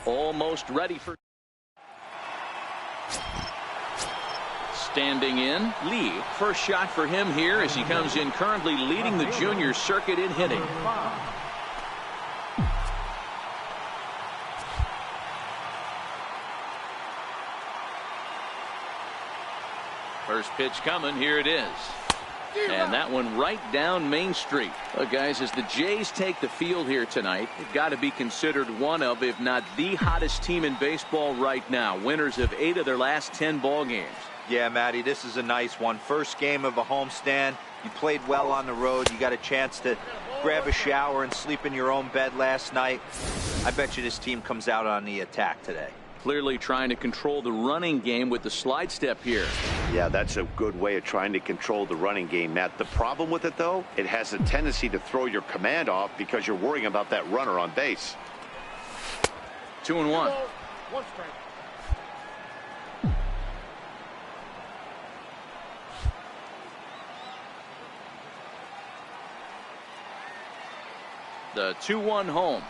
Almost ready for standing in. Lee, first shot for him here as he comes in currently leading the junior circuit in hitting. First pitch coming. Here it is. And that one right down Main Street. Look, guys, as the Jays take the field here tonight, they've got to be considered one of, if not the hottest team in baseball right now. Winners of 8 of their last 10 ball games. Yeah, Matty, this is a nice one. First game of a homestand. You played well on the road. You got a chance to grab a shower and sleep in your own bed last night. I bet you this team comes out on the attack today. Clearly trying to control the running game with the slide step here. Yeah, that's a good way of trying to control the running game, Matt. The problem with it, though, it has a tendency to throw your command off because you're worrying about that runner on base. 2-1. 1 strike. The 2-1 home.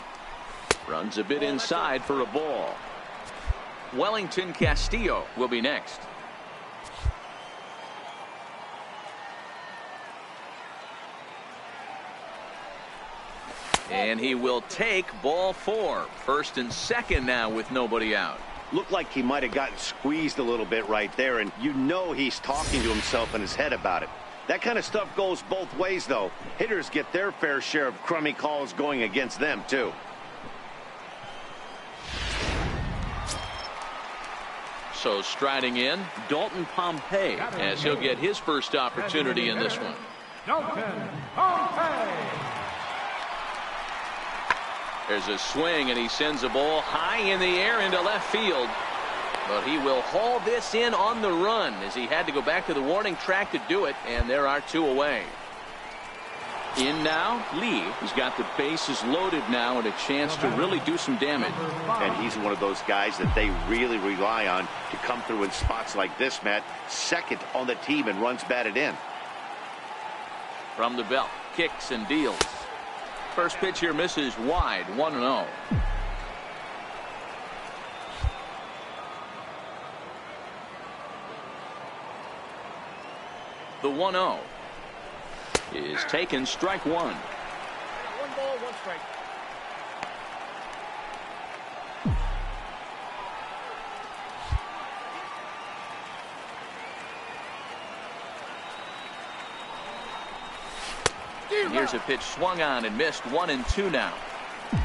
Runs a bit inside for a ball. Wellington Castillo will be next. And he will take ball 4. First and second now with nobody out. Looked like he might have gotten squeezed a little bit right there, and you know he's talking to himself in his head about it. That kind of stuff goes both ways, though. Hitters get their fair share of crummy calls going against them, too. So striding in, Dalton Pompey, as he'll get his first opportunity in this one. Dalton Pompey. There's a swing, and he sends a ball high in the air into left field. But he will haul this in on the run as he had to go back to the warning track to do it, and there are 2 away. In now, Lee, who's got the bases loaded now and a chance to really do some damage. And he's one of those guys that they really rely on to come through in spots like this, Matt. Second on the team and runs batted in. From the belt, kicks and deals. First pitch here misses wide, 1-0. The 1-0 is taken, strike 1. 1 ball, 1 strike. And here's a pitch swung on and missed. 1-2 now.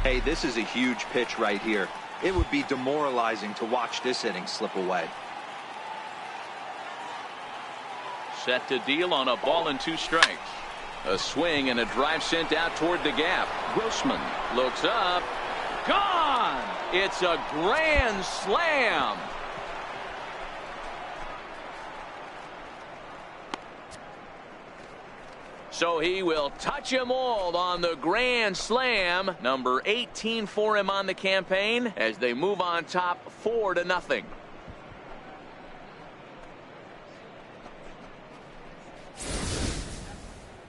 Hey, this is a huge pitch right here. It would be demoralizing to watch this inning slip away. Set to deal on a ball and 2 strikes. A swing and a drive sent out toward the gap. Grossman looks up. Gone! It's a grand slam. So he will touch them all on the grand slam. Number 18 for him on the campaign as they move on top 4-0.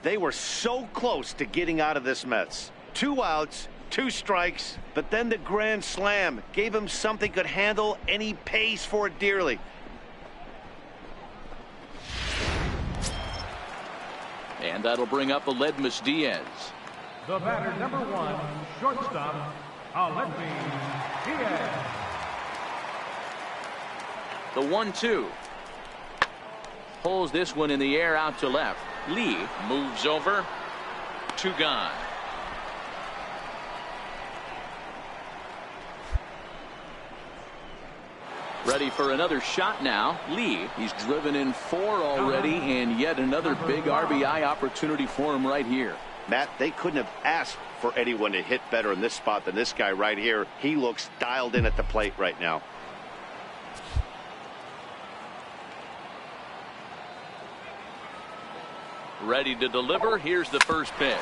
They were so close to getting out of this mess. 2 outs, 2 strikes, but then the grand slam gave him something could handle any pace for it dearly. And that'll bring up Aledmys Diaz. The batter, number 1, shortstop, Aledmys Diaz. The 1-2. Pulls this one in the air out to left. Lee moves over. 2 gone. Ready for another shot now. Lee, he's driven in 4 already, and yet another big RBI opportunity for him right here. Matt, they couldn't have asked for anyone to hit better in this spot than this guy right here. He looks dialed in at the plate right now. Ready to deliver. Here's the first pitch.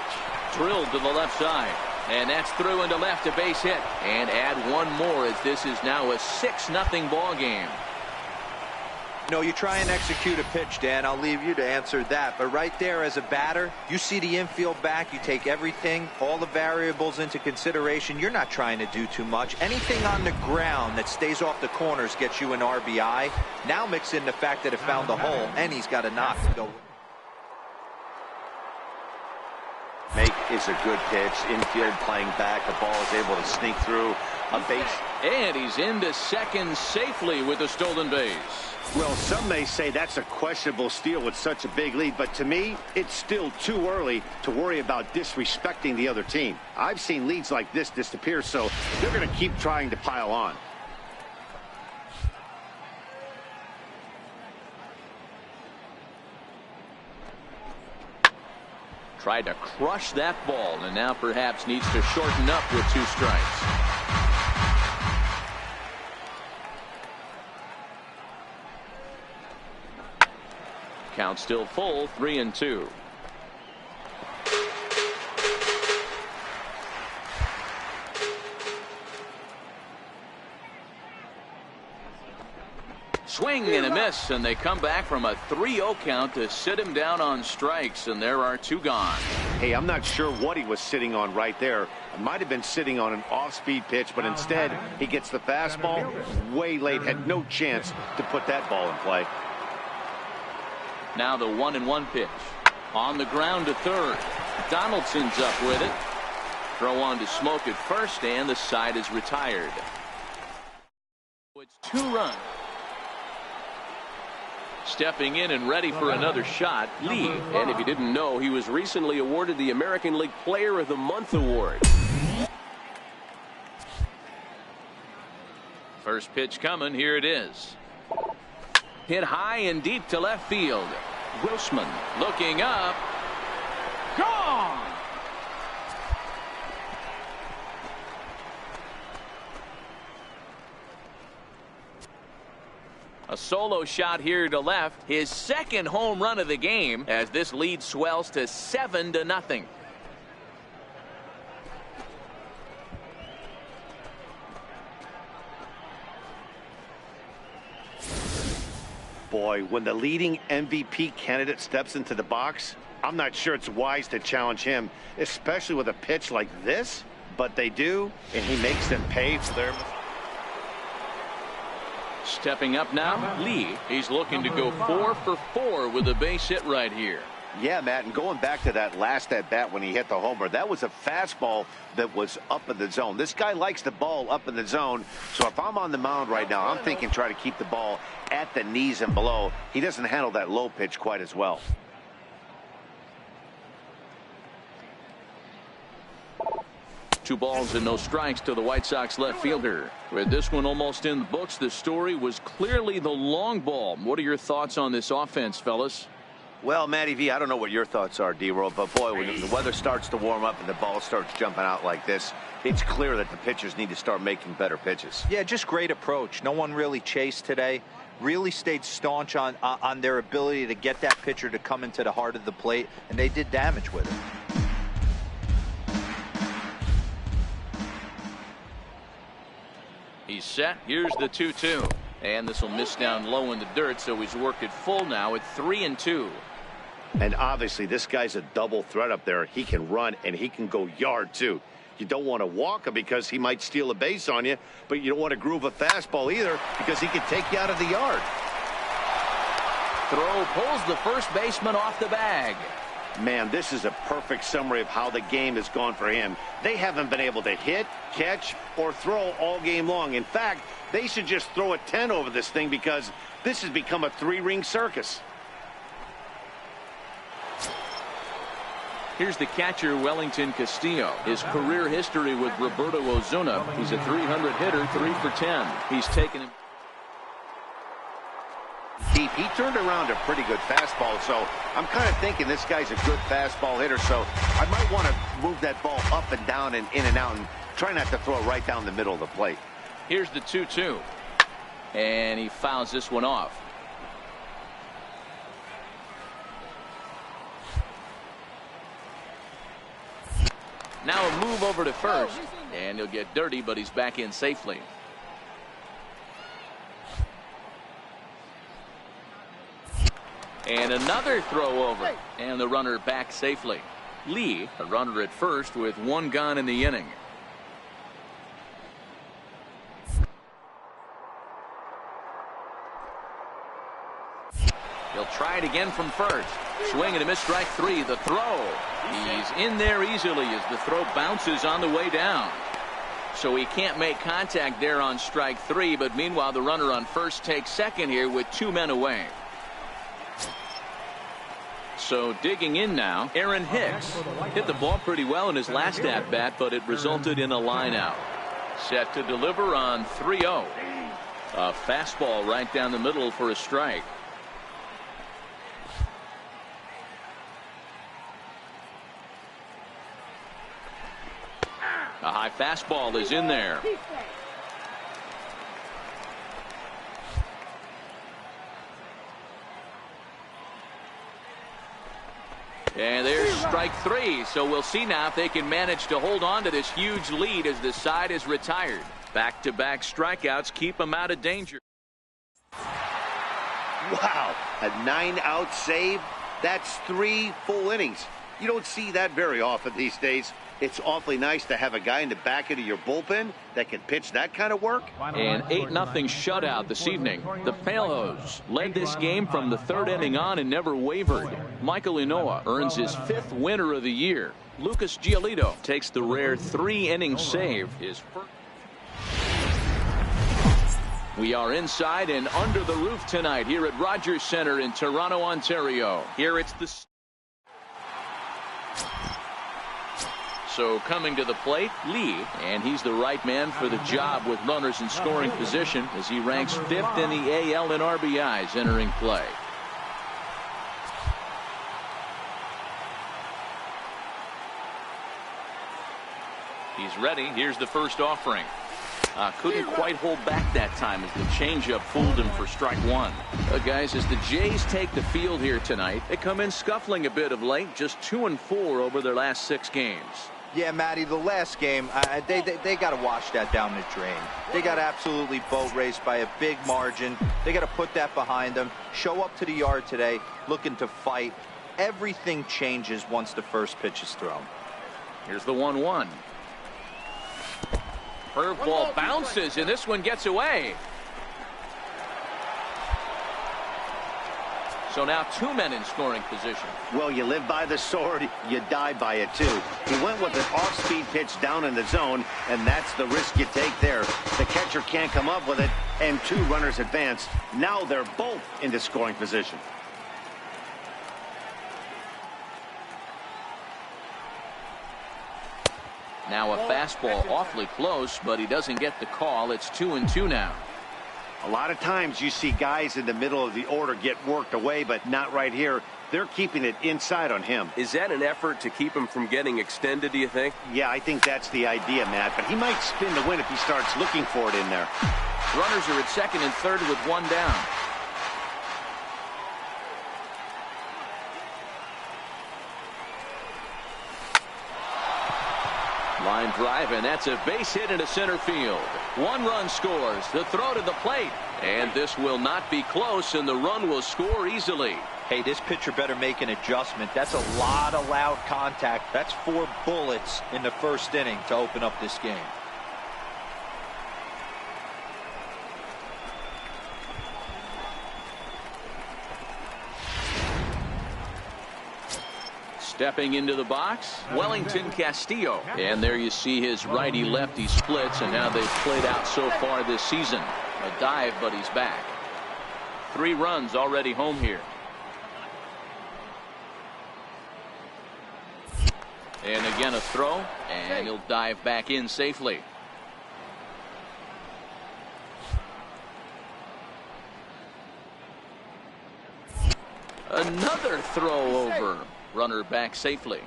Drilled to the left side. And that's through into left, a base hit. And add 1 more as this is now a 6-0 ball game. No, you try and execute a pitch, Dan. I'll leave you to answer that. But right there as a batter, you see the infield back. You take everything, all the variables into consideration. You're not trying to do too much. Anything on the ground that stays off the corners gets you an RBI. Now mix in the fact that it found the hole, and he's got a knock to go. Make is a good pitch. Infield playing back. The ball is able to sneak through a base. And he's into second safely with a stolen base. Well, some may say that's a questionable steal with such a big lead, but to me, it's still too early to worry about disrespecting the other team. I've seen leads like this disappear, so they're going to keep trying to pile on. Tried to crush that ball, and now perhaps needs to shorten up with 2 strikes. Count still full, 3-2. Swing and a miss, and they come back from a 3-0 count to sit him down on strikes, and there are 2 gone. Hey, I'm not sure what he was sitting on right there. It might have been sitting on an off-speed pitch, but instead he gets the fastball way late, had no chance to put that ball in play. Now the 1-1 pitch. On the ground to third. Donaldson's up with it. Throw on to Smoke at first, and the side is retired. It's 2 runs. Stepping in and ready for another shot, Lee. And if you didn't know, he was recently awarded the American League Player of the Month award. First pitch coming. Here it is. Hit high and deep to left field. Grossman looking up. Gone! A solo shot here to left. His second home run of the game as this lead swells to 7-0. Boy, when the leading MVP candidate steps into the box, I'm not sure it's wise to challenge him, especially with a pitch like this. But they do, and he makes them pay for their mistakes. Stepping up now, Lee. He's looking to go 4 for 4 with a base hit right here. Yeah, Matt, and going back to that last at-bat when he hit the homer, that was a fastball that was up in the zone. This guy likes the ball up in the zone, so if I'm on the mound right now, I'm thinking try to keep the ball at the knees and below. He doesn't handle that low pitch quite as well. Two balls and no strikes to the White Sox left fielder. With this one almost in the books, the story was clearly the long ball. What are your thoughts on this offense, fellas? Well, Matty V, I don't know what your thoughts are, D-Roll, but boy, when the weather starts to warm up and the ball starts jumping out like this, it's clear that the pitchers need to start making better pitches. Yeah, just great approach. No one really chased today. Really stayed staunch on their ability to get that pitcher to come into the heart of the plate, and they did damage with it. He's set. Here's the 2-2. And this will miss down low in the dirt, so he's worked it full now at 3-2. And obviously, this guy's a double threat up there. He can run, and he can go yard, too. You don't want to walk him because he might steal a base on you, but you don't want to groove a fastball either because he can take you out of the yard. Throw pulls the first baseman off the bag. Man, this is a perfect summary of how the game has gone for him. They haven't been able to hit, catch, or throw all game long. In fact, they should just throw a 10 over this thing because this has become a 3-ring circus. Here's the catcher, Wellington Castillo. His career history with Roberto Ozuna. He's a 300 hitter, 3 for 10. He's taken him deep. He turned around a pretty good fastball, so I'm kind of thinking this guy's a good fastball hitter, so I might want to move that ball up and down and in and out and try not to throw it right down the middle of the plate. Here's the 2-2. And he fouls this one off. Now a move over to first. And he'll get dirty, but he's back in safely. And another throw over. And the runner back safely. Lee, a runner at first with one gone in the inning. He'll try it again from first. Swing and a miss, strike three. The throw. He's in there easily as the throw bounces on the way down. So he can't make contact there on strike three, but meanwhile the runner on first takes second here with two men away. So digging in now, Aaron Hicks hit the ball pretty well in his last at bat, but it resulted in a line out. Set to deliver on 3-0. A fastball right down the middle for a strike. A high fastball is in there. And there's strike three. So we'll see now if they can manage to hold on to this huge lead as the side is retired. Back-to-back strikeouts keep them out of danger. Wow, a 9-out save. That's 3 full innings. You don't see that very often these days. It's awfully nice to have a guy in the back end of your bullpen that can pitch that kind of work. An 8-0 shutout this evening. The Palos led this game from the third inning on and never wavered. Michael Inoa earns his 5th winner of the year. Lucas Giolito takes the rare 3-inning save. His first. We are inside and under the roof tonight here at Rogers Centre in Toronto, Ontario. Here it's the. So coming to the plate, Lee, and he's the right man for the job with runners in scoring position as he ranks 5th in the AL in RBIs entering play. He's ready. Here's the first offering. Couldn't quite hold back that time as the changeup fooled him for strike one. Guys, as the Jays take the field here tonight, they come in scuffling a bit of late, just 2-4 over their last 6 games. Yeah, Matty, the last game, they got to wash that down the drain. They got absolutely boat raced by a big margin. They got to put that behind them. Show up to the yard today looking to fight. Everything changes once the first pitch is thrown. Here's the 1-1. Curveball bounces, and this one gets away. So now 2 men in scoring position. Well, you live by the sword, you die by it too. He went with an off-speed pitch down in the zone, and that's the risk you take there. The catcher can't come up with it, and 2 runners advance. Now they're both into scoring position. Now a fastball awfully close, but he doesn't get the call. It's 2-2 now. A lot of times you see guys in the middle of the order get worked away, but not right here. They're keeping it inside on him. Is that an effort to keep him from getting extended, do you think? Yeah, I think that's the idea, Matt. But he might spin the win if he starts looking for it in there. Runners are at second and third with 1 down. Line drive, and that's a base hit into center field. 1 run scores. The throw to the plate. And this will not be close, and the run will score easily. Hey, this pitcher better make an adjustment. That's a lot of loud contact. That's 4 bullets in the first inning to open up this game. Stepping into the box, Wellington Castillo. And there you see his righty-lefty splits and how they've played out so far this season. A dive, but he's back. 3 runs already home here. And again a throw, and he'll dive back in safely. Another throw over. Runner back safely.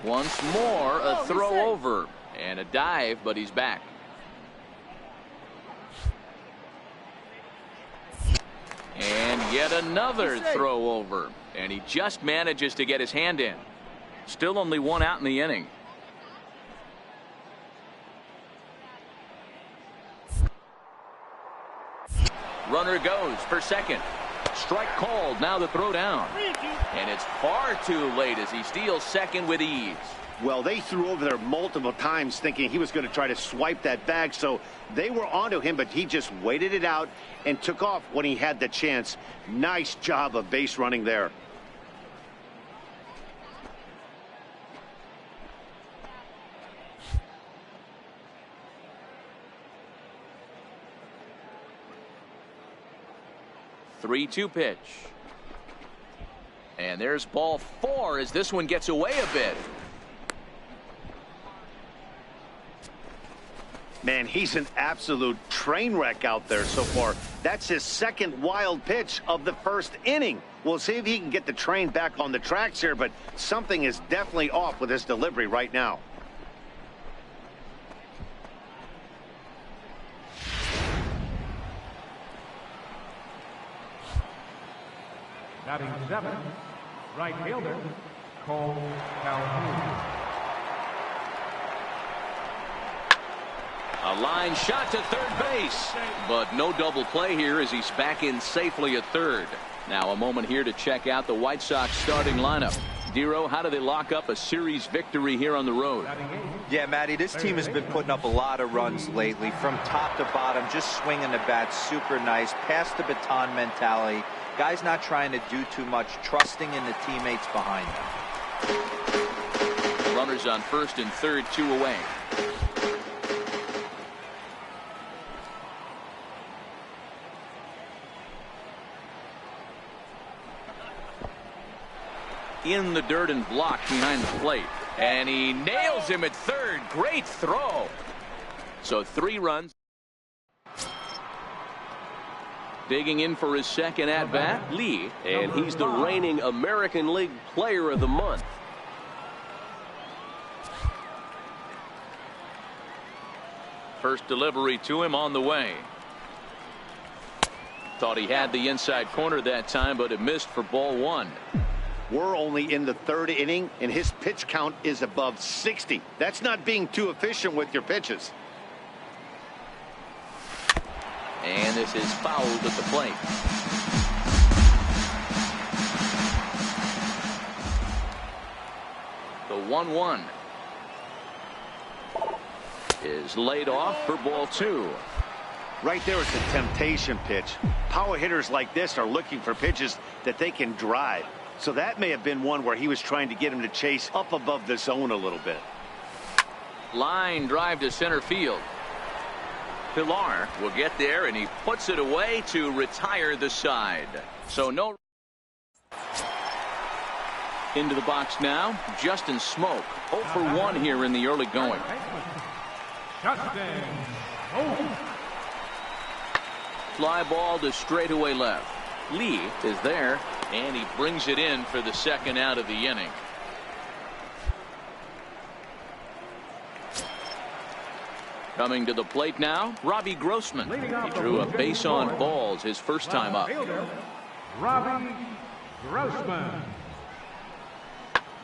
Once more a throw over and a dive, but he's back. And yet another throw over, and he just manages to get his hand in. Still only 1 out in the inning. Runner goes for second. Strike called. Now the throw down. And it's far too late as he steals second with ease. Well, they threw over there multiple times thinking he was going to try to swipe that bag, so they were onto him, but he just waited it out and took off when he had the chance. Nice job of base running there. Three-two pitch. And there's ball four as this one gets away a bit. Man, he's an absolute train wreck out there so far. That's his second wild pitch of the first inning. We'll see if he can get the train back on the tracks here, but something is definitely off with his delivery right now. Batting seventh, right fielder, Hau-Jyun. A line shot to third base, but no double play here as he's back in safely at third. Now a moment here to check out the White Sox starting lineup. Dero, how do they lock up a series victory here on the road? Yeah, Matty, this team has been putting up a lot of runs lately from top to bottom, just swinging the bat super nice, pass the baton mentality. Guys not trying to do too much, trusting in the teammates behind them. Runners on first and third, two away. In the dirt and blocked behind the plate. And he nails him at third. Great throw. So 3 runs. Digging in for his second at-bat, Lee. And he's the reigning American League Player of the Month. First delivery to him on the way. Thought he had the inside corner that time, but it missed for ball 1. We're only in the third inning, and his pitch count is above 60. That's not being too efficient with your pitches. And this is fouled at the plate. The 1-1 is laid off for ball 2. Right there is a temptation pitch. Power hitters like this are looking for pitches that they can drive. So that may have been one where he was trying to get him to chase up above the zone a little bit. Line drive to center field. Pilar will get there, and he puts it away to retire the side. So no. Into the box now, Justin Smoke. 0 for 1 here in the early going. Fly ball to straightaway left. Lee is there, and he brings it in for the second out of the inning. Coming to the plate now, Robbie Grossman. He drew a base on balls his first time up. Robbie Grossman.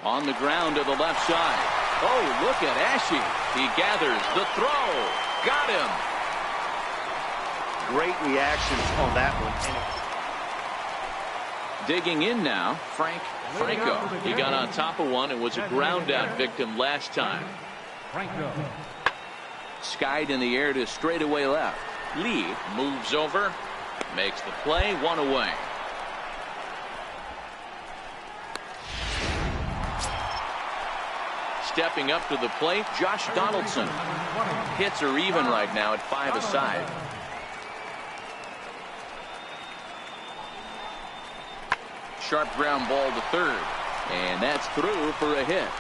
On the ground to the left side. Oh, look at Ashe. He gathers the throw. Got him. Great reactions on that one. Digging in now, Franco. He got on top of one and was a ground out victim last time. Franco. Skied in the air to straightaway left. Lee moves over, makes the play, 1 away. Stepping up to the plate, Josh Donaldson. Hits are even right now at 5 aside. Sharp ground ball to third, and that's through for a hit.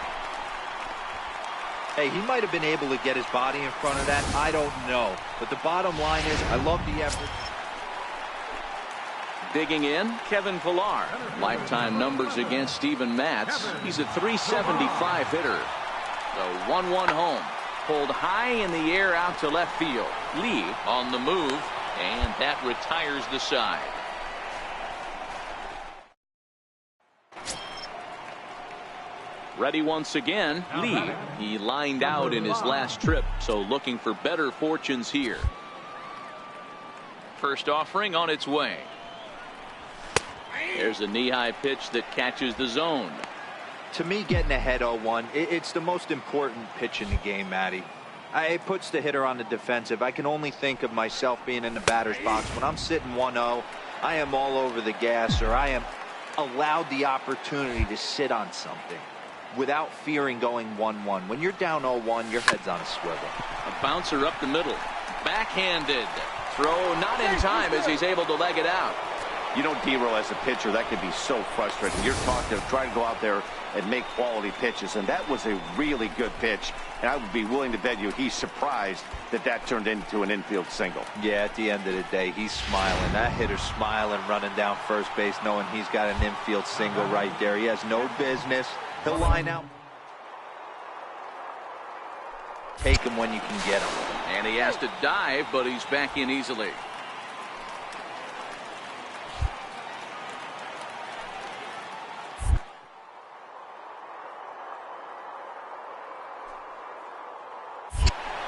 Hey, he might have been able to get his body in front of that. I don't know. But the bottom line is, I love the effort. Digging in, Kevin Pilar. Lifetime numbers against Steven Matz. He's a .375 hitter. The 1-1 home. Pulled high in the air out to left field. Lee on the move, and that retires the side. Ready once again, Lee. He lined out in his last trip, so looking for better fortunes here. First offering on its way. There's a knee-high pitch that catches the zone. To me, getting ahead 0-1, it's the most important pitch in the game, Matty. It puts the hitter on the defensive. I can only think of myself being in the batter's box. When I'm sitting 1-0, I am all over the gas, or I am allowed the opportunity to sit on something without fearing going 1-1. When you're down 0-1, your head's on a swivel. A bouncer up the middle. Backhanded. Throw not in time as he's able to leg it out. You know, D-Roll, as a pitcher, that can be so frustrating. You're taught to try to go out there and make quality pitches, and that was a really good pitch. And I would be willing to bet you he's surprised that that turned into an infield single. Yeah, at the end of the day, he's smiling. That hitter's smiling, running down first base, knowing he's got an infield single right there. He has no business. He'll line out. Take him when you can get him. And he has to dive, but he's back in easily.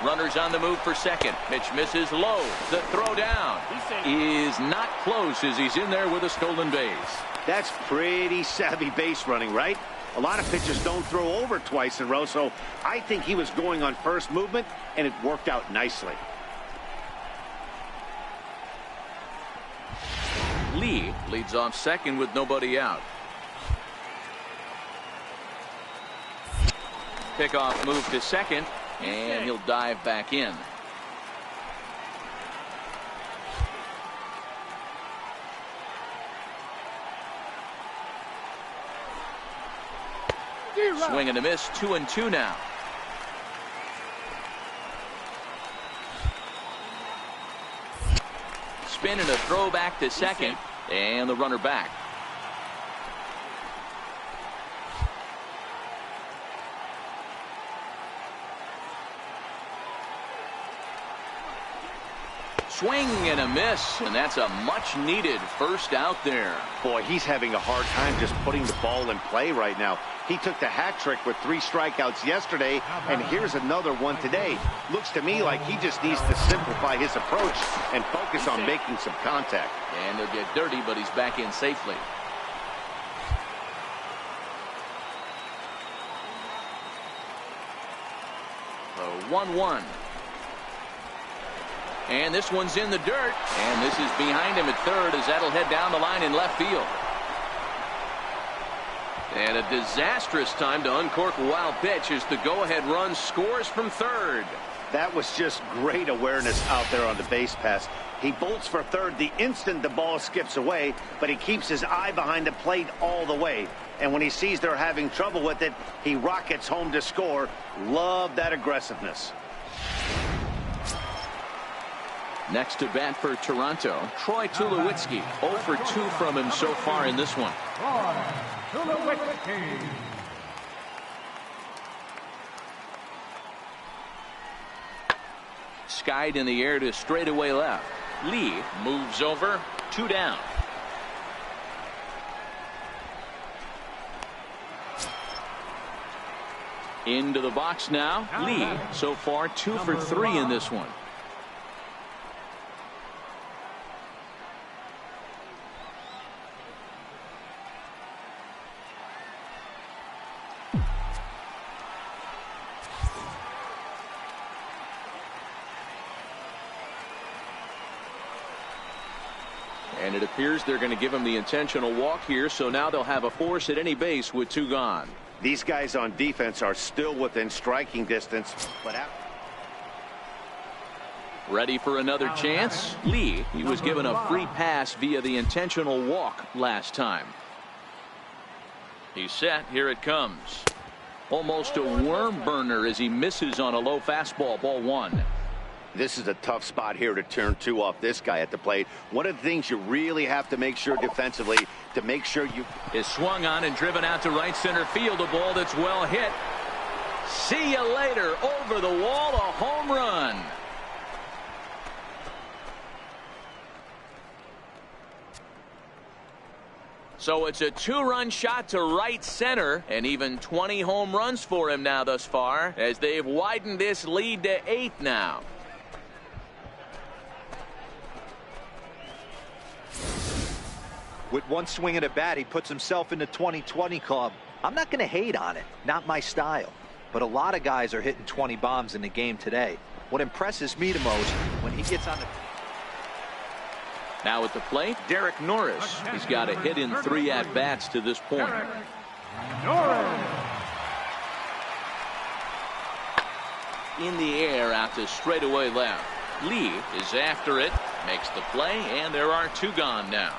Runners on the move for second. Pitch misses low. The throw down is not close as he's in there with a stolen base. That's pretty savvy base running, right? A lot of pitchers don't throw over twice in a row, so I think he was going on first movement, and it worked out nicely. Lee leads off second with nobody out. Pickoff move to second, and he'll dive back in. Swing and a miss, 2-2 now. Spin and a throw back to second, and the runner back. Swing and a miss, and that's a much needed first out there. Boy, he's having a hard time just putting the ball in play right now. He took the hat trick with 3 strikeouts yesterday, and here's another one today. Looks to me like he just needs to simplify his approach and focus on making some contact. And he'll get dirty, but he's back in safely. The 1-1. And this one's in the dirt, and this is behind him at third as that'll head down the line in left field. And a disastrous time to uncork a wild pitch as the go-ahead run scores from third. That was just great awareness out there on the base pass. He bolts for third the instant the ball skips away, but he keeps his eye behind the plate all the way. And when he sees they're having trouble with it, he rockets home to score. Love that aggressiveness. Next to bat for Toronto, Troy Tulowitzki. 0 for 2 from him so far in this one. Tulowitzki. Skied in the air to straightaway left. Lee moves over, 2 down. Into the box now. Lee so far 2 for 3 in this one. And it appears they're going to give him the intentional walk here, so now they'll have a force at any base with 2 gone. These guys on defense are still within striking distance, but ready for another chance. Lee, he was given a free pass via the intentional walk last time. He's set. Here it comes. Almost a worm burner as he misses on a low fastball. Ball 1. This is a tough spot here to turn 2 off this guy at the plate. One of the things you really have to make sure defensively to make sure you is swung on and driven out to right center field. A ball that's well hit. See you later. Over the wall, a home run. So it's a 2-run shot to right center, and even 20 home runs for him now thus far as they've widened this lead to 8 now. With one swing at a bat, he puts himself in the 2020 club. I'm not going to hate on it. Not my style. But a lot of guys are hitting 20 bombs in the game today. What impresses me the most when he gets on the... Now at the plate, Derek Norris. He's got a hit in 3 at-bats to this point. In the air out to straightaway left. Lee is after it, makes the play, and there are 2 gone now.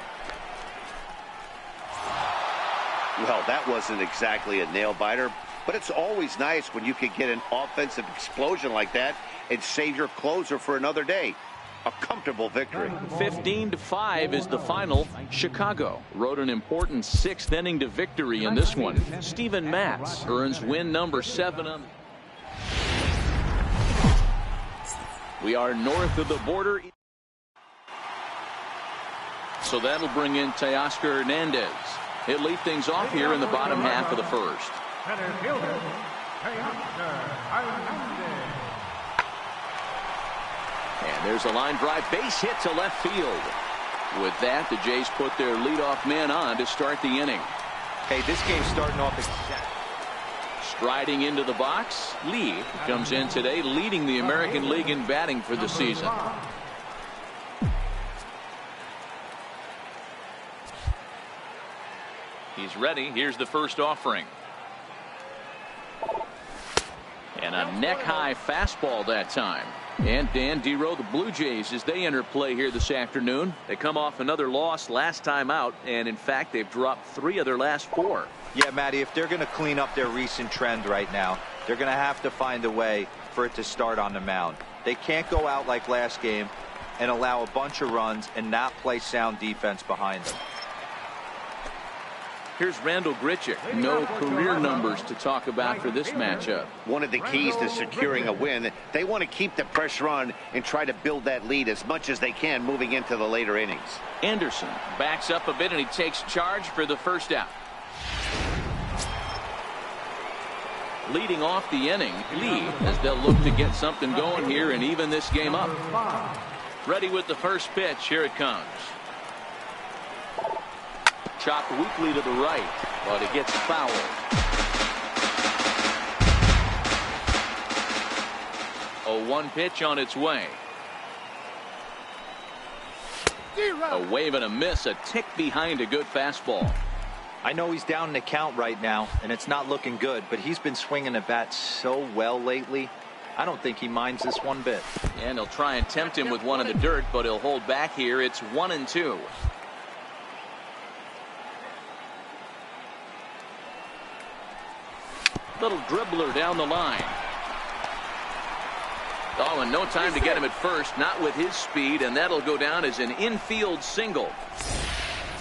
Well, that wasn't exactly a nail-biter, but it's always nice when you can get an offensive explosion like that and save your closer for another day. A comfortable victory. 15-5 is the final. Chicago rode an important 6th inning to victory in this one. Steven Matz earns win number 7 on. We are north of the border. So that'll bring in Teoscar Hernandez. He'll lead things off here in the bottom half of the first. And there's a line drive base hit to left field. With that, the Jays put their leadoff man on to start the inning. Hey, this game's starting off exact. Striding into the box, Lee comes in today leading the American League in batting for the season. He's ready. Here's the first offering. And a neck-high fastball that time. And Dan Dero, the Blue Jays, as they enter play here this afternoon. They come off another loss last time out, and in fact they've dropped 3 of their last 4. Yeah, Matty, if they're going to clean up their recent trend right now, they're going to have to find a way for it to start on the mound. They can't go out like last game and allow a bunch of runs and not play sound defense behind them. Here's Randall Grichuk. No career numbers to talk about for this matchup. One of the keys to securing a win, they want to keep the pressure on and try to build that lead as much as they can moving into the later innings. Anderson backs up a bit and he takes charge for the first out. Leading off the inning, Lee, as they'll look to get something going here and even this game up. Ready with the first pitch. Here it comes. Chopped weakly to the right, but it gets fouled. A 1 pitch on its way. A wave and a miss, a tick behind a good fastball. I know he's down in the count right now, and it's not looking good, but he's been swinging the bat so well lately. I don't think he minds this one bit. And he'll try and tempt him with one in the dirt, but he'll hold back here. It's 1-2. Little dribbler down the line. Oh, and no time to get him at first, not with his speed, and that'll go down as an infield single.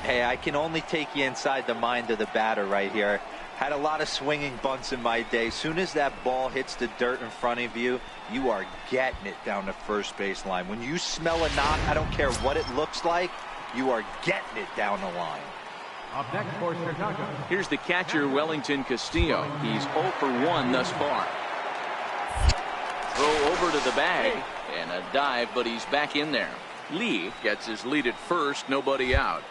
Hey, I can only take you inside the mind of the batter right here. Had a lot of swinging bunts in my day. Soon as that ball hits the dirt in front of you, you are getting it down the first base line. When you smell a knock, I don't care what it looks like, you are getting it down the line. Up next for Chicago. Here's the catcher, Wellington Castillo. He's 0 for 1 thus far. Throw over to the bag and a dive, but he's back in there. Lee gets his lead at first, nobody out.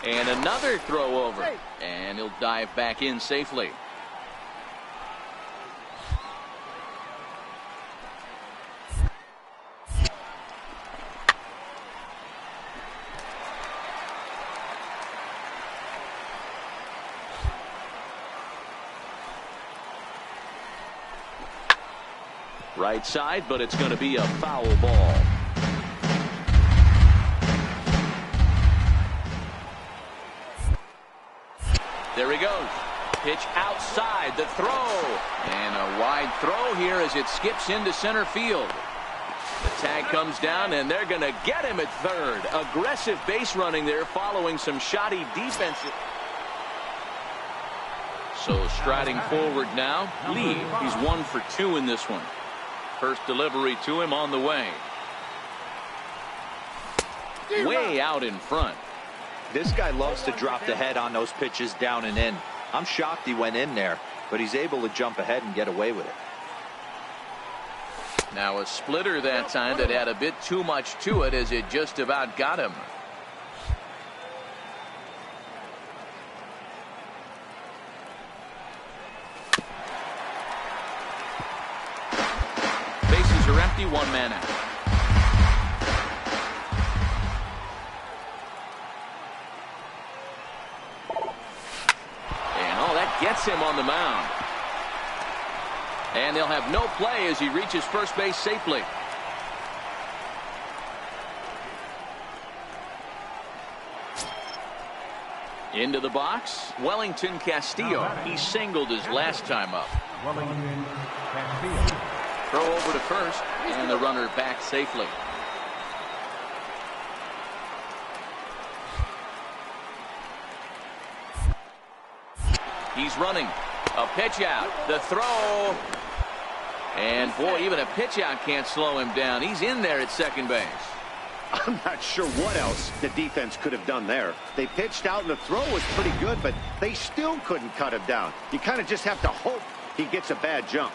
And another throw over, and he'll dive back in safely. Right side, but it's going to be a foul ball. There he goes. Pitch outside, the throw. And a wide throw here as it skips into center field. The tag comes down, and they're going to get him at third. Aggressive base running there following some shoddy defense. So striding forward now, Lee. He's 1 for 2 in this one. First delivery to him on the way. Way out in front. This guy loves to drop the head on those pitches down and in. I'm shocked he went in there, but he's able to jump ahead and get away with it. Now a splitter that time that had a bit too much to it as it just about got him. Bases are empty, one man out. And oh, that gets him on the mound. And they'll have no play as he reaches first base safely. Into the box, Wellington Castillo. He singled his last time up. Wellington Castillo. Throw over to first, and the runner back safely. He's running. A pitch out. The throw. And boy, even a pitch out can't slow him down. He's in there at second base. I'm not sure what else the defense could have done there. They pitched out and the throw was pretty good, but they still couldn't cut him down. You kind of just have to hope he gets a bad jump.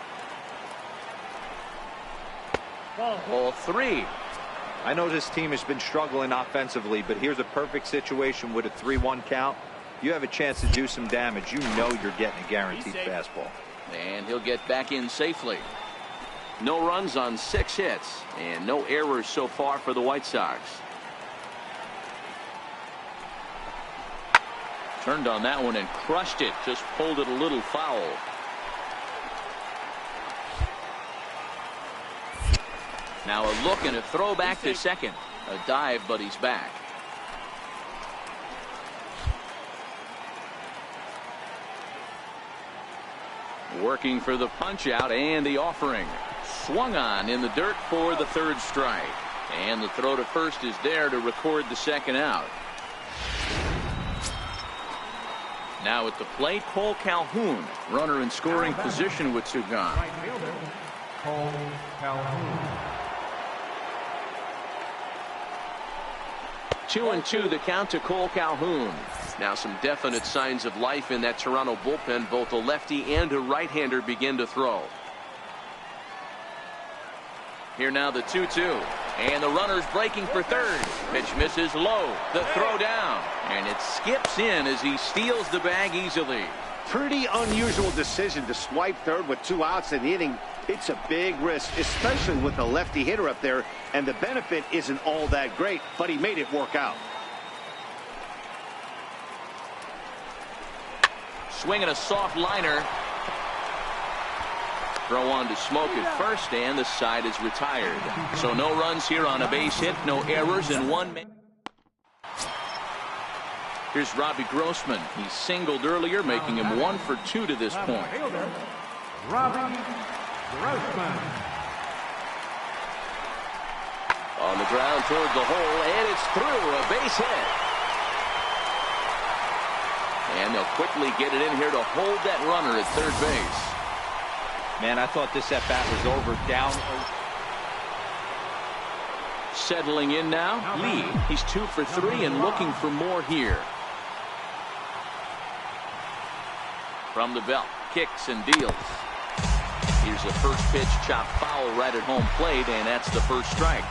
Ball 3. I know this team has been struggling offensively, but here's a perfect situation with a 3-1 count. You have a chance to do some damage. You know you're getting a guaranteed fastball. And he'll get back in safely. No runs on 6 hits and no errors so far for the White Sox. Turned on that one and crushed it. Just pulled it a little foul. Now a look and a throw back to second. A dive, but he's back. Working for the punch out and the offering. Swung on in the dirt for the 3rd strike. And the throw to first is there to record the 2nd out. Now at the plate, Cole Calhoun. Runner in scoring position with two gone. Right fielder, Cole Calhoun. 2-2 the count to Cole Calhoun. Now some definite signs of life in that Toronto bullpen. Both a lefty and a right-hander begin to throw. Here now the 2-2. And the runner's breaking for third. Pitch misses low. The throw down. And it skips in as he steals the bag easily. Pretty unusual decision to swipe third with 2 outs in the inning. It's a big risk, especially with a lefty hitter up there, and the benefit isn't all that great, but he made it work out. Swinging a soft liner. Throw on to Smoke at first, and the side is retired. So no runs here on a base hit, no errors, and 1 man. Here's Robbie Grossman. He singled earlier, making him 1 for 2 to this point. Robbie Grossman. On the ground toward the hole, and it's through. A base hit. And they'll quickly get it in here to hold that runner at third base. Man, I thought this at-bat was over. Down. Settling in now, Lee. He's 2 for 3 and looking for more here. From the belt, kicks and deals. Here's the first pitch, chopped foul right at home plate, and that's the first strike.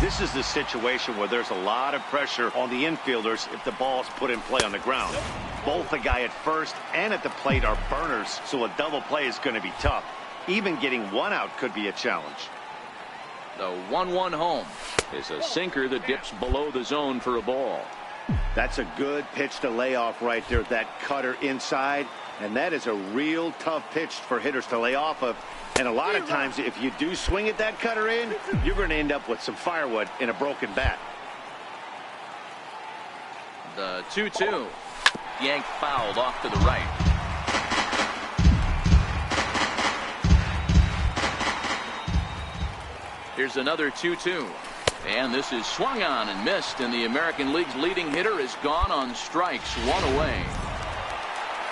This is the situation where there's a lot of pressure on the infielders if the ball's put in play on the ground. Both the guy at first and at the plate are burners, so a double play is going to be tough. Even getting 1 out could be a challenge. The 1-1 home is a sinker that dips below the zone for a ball. That's a good pitch to lay off right there, that cutter inside. And that is a real tough pitch for hitters to lay off of. And a lot of times, if you do swing at that cutter in, you're going to end up with some firewood in a broken bat. The 2-2. Yanked fouled off to the right. Here's another 2-2. And this is swung on and missed. And the American League's leading hitter is gone on strikes, 1 away.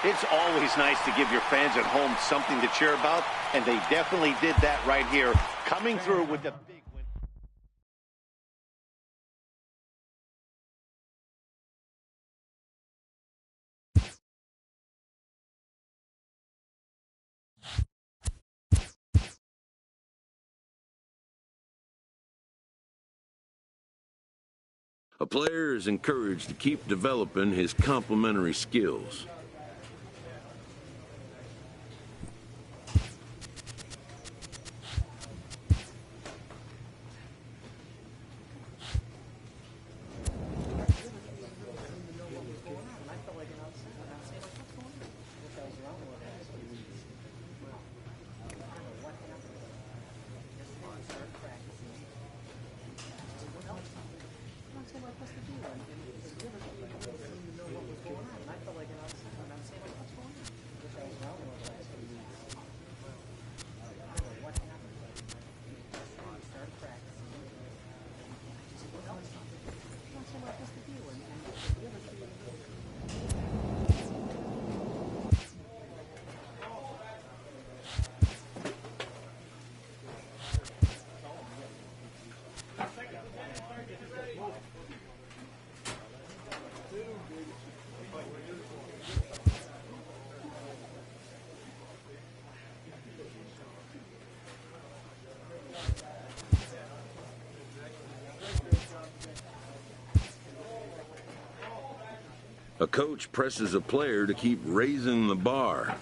It's always nice to give your fans at home something to cheer about, and they definitely did that right here, coming through with the big A player is encouraged to keep developing his complementary skills. A coach presses a player to keep raising the bar.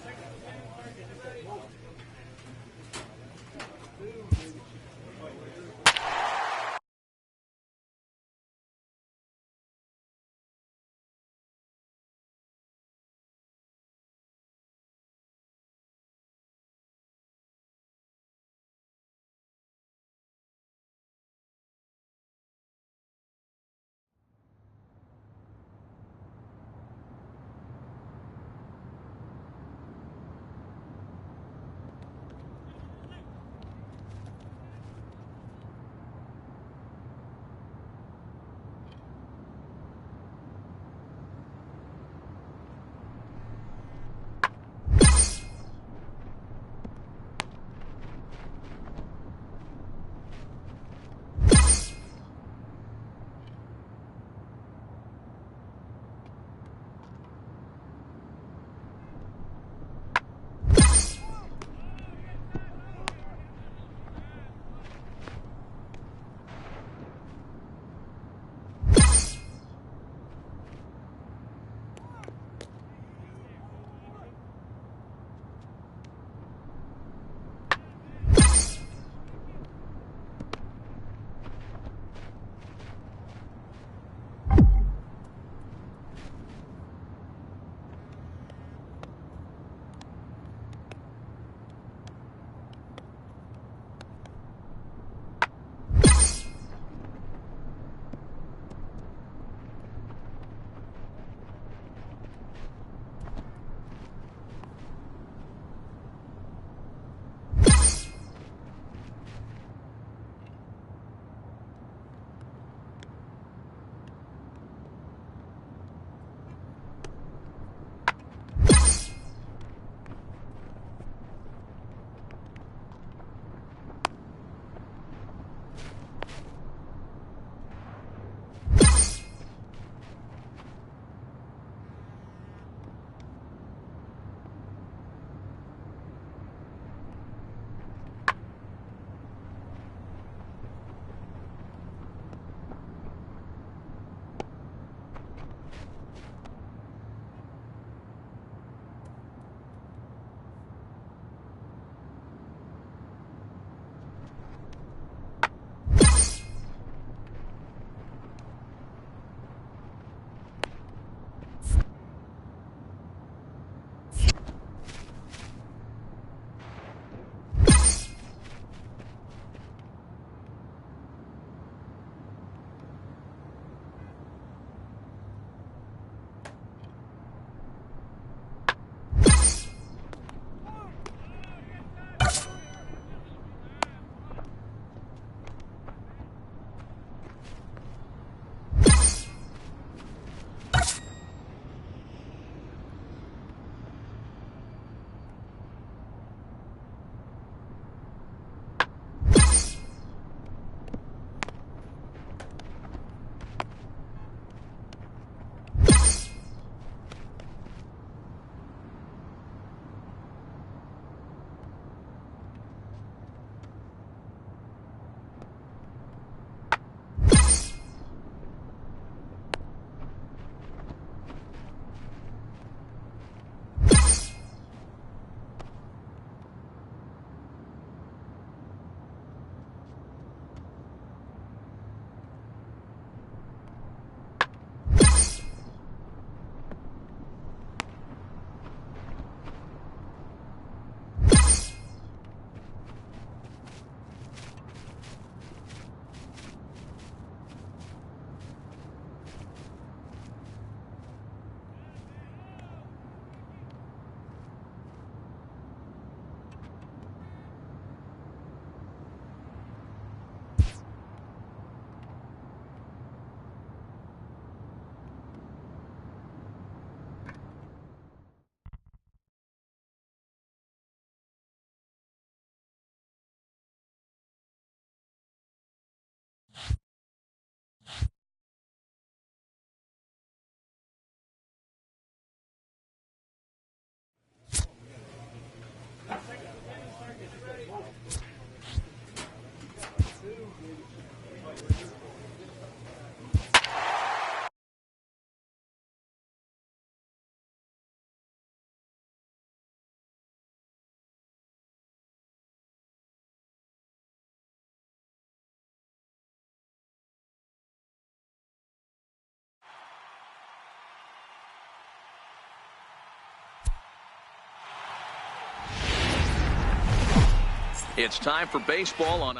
It's time for baseball on.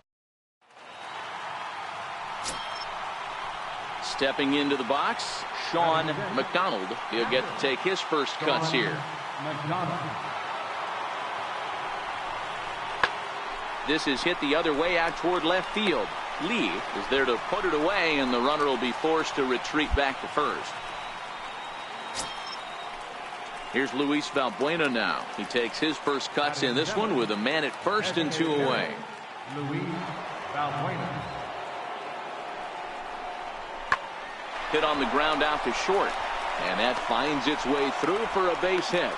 Stepping into the box, Sean McDonald. He'll get to take his first cuts here. This is hit the other way out toward left field. Lee is there to put it away, and the runner will be forced to retreat back to first. Here's Luis Valbuena now. He takes his first cuts in this one with a man at first and 2 away. Luis Valbuena. Hit on the ground out to short, and that finds its way through for a base hit.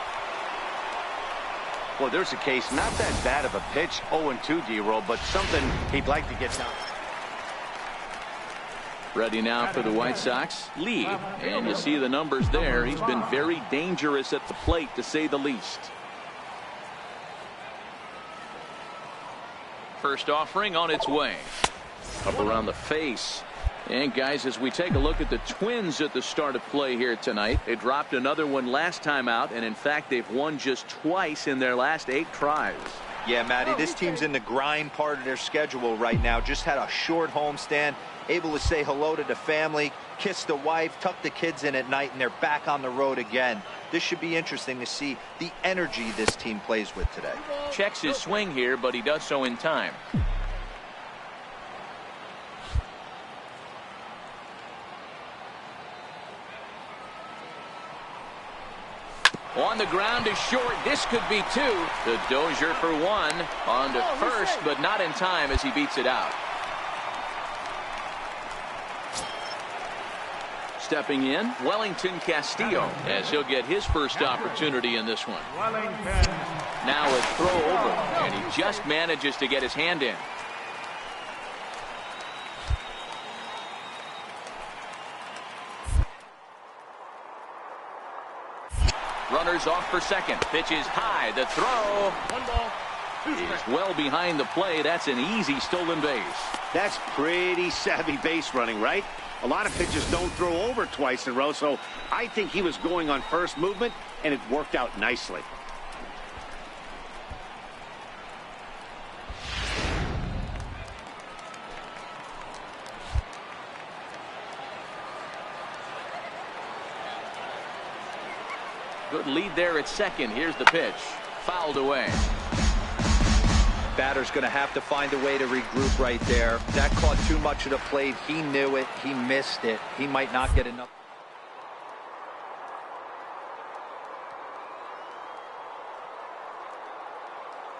Well, there's a case, not that bad of a pitch, 0-2 D-roll, but something he'd like to get down. Ready now for the White Sox, Lee, and you see the numbers there. He's been very dangerous at the plate, to say the least. First offering on its way. Up around the face. And guys, as we take a look at the Twins at the start of play here tonight, they dropped another one last time out, and in fact they've won just twice in their last 8 tries. Yeah, Matty, this team's in the grind part of their schedule right now. Just had a short homestand, able to say hello to the family, kiss the wife, tuck the kids in at night, and they're back on the road again. This should be interesting to see the energy this team plays with today. Checks his swing here, but he does so in time. On the ground to short. This could be 2. The Dozier for 1. On to first, but not in time as he beats it out. Stepping in, Wellington Castillo, as he'll get his first opportunity in this one. Now a throw over, and he just manages to get his hand in. Runners off for second. Pitch is high. The throw. 1 ball. Is well behind the play. That's an easy stolen base. That's pretty savvy base running, right? A lot of pitchers don't throw over twice in a row, so I think he was going on first movement, and it worked out nicely. Good lead there at second. Here's the pitch. Fouled away. Batter's going to have to find a way to regroup right there. That caught too much of the plate. He knew it. He missed it. He might not get enough.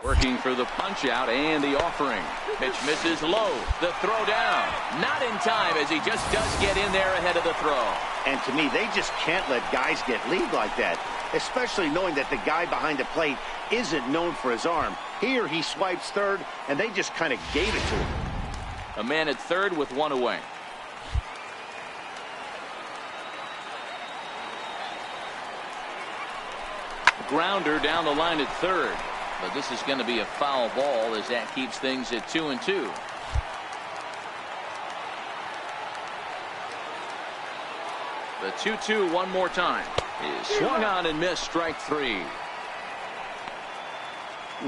Working for the punch out and the offering. Pitch misses low. The throw down. Not in time as he just does get in there ahead of the throw. And to me, they just can't let guys get lead like that, especially knowing that the guy behind the plate isn't known for his arm. Here he swipes third, and they just kind of gave it to him. A man at third with 1 away. Grounder down the line at third. But this is going to be a foul ball as that keeps things at 2-2. The 2-2 one more time. Is swung on and missed, strike 3.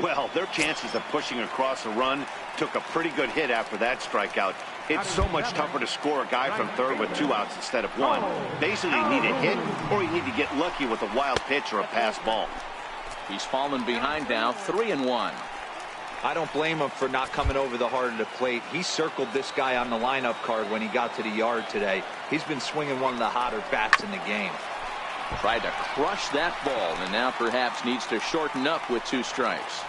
Well, their chances of pushing across a run took a pretty good hit after that strikeout. It's so much tougher to score a guy from third with 2 outs instead of 1. Basically, you need a hit or you need to get lucky with a wild pitch or a pass ball. He's fallen behind now, 3-1. I don't blame him for not coming over the heart of the plate. He circled this guy on the lineup card when he got to the yard today. He's been swinging one of the hotter bats in the game. Tried to crush that ball and now perhaps needs to shorten up with 2 strikes.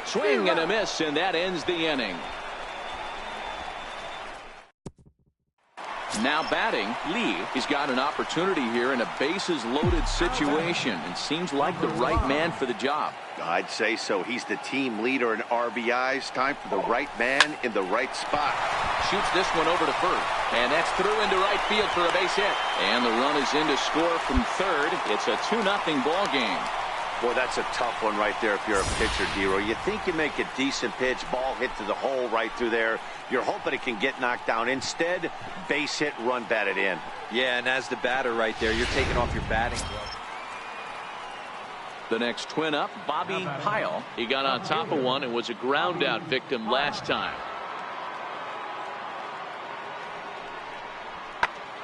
Swing and a miss, and that ends the inning. Now batting, Lee. He's got an opportunity here in a bases-loaded situation and seems like the right man for the job. I'd say so. He's the team leader in RBIs. Time for the right man in the right spot. Shoots this one over to first, and that's through into right field for a base hit. And the run is in to score from third. It's a 2-0 ball game. Boy, that's a tough one right there if you're a pitcher, Dero. You think you make a decent pitch, ball hit to the hole right through there. You're hoping it can get knocked down. Instead, base hit, run batted in. Yeah, and as the batter right there, you're taking off your batting glove. The next twin up, Bobby Pyle. He got on top of one and was a ground out victim last time.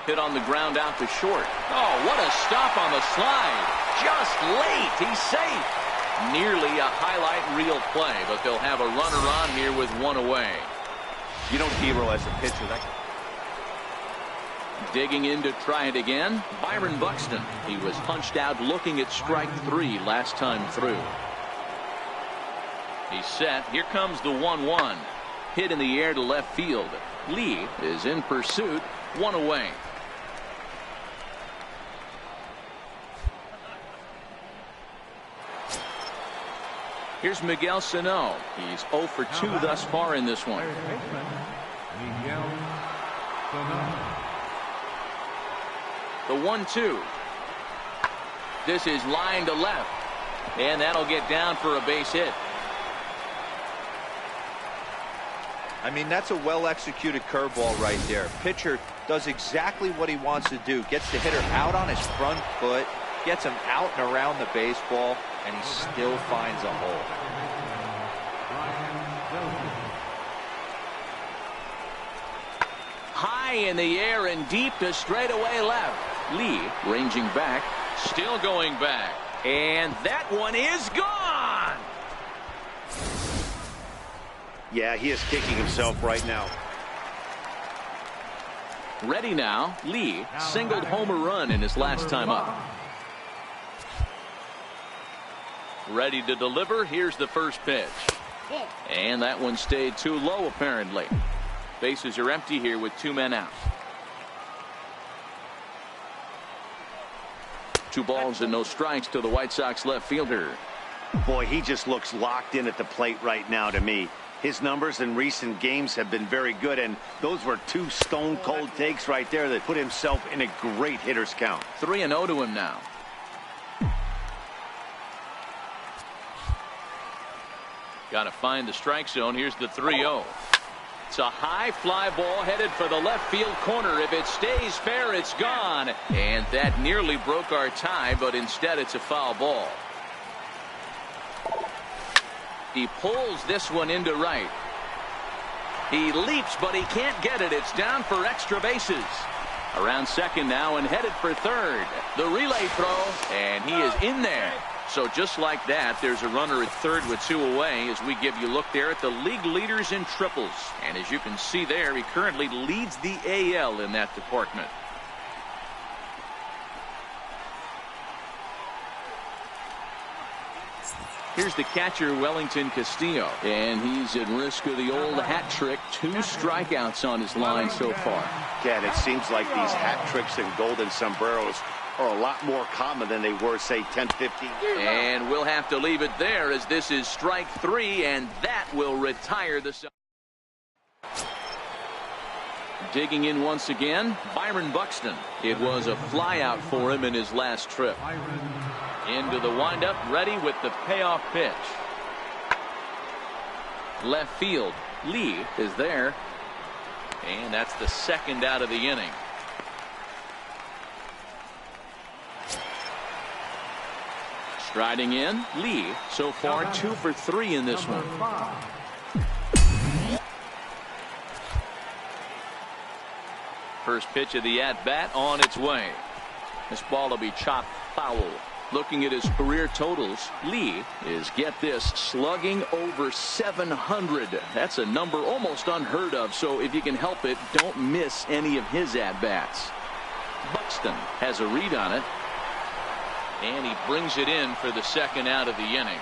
Hit on the ground out to short. Oh, what a stop on the slide. Just late. He's safe. Nearly a highlight reel play, but they'll have a runner on here with one away. You know, Dero, as a pitcher, Digging in to try it again, Byron Buxton. He was punched out looking at strike 3 last time through. He's set. Here comes the 1-1. Hit in the air to left field. Lee is in pursuit. One away. Here's Miguel Sano. He's 0 for 2 thus far in this one. The 1-2. This is line to left. And that'll get down for a base hit. I mean, that's a well-executed curveball right there. Pitcher does exactly what he wants to do. Gets the hitter out on his front foot, gets him out and around the baseball, and he still finds a hole. High in the air and deep to straightaway left. Lee ranging back, still going back, and that one is gone. yeah, he is kicking himself right now. Ready now. Lee singled home a run in his last time up. Ready to deliver. Here's the first pitch. And that one stayed too low apparently. Bases are empty here with 2 men out. 2 balls and no strikes to the White Sox left fielder. Boy, he just looks locked in at the plate right now to me. His numbers in recent games have been very good, and those were 2 stone-cold takes right there that put himself in a great hitter's count. 3-0 to him now. Got to find the strike zone. Here's the 3-0. It's a high fly ball headed for the left field corner. If it stays fair, it's gone. And that nearly broke our tie, but instead it's a foul ball. He pulls this one into right. He leaps, but he can't get it. It's down for extra bases. Around second now and headed for third. The relay throw, and he is in there. So just like that, there's a runner at third with 2 away as we give you a look there at the league leaders in triples. And as you can see there, he currently leads the AL in that department. Here's the catcher, Wellington Castillo, and he's at risk of the old hat trick. 2 strikeouts on his line so far. Yeah, it seems like these hat tricks and golden sombreros are a lot more common than they were, say, 10, 15 years ago. And we'll have to leave it there as this is strike 3, and that will retire the... Digging in once again, Byron Buxton. It was a flyout for him in his last trip. Into the windup, ready with the payoff pitch. Left field, Lee is there. And that's the second out of the inning. Striding in, Lee, so far 2 for 3 in this one. First pitch of the at-bat on its way. This ball will be chopped foul. Looking at his career totals, Lee is, get this, slugging over 700. That's a number almost unheard of, so if you can help it, don't miss any of his at-bats. Buxton has a read on it. And he brings it in for the second out of the inning.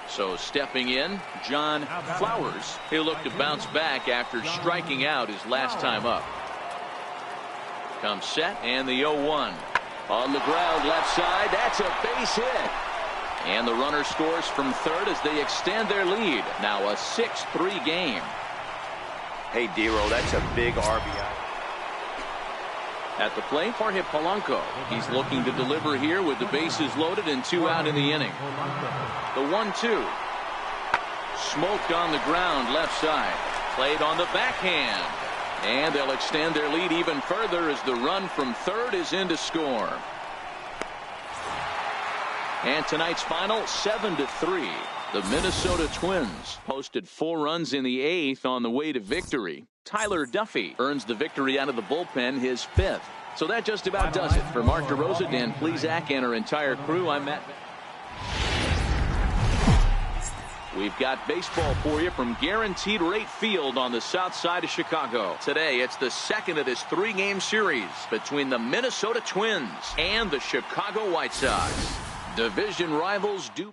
So stepping in, John Flowers. He'll look to bounce back after striking out his last time up. Comes set and the 0-1. On the ground left side. That's a base hit. And the runner scores from third as they extend their lead. Now a 6-3 game. Hey, Dero, that's a big RBI. At the plate, Jorge Polanco. He's looking to deliver here with the bases loaded and 2 out in the inning. The 1-2. Smoked on the ground left side. Played on the backhand. And they'll extend their lead even further as the run from third is in to score. And tonight's final, 7-3. The Minnesota Twins posted 4 runs in the 8th on the way to victory. Tyler Duffy earns the victory out of the bullpen, his 5th. So that just about does it. For Mark DeRosa, Dan Plesac, and our entire crew, I'm Matt. We've got baseball for you from Guaranteed Rate Field on the south side of Chicago. Today, it's the second of this 3-game series between the Minnesota Twins and the Chicago White Sox. Division rivals do.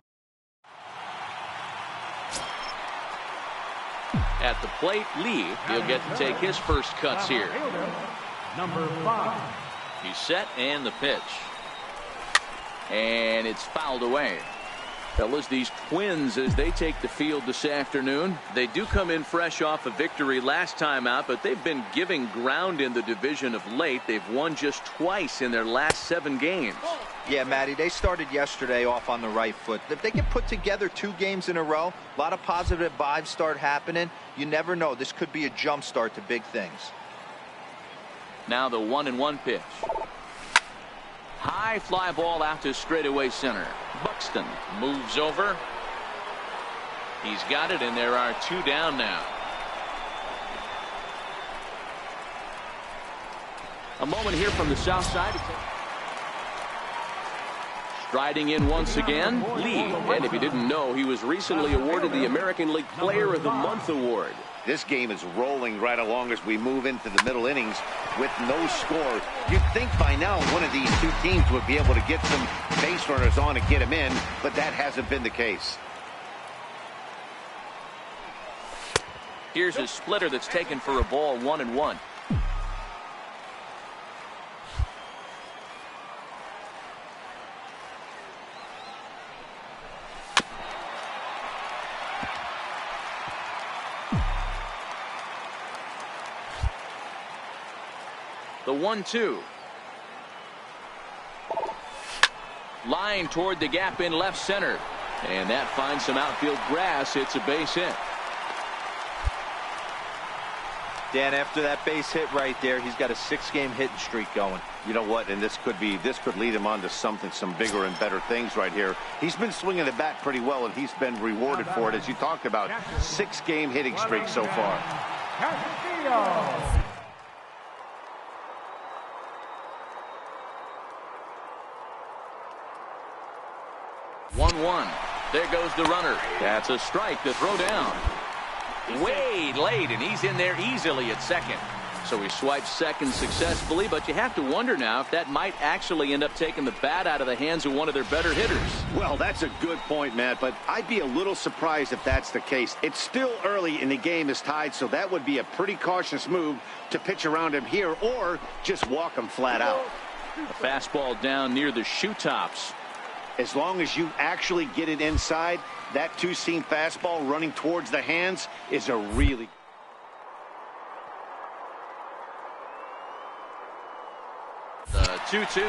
At the plate, Lee, he'll get to take his first cuts here. Number 5. He's set, and the pitch. And it's fouled away. Fellas, these Twins, as they take the field this afternoon, they do come in fresh off a victory last time out, but they've been giving ground in the division of late. They've won just twice in their last 7 games. Yeah, Matty, they started yesterday off on the right foot. If they can put together 2 games in a row, a lot of positive vibes start happening. You never know. This could be a jump start to big things. Now the 1-1 pitch. High fly ball out to straightaway center. Buxton moves over. He's got it, and there are 2 down now. A moment here from the south side. Striding in once again, Lee. And if you didn't know, he was recently awarded the American League Player of the Month award. This game is rolling right along as we move into the middle innings with no score. You'd think by now one of these 2 teams would be able to get some base runners on and get them in, but that hasn't been the case. Here's a splitter that's taken for a ball, 1-1. The 1-2. Line toward the gap in left center. And that finds some outfield grass. It's a base hit. Dan, after that base hit right there, he's got a 6-game hitting streak going. You know what? And this could lead him on to some bigger and better things right here. He's been swinging the bat pretty well, and he's been rewarded for it, as you talked about. 6-game hitting streak so far. 1-1. There goes the runner. That's a strike to throw down. Way late, and he's in there easily at second. So he swipes second successfully, but you have to wonder now if that might actually end up taking the bat out of the hands of one of their better hitters. Well, that's a good point, Matt, but I'd be a little surprised if that's the case. It's still early and the game is tied, so that would be a pretty cautious move to pitch around him here or just walk him flat out. A fastball down near the shoe tops. As long as you actually get it inside, that 2-seam fastball running towards the hands is a really... The 2-2.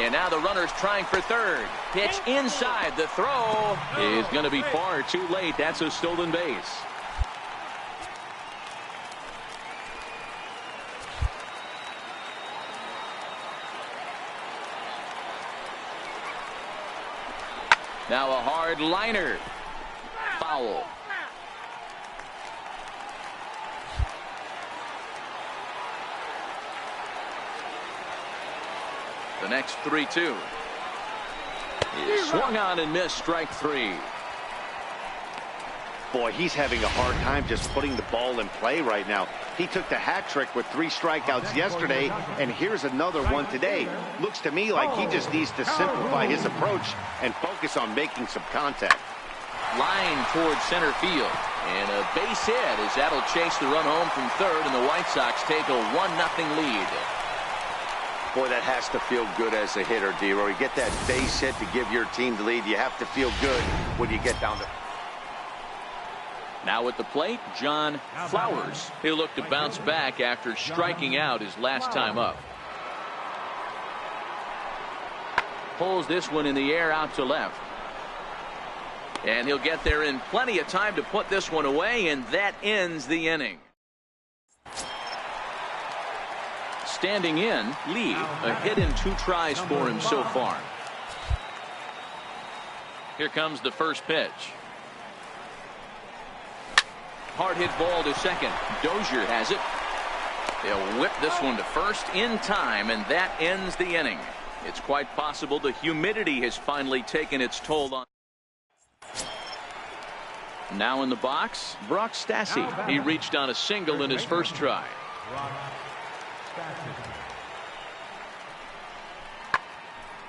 And now the runner's trying for third. Pitch inside. The throw is going to be far too late. That's a stolen base. Now a hard liner. Foul. The next 3-2. Swung on and missed, strike 3. Boy, he's having a hard time just putting the ball in play right now. He took the hat trick with 3 strikeouts yesterday, and here's another one today. Looks to me like he just needs to simplify his approach and focus on making some contact. Line towards center field. And a base hit as that'll chase the run home from third, and the White Sox take a 1-0 lead. Boy, that has to feel good as a hitter, D-Roy. You get that base hit to give your team the lead. You have to feel good when you get down to... Now at the plate, John Flowers. He'll look to bounce back after striking out his last time up. pulls this one in the air out to left. And he'll get there in plenty of time to put this one away, and that ends the inning. Standing in, Lee, a hit and 2 tries for him so far. Here comes the first pitch. Hard hit ball to second. Dozier has it. They'll whip this one to first in time, and that ends the inning. It's quite possible the humidity has finally taken its toll on. Now in the box, Brock Stassi. He reached on a single in his first try.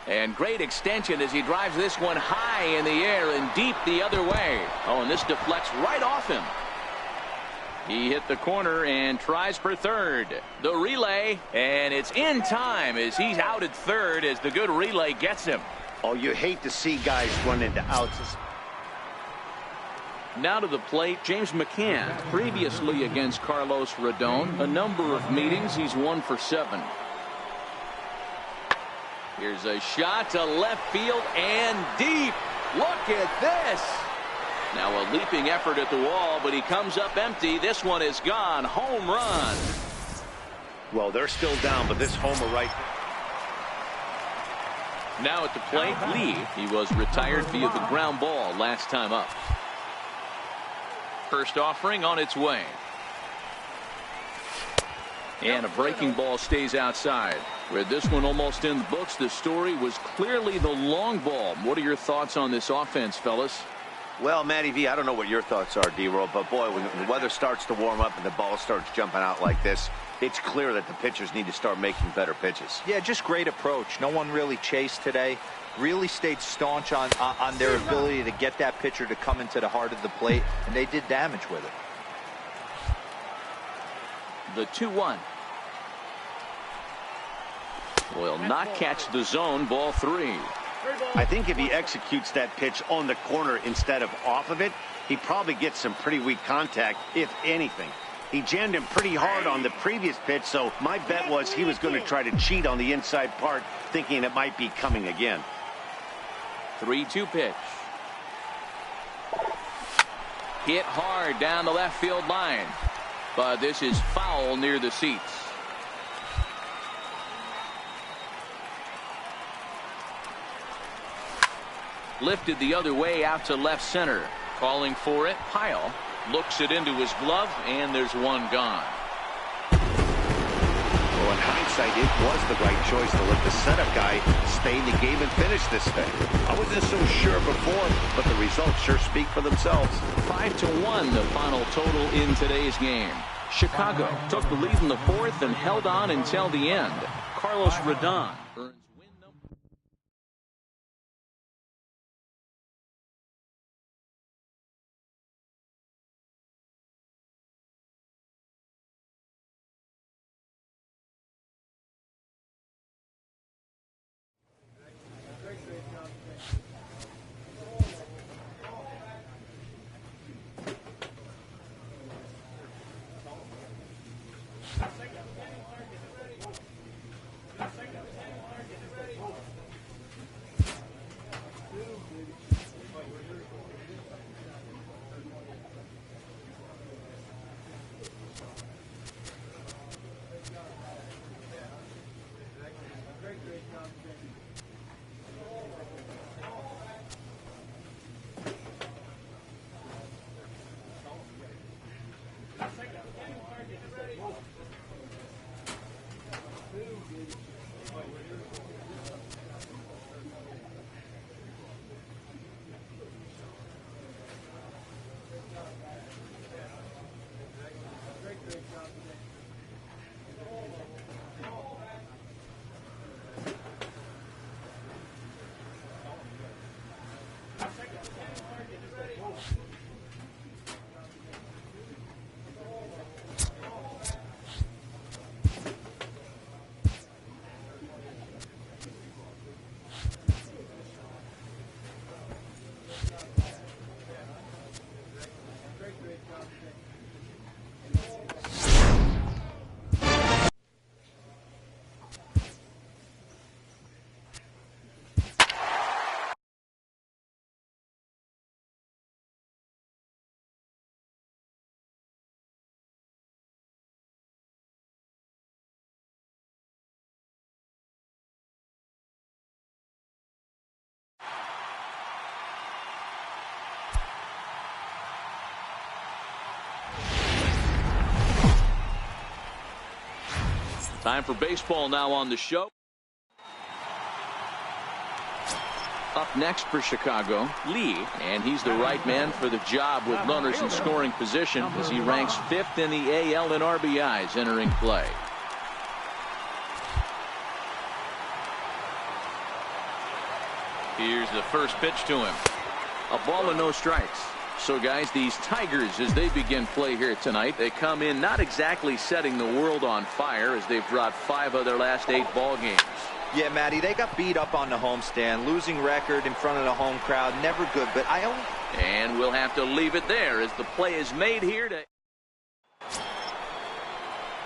And great extension as he drives this one high in the air and deep the other way. Oh, and this deflects right off him. He hit the corner and tries for third. The relay, and it's in time as he's out at third as the good relay gets him. Oh, you hate to see guys run into outs. Now to the plate, James McCann. Previously against Carlos Rodon, a number of meetings, he's 1 for 7. Here's a shot to left field and deep. Look at this. Now a leaping effort at the wall, but he comes up empty. This one is gone. Home run. Well, they're still down, but this homer right. Now at the plate, Lee. He was retired via the ground ball last time up. First offering on its way. And a breaking ball stays outside. With this one almost in the books, the story was clearly the long ball. What are your thoughts on this offense, fellas? Well, Matty V, I don't know what your thoughts are, D-Roll, but boy, when the weather starts to warm up and the ball starts jumping out like this, it's clear that the pitchers need to start making better pitches. Yeah, just great approach. No one really chased today. Really stayed staunch on their ability to get that pitcher to come into the heart of the plate, and they did damage with it. The 2-1. Will not catch the zone. Ball 3. I think if he executes that pitch on the corner instead of off of it, he probably gets some pretty weak contact, if anything. He jammed him pretty hard on the previous pitch, so my bet was he was going to try to cheat on the inside part, thinking it might be coming again. 3-2 pitch. Hit hard down the left field line, but this is foul near the seats. Lifted the other way out to left center. Calling for it, Pyle looks it into his glove, and there's one gone. Well, in hindsight, it was the right choice to let the setup guy stay in the game and finish this thing. I wasn't so sure before, but the results sure speak for themselves. 5-1 the final total in today's game. Chicago took the lead in the 4th and held on until the end. Carlos Rodon earns win number. Time for baseball now on the show. Up next for Chicago, Lee, and he's the right man for the job with runners in scoring position as he ranks 5th in the AL in RBIs entering play. Here's the first pitch to him. A ball and no strikes. So guys, these Tigers, as they begin play here tonight, they come in not exactly setting the world on fire as they've dropped 5 of their last 8 ball games. Yeah, Matty, they got beat up on the homestand. Losing record in front of the home crowd, never good. But I only... And we'll have to leave it there as the play is made here to...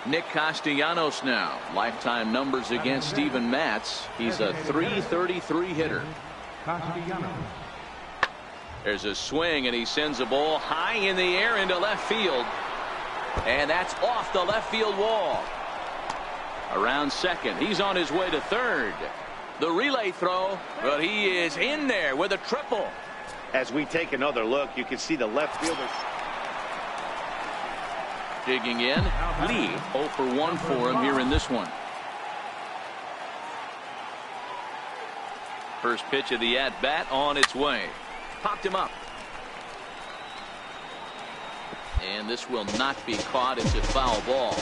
Nick Castellanos now. Lifetime numbers against Steven Matz. He's a .333 hitter. There's a swing, and he sends a ball high in the air into left field. And that's off the left field wall. Around second, he's on his way to third. The relay throw, but he is in there with a triple. As we take another look, you can see the left fielder digging in. Lee 0 for 1 for him here in this one. First pitch of the at-bat on its way. Popped him up. And this will not be caught. It's a foul ball.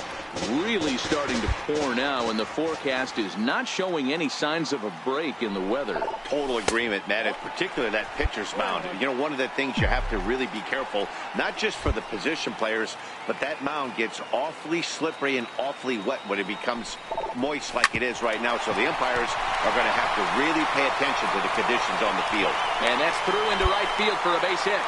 Really starting to pour now, and the forecast is not showing any signs of a break in the weather. Total agreement, Matt, and particularly that pitcher's mound. You know, one of the things you have to really be careful, not just for the position players, but that mound gets awfully slippery and awfully wet when it becomes moist like it is right now. So the umpires are going to have to really pay attention to the conditions on the field. And that's through into right field for a base hit.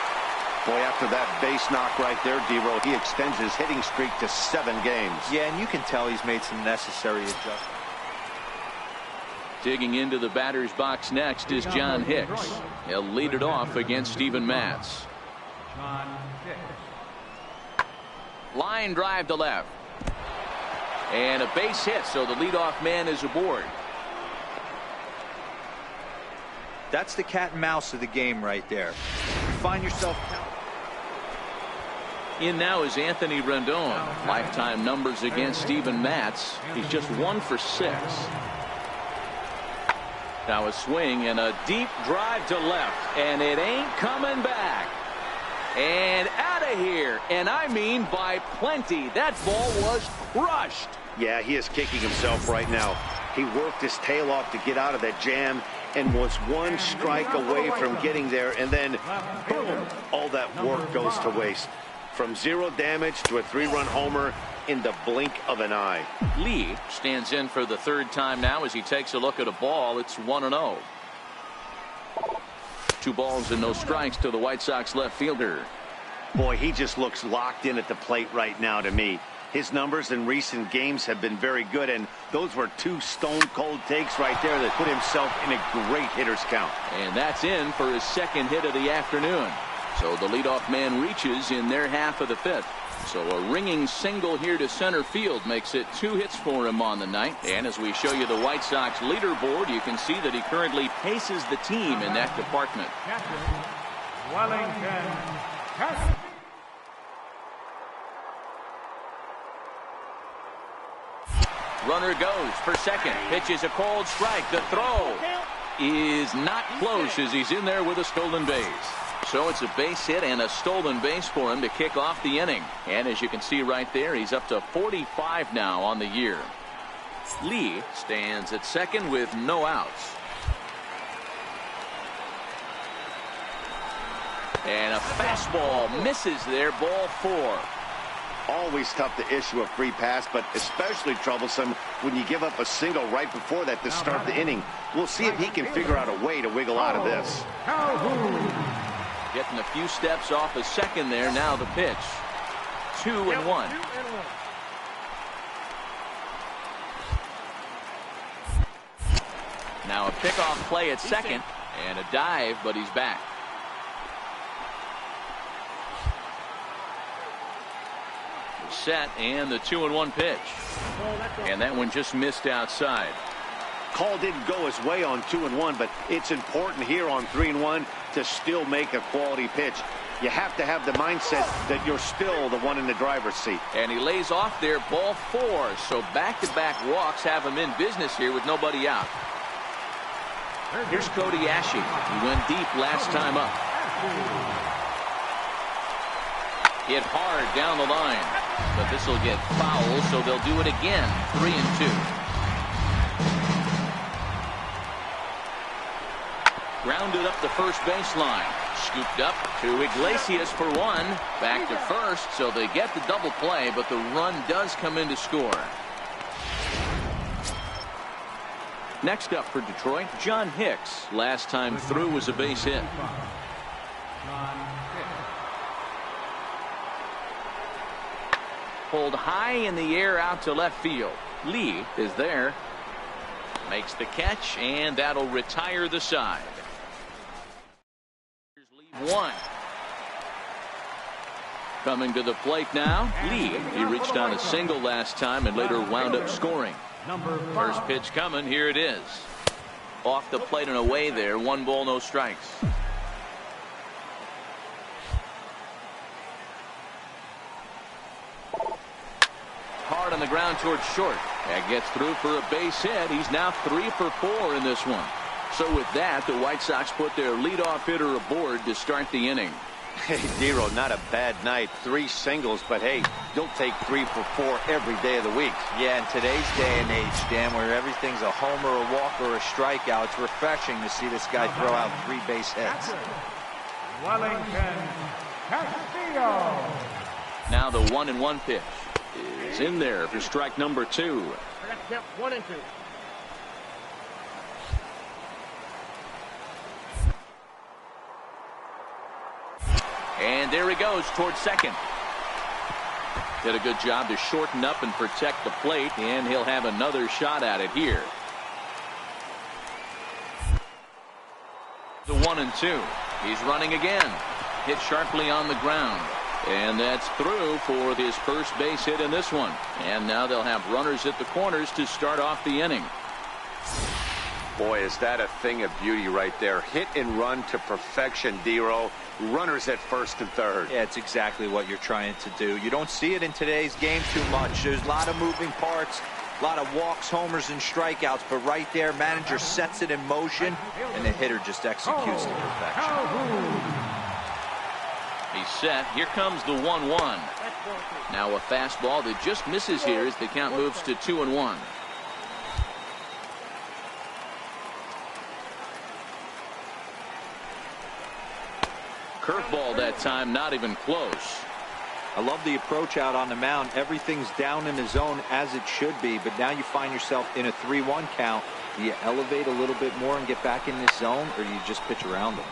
Boy, after that base knock right there, D-Roll, he extends his hitting streak to 7 games. Yeah, and you can tell he's made some necessary adjustments. Digging into the batter's box next is John Hicks. He'll lead it off against Steven Matz. Line drive to left. And a base hit, so the leadoff man is aboard. That's the cat and mouse of the game right there. You find yourself... In now is Anthony Rendon. Lifetime numbers against Steven Matz. He's just 1 for 6. Now a swing and a deep drive to left, and it ain't coming back. And out of here, and I mean by plenty. That ball was crushed. Yeah, he is kicking himself right now. He worked his tail off to get out of that jam and was 1 strike away from getting there, and then boom, all that work goes to waste. From 0 damage to a 3-run homer in the blink of an eye. Lee stands in for the 3rd time now as he takes a look at a ball. It's 1-0. 2 balls and no strikes to the White Sox left fielder. Boy, he just looks locked in at the plate right now to me. His numbers in recent games have been very good, and those were 2 stone-cold takes right there that put himself in a great hitter's count. And that's in for his 2nd hit of the afternoon. So the leadoff man reaches in their half of the 5th. So a ringing single here to center field makes it 2 hits for him on the night. And as we show you the White Sox leaderboard, you can see that he currently paces the team in that department. Runner goes for second. Pitches a cold strike. The throw is not close as he's in there with a stolen base. So it's a base hit and a stolen base for him to kick off the inning. And as you can see right there, he's up to 45 now on the year. Lee stands at second with no outs. And a fastball misses there, ball 4. Always tough to issue a free pass, but especially troublesome when you give up a single right before that to start the inning. We'll see if he can figure out a way to wiggle out of this. Getting a few steps off a second there. Now the pitch. 2-1. Now a pickoff play at second and a dive, but he's back. Set and the 2-1 pitch. And that one just missed outside. Call didn't go his way on 2-1, but it's important here on 3-1 to still make a quality pitch. You have to have the mindset that you're still the one in the driver's seat. And he lays off there, ball 4. So back-to-back walks have him in business here with nobody out. Here's Cody Ashe. He went deep last time up. Hit hard down the line. But this will get foul, so they'll do it again. 3-2. Grounded up the first baseline. Scooped up to Iglesias for 1. Back to first, so they get the double play, but the run does come in to score. Next up for Detroit, John Hicks. Last time through was a base hit. Pulled high in the air out to left field. Lee is there. Makes the catch, and that'll retire the side. Leave 1. Coming to the plate now, Lee. He reached on a single last time and later wound up scoring. First pitch coming. Here it is. Off the plate and away there. 1 ball, no strikes. Hard on the ground towards short. That gets through for a base hit. He's now 3 for 4 in this one. So with that, the White Sox put their leadoff hitter aboard to start the inning. Hey, Dero, not a bad night. 3 singles, but hey, you'll take 3 for 4 every day of the week. Yeah, in today's day and age, Dan, where everything's a homer, a walk, or a strikeout, it's refreshing to see this guy throw out 3 base hits. Wellington Castillo. Now the 1-1 pitch is in there for strike number 2. 1-2. And there he goes towards second. Did a good job to shorten up and protect the plate, and he'll have another shot at it here. The 1-2. He's running again. Hit sharply on the ground. And that's through for his first base hit in this one. And now they'll have runners at the corners to start off the inning. Boy, is that a thing of beauty right there. Hit and run to perfection, Dero. Runners at first and third. Yeah, it's exactly what you're trying to do. You don't see it in today's game too much. There's a lot of moving parts, a lot of walks, homers, and strikeouts. But right there, manager sets it in motion, and the hitter just executes to perfection. He's set. Here comes the 1-1. Now a fastball that just misses here as the count moves to 2-1. Curveball that time, not even close. I love the approach out on the mound. Everything's down in the zone as it should be, but now you find yourself in a 3-1 count. Do you elevate a little bit more and get back in this zone, or do you just pitch around them?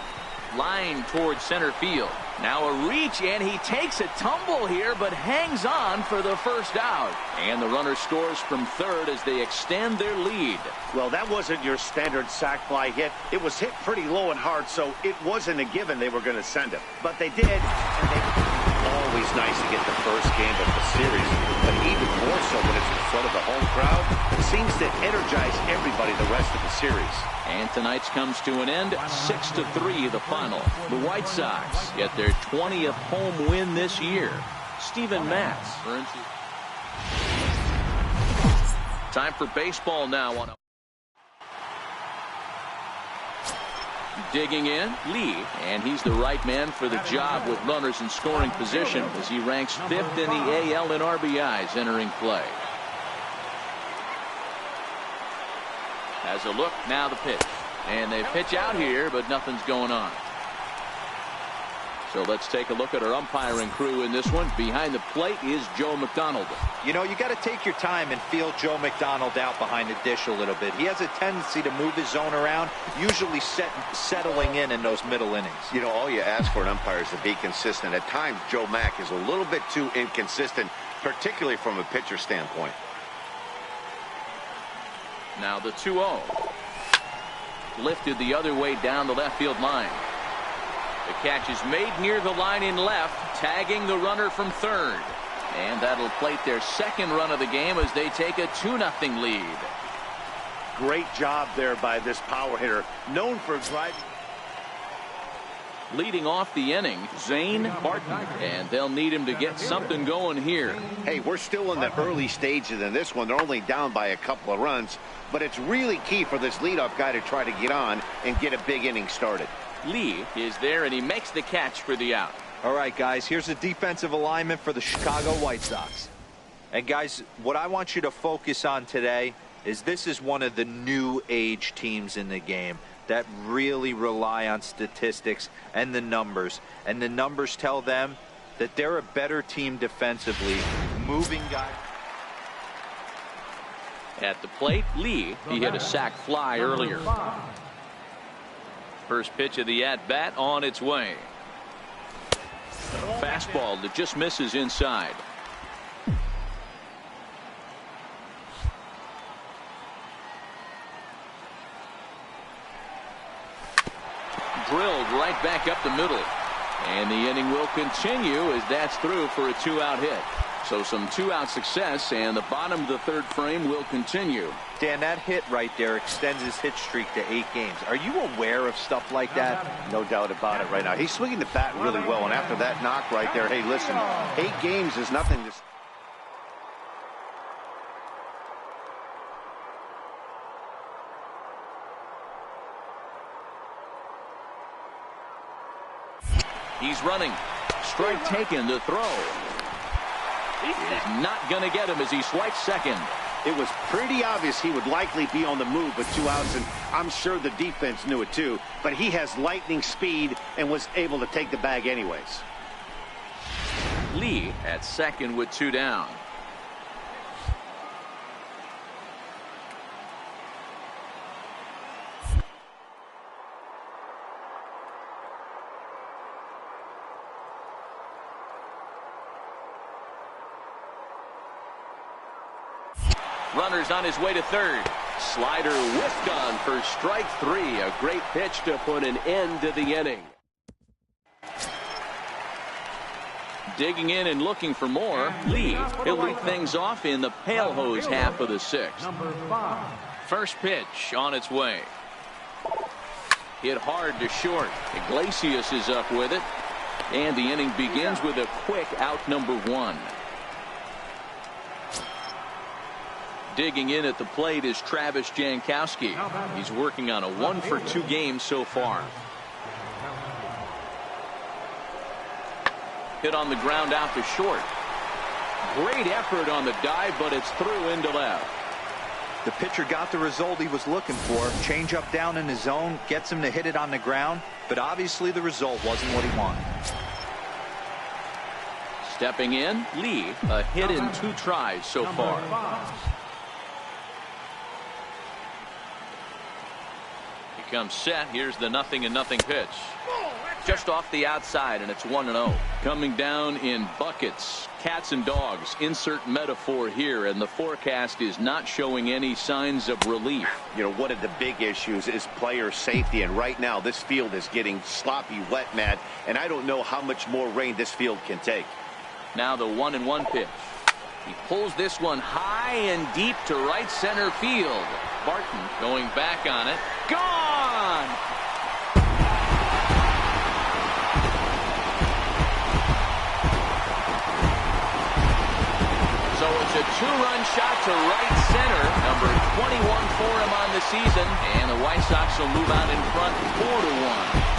Line towards center field. Now a reach, and he takes a tumble here, but hangs on for the first out. And the runner scores from third as they extend their lead. Well, that wasn't your standard sac fly hit. It was hit pretty low and hard, so it wasn't a given they were going to send him. But they did, and they... Always nice to get the first game of the series, but even more so when it's in front of the home crowd. It seems to energize everybody the rest of the series. And tonight's comes to an end. 6-3 the final. The White Sox get their 20th home win this year. Steven Matz. Time for baseball now on a digging in, Lee, and he's the right man for the job with runners in scoring position as he ranks 5th in the AL in RBIs entering play. Has a look, now the pitch. And they pitch out here, but nothing's going on. So let's take a look at our umpiring crew in this one. Behind the plate is Joe McDonald. You know, you got to take your time and feel Joe McDonald out behind the dish a little bit. He has a tendency to move his zone around, usually settling in those middle innings. You know, all you ask for an umpire is to be consistent. At times, Joe Mack is a little bit too inconsistent, particularly from a pitcher standpoint. Now the 2-0. Lifted the other way down the left field line. The catch is made near the line in left, tagging the runner from third. And that'll plate their second run of the game as they take a 2-0 lead. Great job there by this power hitter, known for driving. Leading off the inning, Zane Barton, and they'll need him to get something going here. Hey, we're still in the early stages in this one. They're only down by a couple of runs, but it's really key for this leadoff guy to try to get on and get a big inning started. Lee is there, and he makes the catch for the out. All right, guys, here's the defensive alignment for the Chicago White Sox. And, guys, what I want you to focus on today is this is one of the new age teams in the game that really rely on statistics and the numbers. And the numbers tell them that they're a better team defensively, moving guys. At the plate, Lee, he hit a sac fly earlier. First pitch of the at-bat on its way. Fastball that just misses inside. Drilled right back up the middle. And the inning will continue as that's through for a 2-out hit. So some 2-out success, and the bottom of the third frame will continue. Dan, that hit right there extends his hit streak to 8 games. Are you aware of stuff like that? No doubt about it right now. He's swinging the bat really well, and after that knock right there, hey, listen, 8 games is nothing to... He's running. Strike taken to throw. He's not going to get him as he swipes second. It was pretty obvious he would likely be on the move with 2 outs, and I'm sure the defense knew it too. But he has lightning speed and was able to take the bag anyways. Lee at second with 2 down. Runner's on his way to third. Slider whiffed on for strike 3. A great pitch to put an end to the inning. Digging in and looking for more. Lee, he'll lead things off in the pale hose half of the 6th. First pitch on its way. Hit hard to short. Iglesias is up with it. And the inning begins with a quick out number 1. Digging in at the plate is Travis Jankowski. He's working on a 1-for-2 game so far. Hit on the ground out to short. Great effort on the dive, but it's through into left. The pitcher got the result he was looking for. Change up down in his zone, gets him to hit it on the ground, but obviously the result wasn't what he wanted. Stepping in, Lee, a hit in 2 tries so far. Comes set. Here's the 0-0 pitch. Just off the outside, and it's 1-0. Coming down in buckets. Cats and dogs. Insert metaphor here, and the forecast is not showing any signs of relief. You know, one of the big issues is player safety, and right now this field is getting sloppy wet, Matt, and I don't know how much more rain this field can take. Now the 1-1 pitch. He pulls this one high and deep to right center field. Barton going back on it. Gone! So it's a 2-run shot to right center. Number 21 for him on the season. And the White Sox will move out in front 4-1.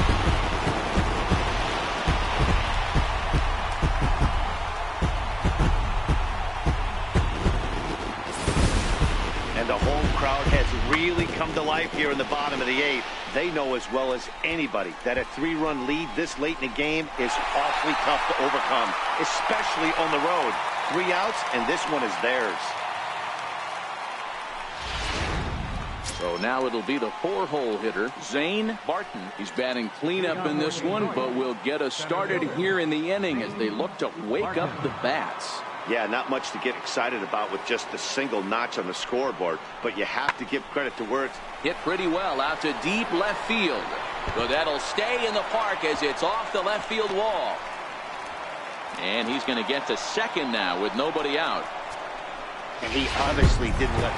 And the home crowd has really come to life here in the bottom of the 8th. They know as well as anybody that a 3-run lead this late in the game is awfully tough to overcome, especially on the road. 3 outs, and this one is theirs. So now it'll be the 4-hole hitter, Zane Barton. He's batting cleanup in this one, but will get us started here in the inning as they look to wake up the bats. Yeah, not much to get excited about with just a single notch on the scoreboard, but you have to give credit to where it's hit pretty well out to deep left field. But that'll stay in the park as it's off the left field wall. And he's going to get to second now with nobody out. And he obviously didn't let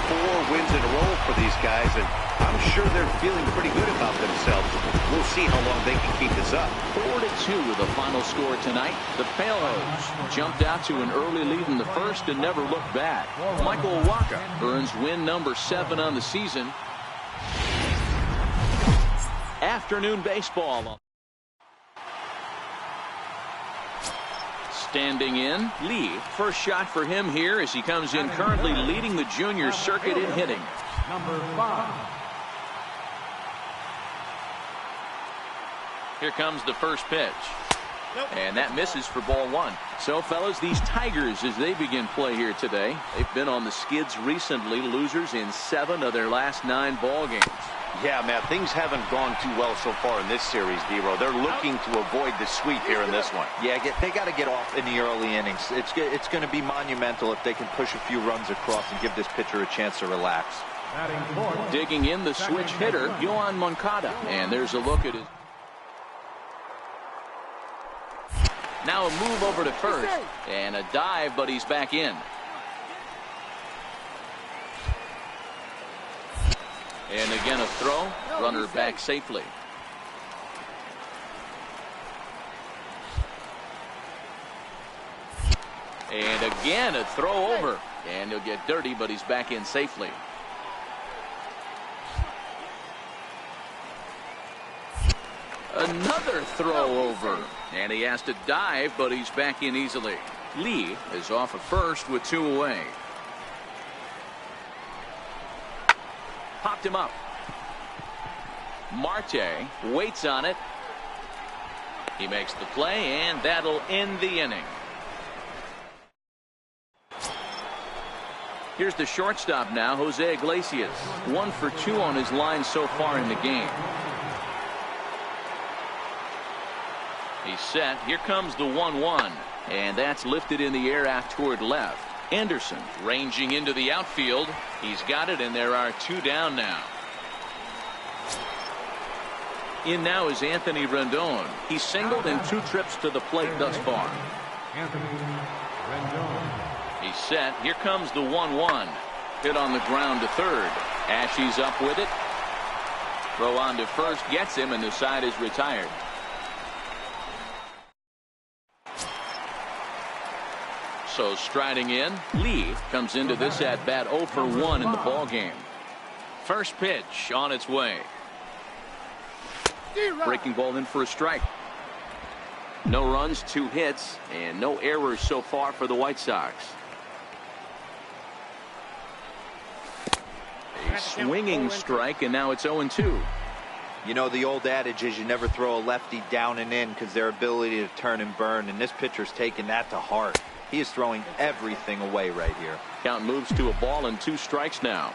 4 wins in a row for these guys, and I'm sure they're feeling pretty good about themselves. We'll see how long they can keep this up. 4-2 the final score tonight. The Pale-Hos jumped out to an early lead in the first and never looked back. Michael Waka earns win number 7 on the season. Afternoon baseball. Standing in, Lee. First shot for him here as he comes in, currently leading the junior circuit in hitting. Number 5. Here comes the first pitch. And that misses for ball 1. So, fellas, these Tigers, as they begin play here today, they've been on the skids recently, losers in 7 of their last 9 ball games. Yeah, Matt, things haven't gone too well so far in this series, D-Row. They're looking to avoid the sweep here in this one. Yeah, they got to get off in the early innings. It's going to be monumental if they can push a few runs across and give this pitcher a chance to relax. Digging in the switch hitter, Yohan Moncada. And there's a look at his. Now a move over to first. And a dive, but he's back in. And again a throw. Runner back safely. And again a throw over. And he'll get dirty, but he's back in safely. Another throw over. And he has to dive, but he's back in easily. Lee is off at first with 2 away. Popped him up. Marte waits on it. He makes the play, and that'll end the inning. Here's the shortstop now, Jose Iglesias. 1 for 2 on his line so far in the game. He's set. Here comes the 1-1. And that's lifted in the air out toward left. Anderson ranging into the outfield. He's got it, and there are 2 down now. In now is Anthony Rendon. He's singled in 2 trips to the plate thus far. Anthony Rendon. He's set. Here comes the 1-1. Hit on the ground to third. Ashe's up with it. Throw on to first gets him, and the side is retired. So striding in, Lee comes into this at bat 0 for 1 in the ball game. First pitch on its way. Breaking ball in for a strike. No runs, 2 hits, and no errors so far for the White Sox. A swinging strike, and now it's 0-2. You know, the old adage is you never throw a lefty down and in because their ability to turn and burn, and this pitcher's taking that to heart. He is throwing everything away right here. Count moves to a ball and 2 strikes now.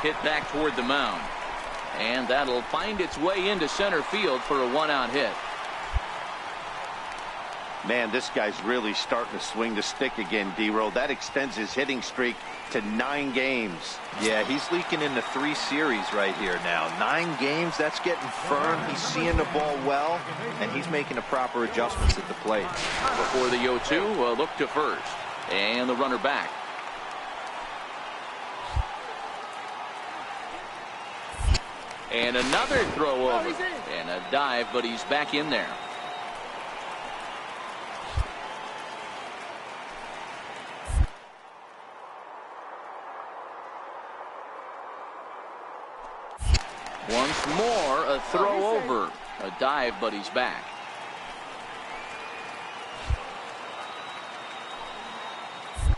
Hit back toward the mound. And that'll find its way into center field for a 1-out hit. Man, this guy's really starting to swing the stick again, D-Row. That extends his hitting streak to 9 games. Yeah, he's leaking into 3 series right here now. 9 games, that's getting firm. He's seeing the ball well, and he's making the proper adjustments at the plate. Before the 0-2, a look to first. And the runner back. And another throw over. And a dive, but he's back in there. Once more, a throw over. A dive, but he's back.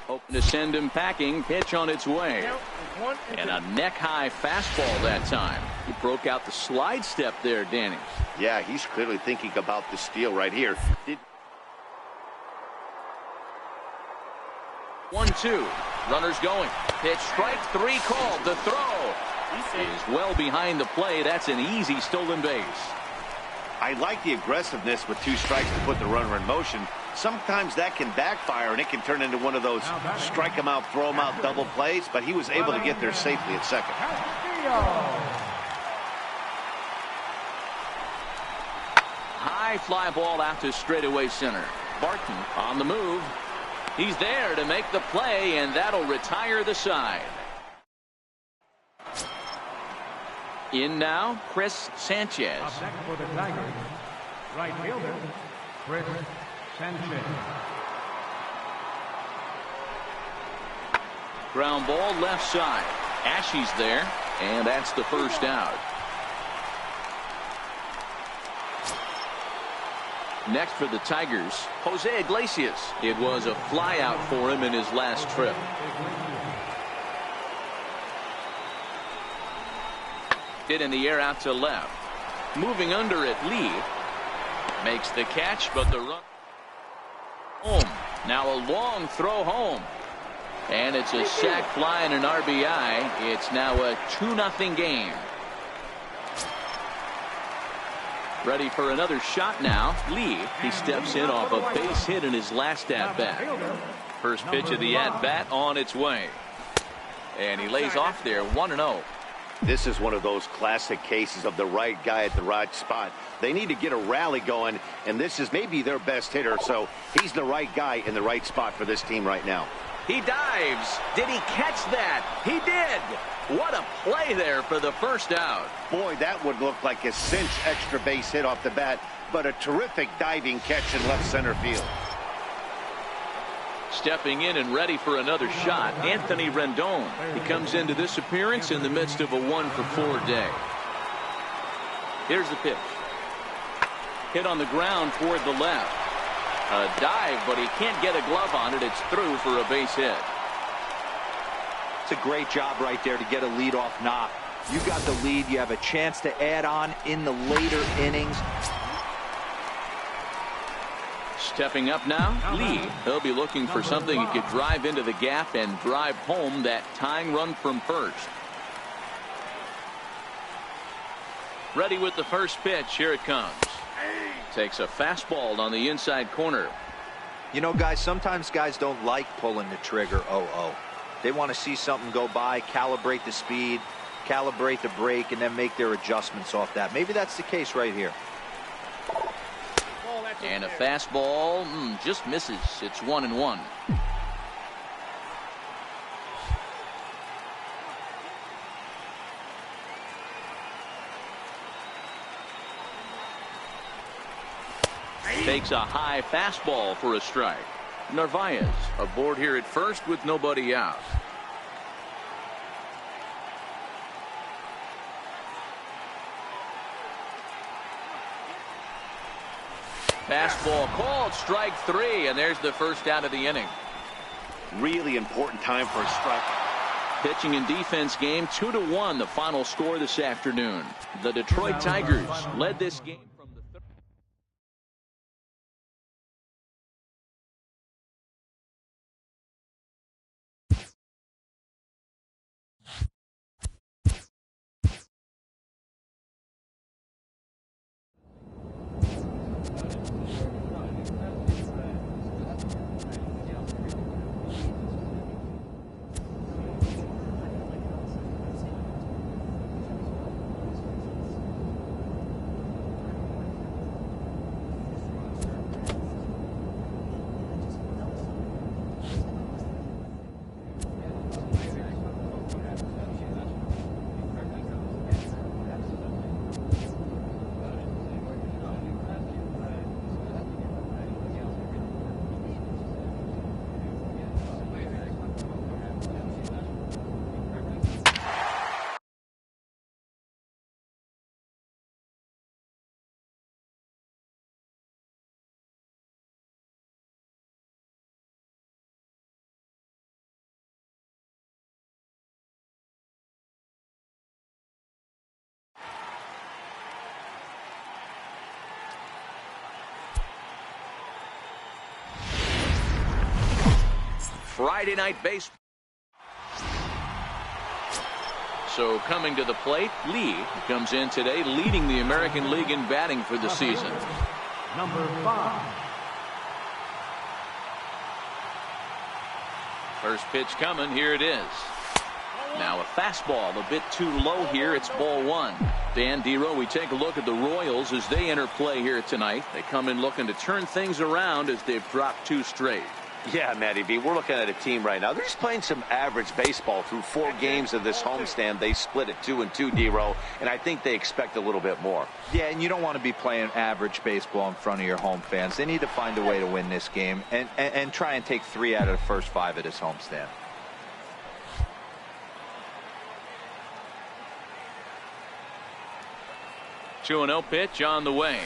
Hoping to send him packing. Pitch on its way. And a neck-high fastball that time. He broke out the slide step there, Danny. Yeah, he's clearly thinking about the steal right here. 1-2. Runners going. Pitch strike 3 called. The throw is well behind the play. That's an easy stolen base. I like the aggressiveness with 2 strikes to put the runner in motion. Sometimes that can backfire, and it can turn into one of those strike him out, throw him out double plays, but he was able to get there safely at second. High fly ball out to straightaway center. Barton on the move. He's there to make the play, and that'll retire the side. In now, Chris Sanchez. Up next for the Tigers, right fielder, Chris Sanchez. Ground ball left side. Ashe's there, and that's the first out. Next for the Tigers, Jose Iglesias. It was a fly out for him in his last trip. Hit in the air out to left. Moving under it, Lee makes the catch, but the run home. Now a long throw home. And it's a sac fly and an RBI. It's now a 2-0 game. Ready for another shot now. Lee, he steps in off a base hit in his last at-bat. First pitch of the at-bat on its way. And he lays off there 1-0. This is one of those classic cases of the right guy at the right spot. They need to get a rally going, and this is maybe their best hitter, so he's the right guy in the right spot for this team right now. He dives. Did he catch that? He did. What a play there for the first out. Boy, that would look like a cinch extra base hit off the bat, but a terrific diving catch in left center field. Stepping in and ready for another shot, Anthony Rendon. He comes into this appearance in the midst of a 1-for-4 day. Here's the pitch. Hit on the ground toward the left. A dive, but he can't get a glove on it. It's through for a base hit. It's a great job right there to get a leadoff knock. You got the lead. You have a chance to add on in the later innings. Stepping up now, Lee. He'll be looking for something he could drive into the gap and drive home that tying run from first. Ready with the first pitch. Here it comes. Takes a fastball on the inside corner. You know, guys, sometimes guys don't like pulling the trigger 0-0. They want to see something go by, calibrate the speed, calibrate the brake, and then make their adjustments off that. Maybe that's the case right here. And a fastball just misses. It's 1-1. Takes a high fastball for a strike. Narvaez aboard here at first with nobody out. Fastball called, strike 3, and there's the first out of the inning. Really important time for a strike. Pitching and defense game 2-1, the final score this afternoon. The Detroit Tigers led this game from the third. Friday night baseball. So coming to the plate, Lee comes in today leading the American League in batting for the season. Number 5. First pitch coming. Here it is. Now a fastball a bit too low here. It's ball 1. Dan Dero, we take a look at the Royals as they enter play here tonight. They come in looking to turn things around as they've dropped 2 straight. Yeah, Matty B, we're looking at a team right now. They're just playing some average baseball through 4 games of this homestand. They split at 2-2, Dero, and I think they expect a little bit more. Yeah, and you don't want to be playing average baseball in front of your home fans. They need to find a way to win this game and try and take 3 out of the first 5 of this homestand. Two 2-0 pitch on the way.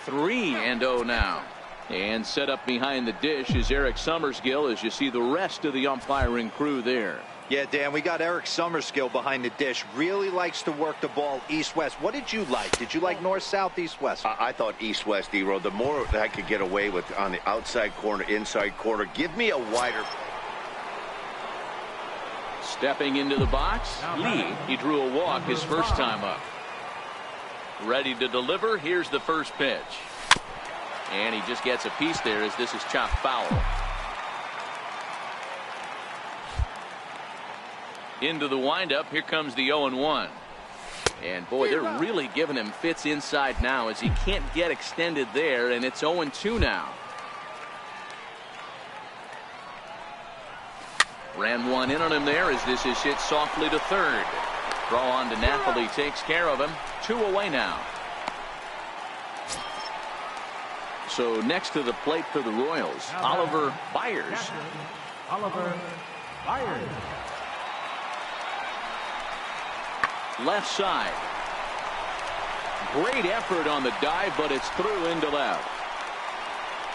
3-0 now. And set up behind the dish is Eric Summersgill as you see the rest of the umpiring crew there. Yeah, Dan, we got Eric Summersgill behind the dish. Really likes to work the ball east-west. What did you like? Did you like north-south, east-west? I thought east-west, Dero. The more I could get away with on the outside corner, inside corner, give me a wider. Stepping into the box, Lee. He drew a walk his first time up. Ready to deliver. Here's the first pitch. And he just gets a piece there as this is chopped foul. Into the windup. Here comes the 0-1. And boy, they're really giving him fits inside now as he can't get extended there, and it's 0-2 now. Ran one in on him there as this is hit softly to third. Throw on to Napoli takes care of him. 2 away now. So next to the plate for the Royals, Oliver Byers. Oliver Byers. Left side. Great effort on the dive, but it's through into left.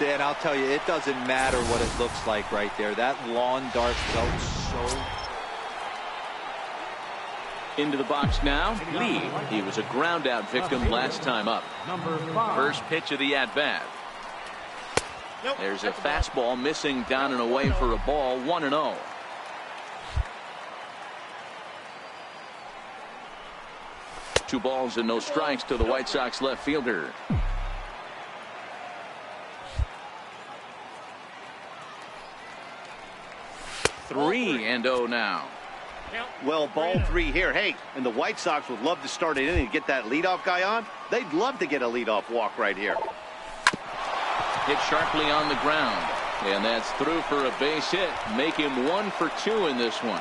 Dan, I'll tell you, it doesn't matter what it looks like right there. That lawn dart felt so. Into the box now, Lee. He was a ground out victim last time up. First pitch of the at-bat. There's a fastball missing down and away for a ball. 1-0. Two balls and no strikes to the White Sox left fielder. Three and 0 now. Well, ball 3 here. Hey, and the White Sox would love to start it in and get that leadoff guy on. They'd love to get a leadoff walk right here. Hit sharply on the ground, and that's through for a base hit. Make him 1 for 2 in this one.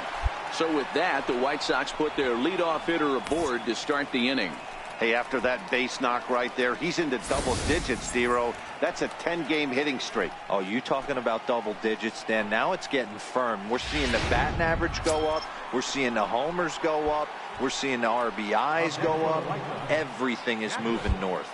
So with that, the White Sox put their leadoff hitter aboard to start the inning. Hey, after that base knock right there, he's into double digits, Dero. That's a 10-game hitting streak. Oh, you talking about double digits, Dan? Now it's getting firm. We're seeing the batting average go up. We're seeing the homers go up. We're seeing the RBIs go up. Everything is moving north.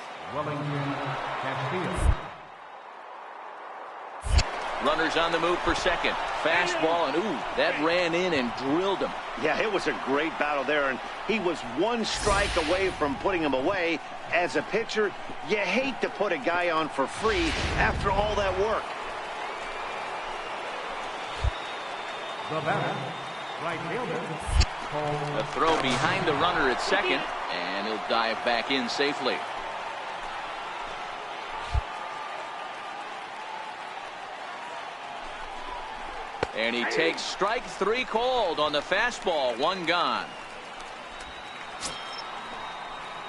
Runners on the move for second. Fastball, and ooh, that ran in and drilled him. Yeah, it was a great battle there, and he was 1 strike away from putting him away. As a pitcher, you hate to put a guy on for free after all that work. The batter, right fielder. A throw behind the runner at second, and he'll dive back in safely. And he takes strike 3 called on the fastball. 1 gone.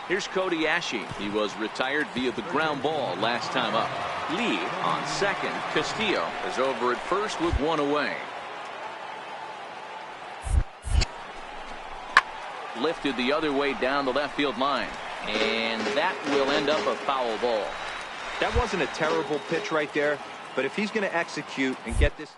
Here's Cody Ashe. He was retired via the ground ball last time up. Lee on second. Castillo is over at first with 1 away. Lifted the other way down the left field line. And that will end up a foul ball. That wasn't a terrible pitch right there, but if he's going to execute and get this.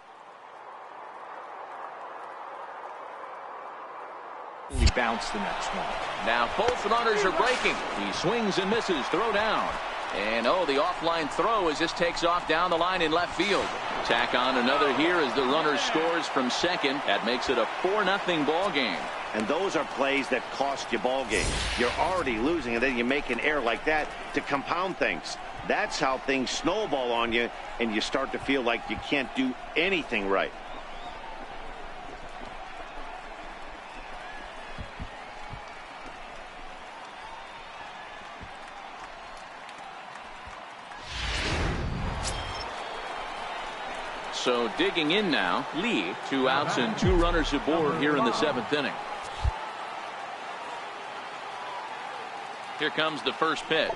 He bounced the next one. Now both runners are breaking. He swings and misses. Throw down. And oh, the offline throw as this takes off down the line in left field. Tack on another here as the runner scores from second. That makes it a 4-0 ball game. And those are plays that cost you ball games. You're already losing, and then you make an error like that to compound things. That's how things snowball on you, and you start to feel like you can't do anything right. So digging in now, Lee. 2 outs and 2 runners aboard here in the 7th inning. Here comes the first pitch.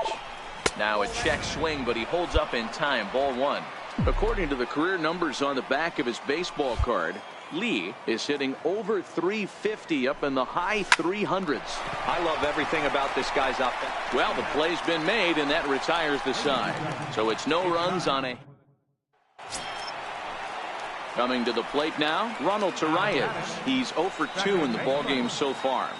Now a check swing, but he holds up in time. Ball one. According to the career numbers on the back of his baseball card, Lee is hitting over 350 up in the high 300s. I love everything about this guy's offense. Well, the play's been made, and that retires the side. So it's no runs on a. Coming to the plate now, Ronald Torreyes. He's 0 for 2 in the ballgame so far.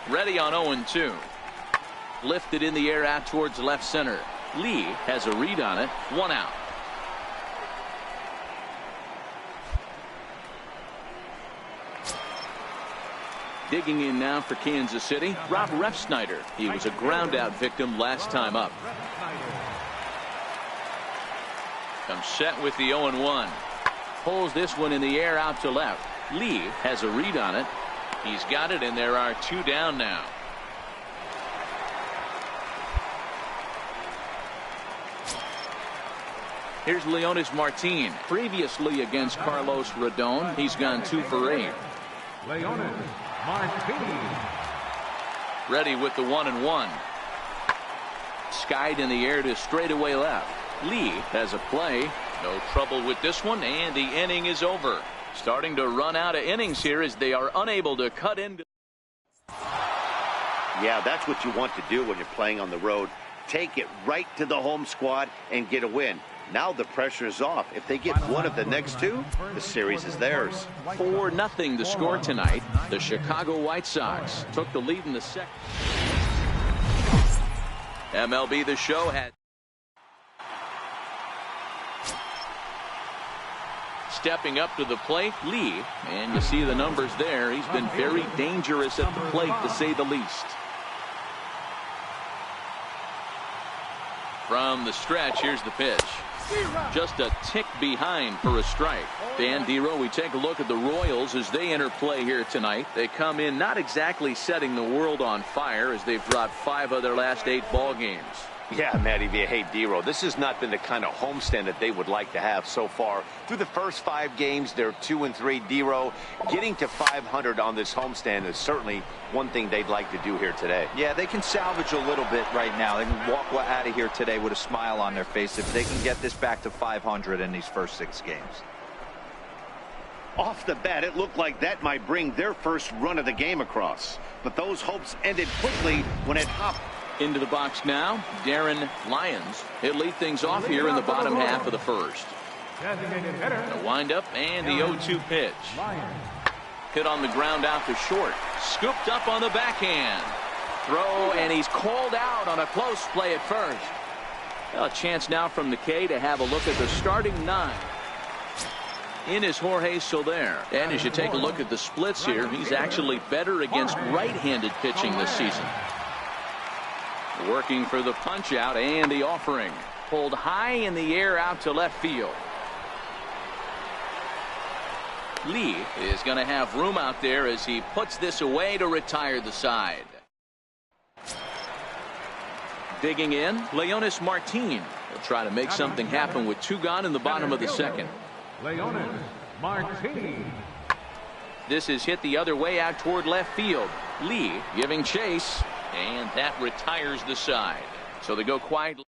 Ready on 0-2. Lifted in the air out towards left center. Lee has a read on it. 1 out. Digging in now for Kansas City, Rob Refsnyder. He was a ground out victim last time up. Comes set with the 0-1. Pulls this one in the air out to left. Lee has a read on it. He's got it, and there are 2 down now. Here's Leonis Martin. Previously against Carlos Rodon, he's gone 2 for 8. Leonis Martin. Ready with the 1-1. Skied in the air to straightaway left. Lee has a play. No trouble with this one, and the inning is over. Starting to run out of innings here as they are unable to cut into. Yeah, that's what you want to do when you're playing on the road. Take it right to the home squad and get a win. Now the pressure is off. If they get one of the next 2, the series is theirs. 4-0 the score tonight. The Chicago White Sox took the lead in the second. MLB The Show had. Stepping up to the plate, Lee, and you see the numbers there. He's been very dangerous at the plate, to say the least. From the stretch, here's the pitch. Just a tick behind for a strike. Dan Dero, we take a look at the Royals as they enter play here tonight. They come in not exactly setting the world on fire as they've dropped 5 of their last 8 ball games. Yeah, Matty V. Hey, Dero, this has not been the kind of homestand that they would like to have so far. Through the first 5 games, they're 2-3. Dero, getting to 500 on this homestand is certainly one thing they'd like to do here today. Yeah, they can salvage a little bit right now. They can walk out of here today with a smile on their face if they can get this back to 500 in these first 6 games. Off the bat, it looked like that might bring their first run of the game across. But those hopes ended quickly when it hopped. Into the box now, Darren Lyons. He'll lead things off here in the bottom half of the first. The windup and the 0-2 pitch. Hit on the ground out to short. Scooped up on the backhand. Throw, and he's called out on a close play at first. Well, a chance now from the K to have a look at the starting 9. In is Jorge Soler. And as you take a look at the splits here, he's actually better against right-handed pitching this season. Working for the punch out and the offering. Pulled high in the air out to left field. Lee is going to have room out there as he puts this away to retire the side. Digging in, Leonis Martin will try to make something happen with 2 gone in the bottom of the second. Leonis Martin. This is hit the other way out toward left field. Lee giving chase. And that retires the side. So they go quietly.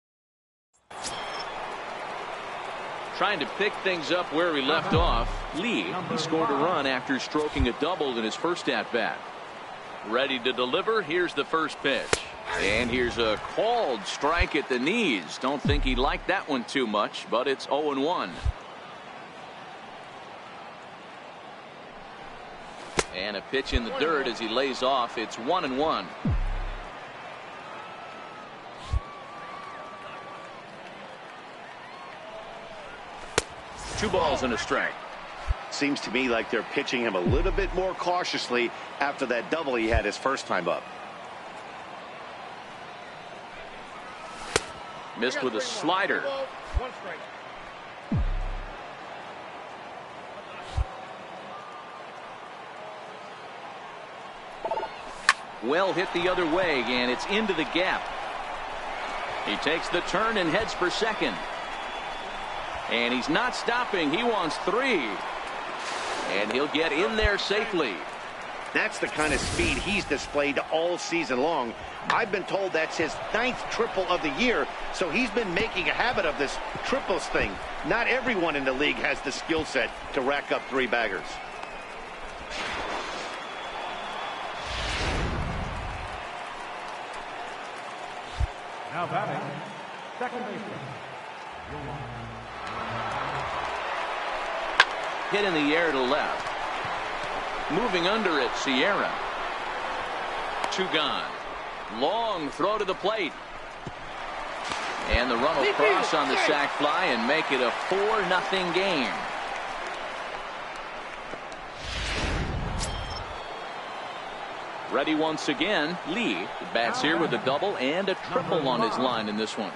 Trying to pick things up where he left off. Lee, he scored a run after stroking a double in his first at-bat. Ready to deliver. Here's the first pitch. And here's a called strike at the knees. Don't think he liked that one too much, but it's 0-1. And a pitch in the dirt as he lays off. It's 1-1. 2 balls and a strike. Seems to me like they're pitching him a little bit more cautiously after that double he had his first time up. Missed with a slider. Well hit the other way, and it's into the gap. He takes the turn and heads for second. And he's not stopping. He wants 3. And he'll get in there safely. That's the kind of speed he's displayed all season long. I've been told that's his 9th triple of the year, so he's been making a habit of this triples thing. Not everyone in the league has the skill set to rack up 3-baggers. Now batting, second baseman. Hit in the air to left. Moving under it, Sierra. 2 gone. Long throw to the plate. And the run will cross on the sac fly and make it a 4-0 game. Ready once again. Lee bats here with a double and a triple on his line in this one.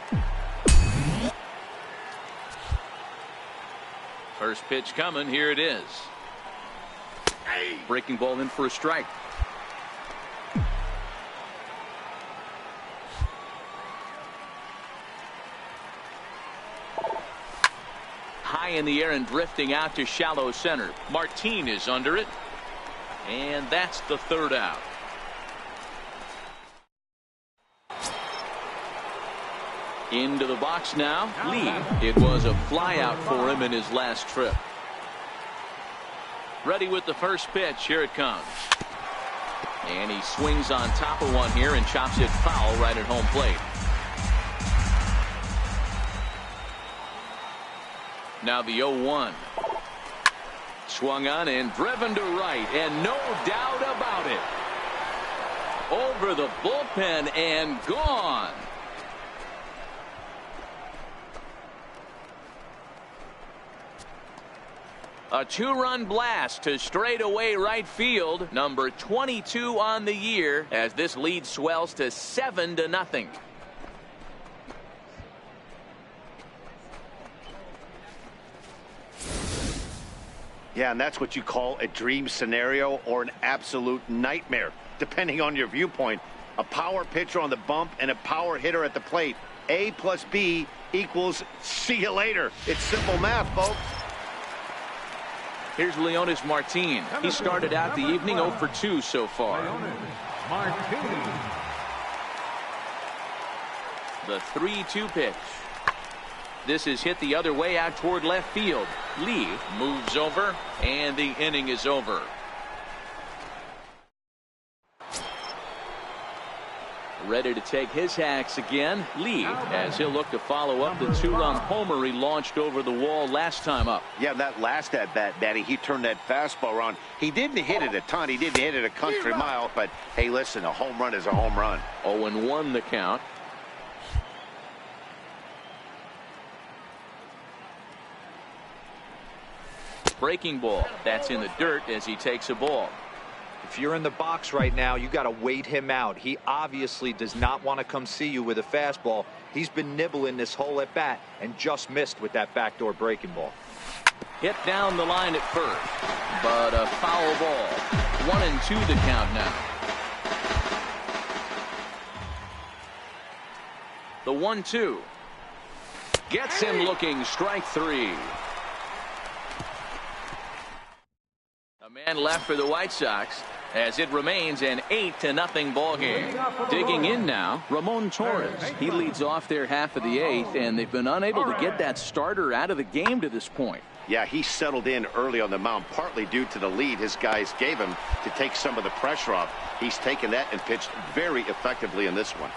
First pitch coming. Here it is. Breaking ball in for a strike. High in the air and drifting out to shallow center. Martin is under it. And that's the 3rd out. Into the box now. Lee. It was a fly out for him in his last trip. Ready with the first pitch. Here it comes. And he swings on top of one here and chops it foul right at home plate. Now the 0-1. Swung on and driven to right, and no doubt about it. Over the bullpen and gone. A 2-run blast to straightaway right field. Number 22 on the year as this lead swells to 7-0. Yeah, and that's what you call a dream scenario or an absolute nightmare, depending on your viewpoint. A power pitcher on the bump and a power hitter at the plate. A plus B equals see you later. It's simple math, folks. Here's Leonis Martin. He started out the evening 0 for 2 so far. Martin. The 3-2 pitch. This is hit the other way out toward left field. Lee moves over, and the inning is over. Ready to take his hacks again. Lee, as he'll look to follow up the 2-run homer he launched over the wall last time up. Yeah, that last at-bat, Daddy, he turned that fastball around. He didn't hit it a ton. He didn't hit it a country mile. But, hey, listen, a home run is a home run. 0-1 the count. Breaking ball. That's in the dirt as he takes a ball. If you're in the box right now, you got to wait him out. He obviously does not want to come see you with a fastball. He's been nibbling this whole at bat and just missed with that backdoor breaking ball. Hit down the line at first, but a foul ball. 1-2 the count now. The 1-2 gets him looking. Strike 3. A man left for the White Sox as it remains an 8-0 ball game. Digging in now, Ramon Torres. He leads off their half of the 8th, and they've been unable to get that starter out of the game to this point. Yeah, he settled in early on the mound, partly due to the lead his guys gave him to take some of the pressure off. He's taken that and pitched very effectively in this one.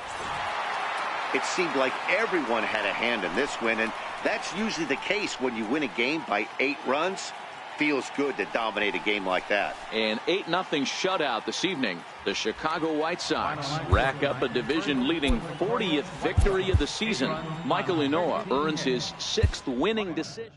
It seemed like everyone had a hand in this win, and that's usually the case when you win a game by 8 runs. Feels good to dominate a game like that. An 8-0 shutout this evening. The Chicago White Sox rack up a division-leading 40th victory of the season. Michael Inoa earns his 6th winning decision.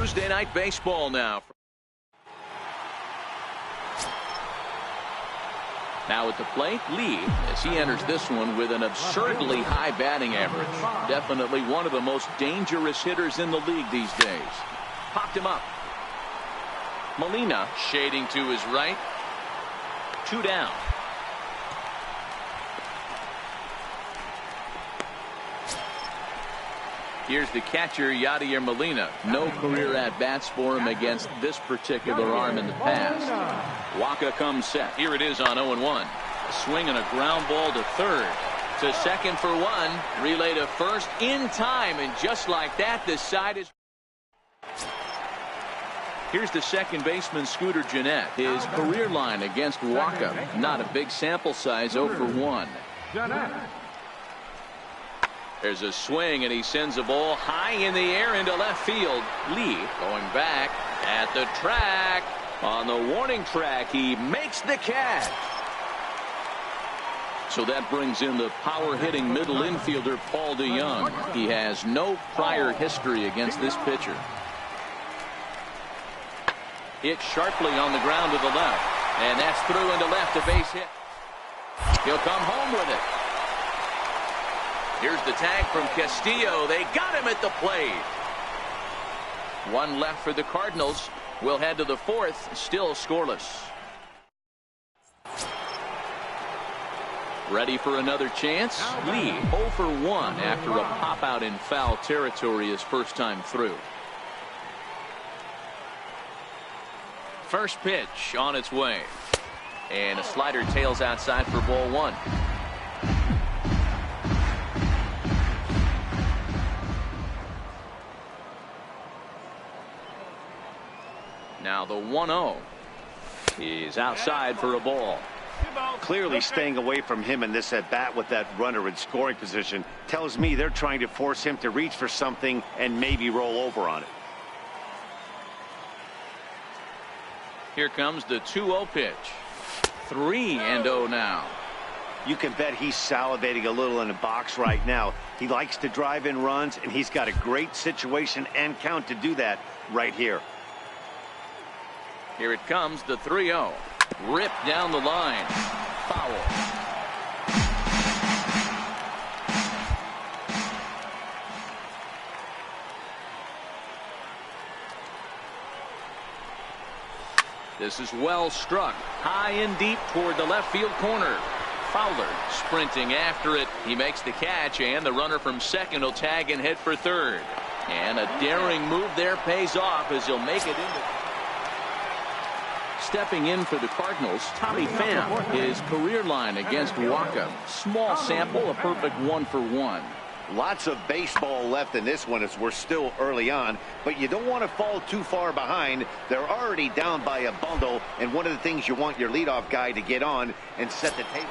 Tuesday Night Baseball now. Now at the plate, Lee, as he enters this one with an absurdly high batting average. Definitely one of the most dangerous hitters in the league these days. Popped him up. Molina shading to his right. 2 down. Here's the catcher, Yadier Molina. No career at-bats for him against this particular arm in the past. Waka comes set. Here it is on 0-1. A swing and a ground ball to third. To second for 1. Relay to first in time. And just like that, the side is... Here's the second baseman, Scooter Gennett. His career line against Waka. Not a big sample size, 0 for 1. There's a swing, and he sends a ball high in the air into left field. Lee going back at the track. On the warning track, he makes the catch. So that brings in the power-hitting middle infielder, Hau-Jyun. He has no prior history against this pitcher. Hit sharply on the ground to the left. And that's through into left, a base hit. He'll come home with it. Here's the tag from Castillo. They got him at the plate. 1 left for the Cardinals. We'll head to the 4th, still scoreless. Ready for another chance? Lee 0 for 1 after a pop out in foul territory his first time through. First pitch on its way. And a slider tails outside for ball 1. Now the 1-0 is outside for a ball. Clearly staying away from him in this at bat with that runner in scoring position tells me they're trying to force him to reach for something and maybe roll over on it. Here comes the 2-0 pitch. 3-0 now. You can bet he's salivating a little in the box right now. He likes to drive in runs, and he's got a great situation and count to do that right here. Here it comes, the 3-0. Ripped down the line. Foul. This is well struck. High and deep toward the left field corner. Fowler sprinting after it. He makes the catch, and the runner from second will tag and head for third. And a daring move there pays off as he'll make it into... Stepping in for the Cardinals, Tommy Pham. His career line against Waka. Small sample, a perfect 1 for 1. Lots of baseball left in this one as we're still early on, but you don't want to fall too far behind. They're already down by a bundle, and one of the things you want your leadoff guy to get on and set the table.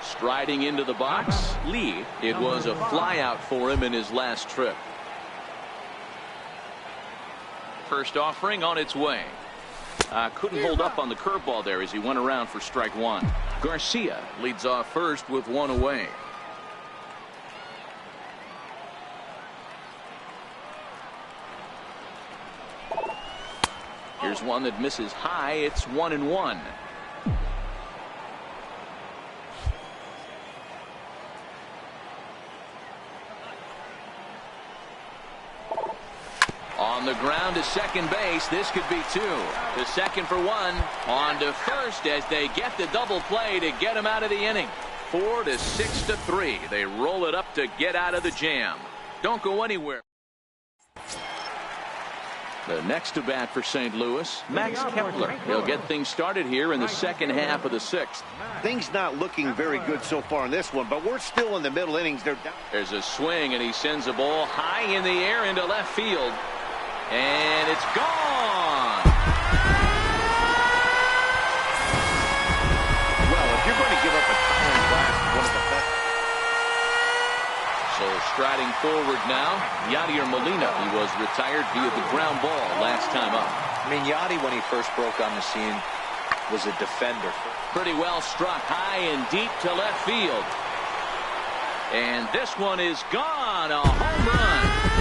Striding into the box, Lee. It was a flyout for him in his last trip. First offering on its way. Couldn't hold up on the curveball there as he went around for strike 1. Garcia leads off first with 1 away. Here's one that misses high. It's 1-1. On the ground to second base. This could be 2. To second for 1. On to first as they get the double play to get him out of the inning. 4 to 6 to 3. They roll it up to get out of the jam. Don't go anywhere. The next to bat for St. Louis, Max Kepler. He'll get things started here in the second half of the 6th. Things not looking very good so far in this one, but we're still in the middle innings. They're down. There's a swing, and he sends a ball high in the air into left field. And it's gone. Well, if you're going to give up a towering blast, one of the best. So striding forward now, Yadier Molina. He was retired via the ground ball last time up. I mean, Yadi, when he first broke on the scene, was a defender. Pretty well struck high and deep to left field. And this one is gone. A home run.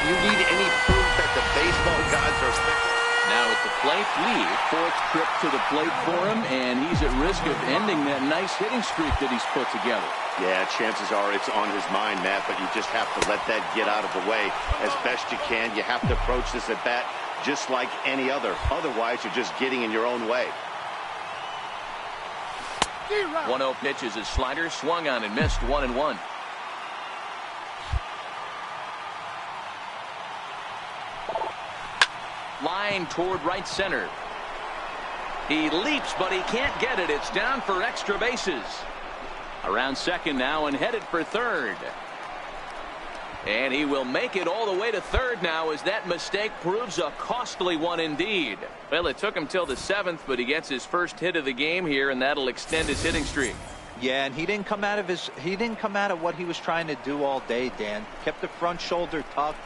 you need any proof that the baseball gods are fickle? Now at the plate, Lee, fourth trip to the plate for him, and he's at risk of ending that nice hitting streak that he's put together. Yeah, chances are it's on his mind, Matt, but you just have to let that get out of the way as best you can. You have to approach this at bat just like any other. Otherwise, you're just getting in your own way. 1-0 pitch is his slider, swung on and missed, 1-1. Line toward right center. He leaps, but he can't get it. It's down for extra bases. Around second now and headed for third. And he will make it all the way to third now, as that mistake proves a costly one indeed. Well, it took him till the seventh, but he gets his first hit of the game here, and that'll extend his hitting streak. Yeah, and he didn't come out of what he was trying to do all day, Dan. Kept the front shoulder tucked,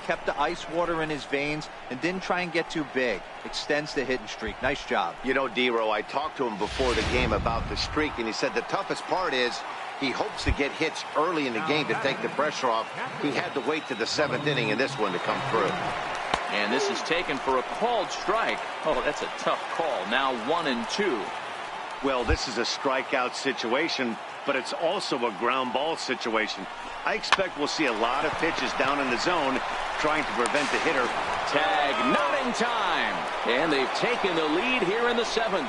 kept the ice water in his veins, and didn't try and get too big. Extends the hitting streak. Nice job. You know, D-Row, I talked to him before the game about the streak, and he said the toughest part is he hopes to get hits early in the game to take the pressure off. He had to wait to the seventh inning in this one to come through. And this is taken for a called strike. Oh, that's a tough call. Now 1-2. Well, this is a strikeout situation, but it's also a ground ball situation. I expect we'll see a lot of pitches down in the zone trying to prevent the hitter. Tag not in time. And they've taken the lead here in the seventh.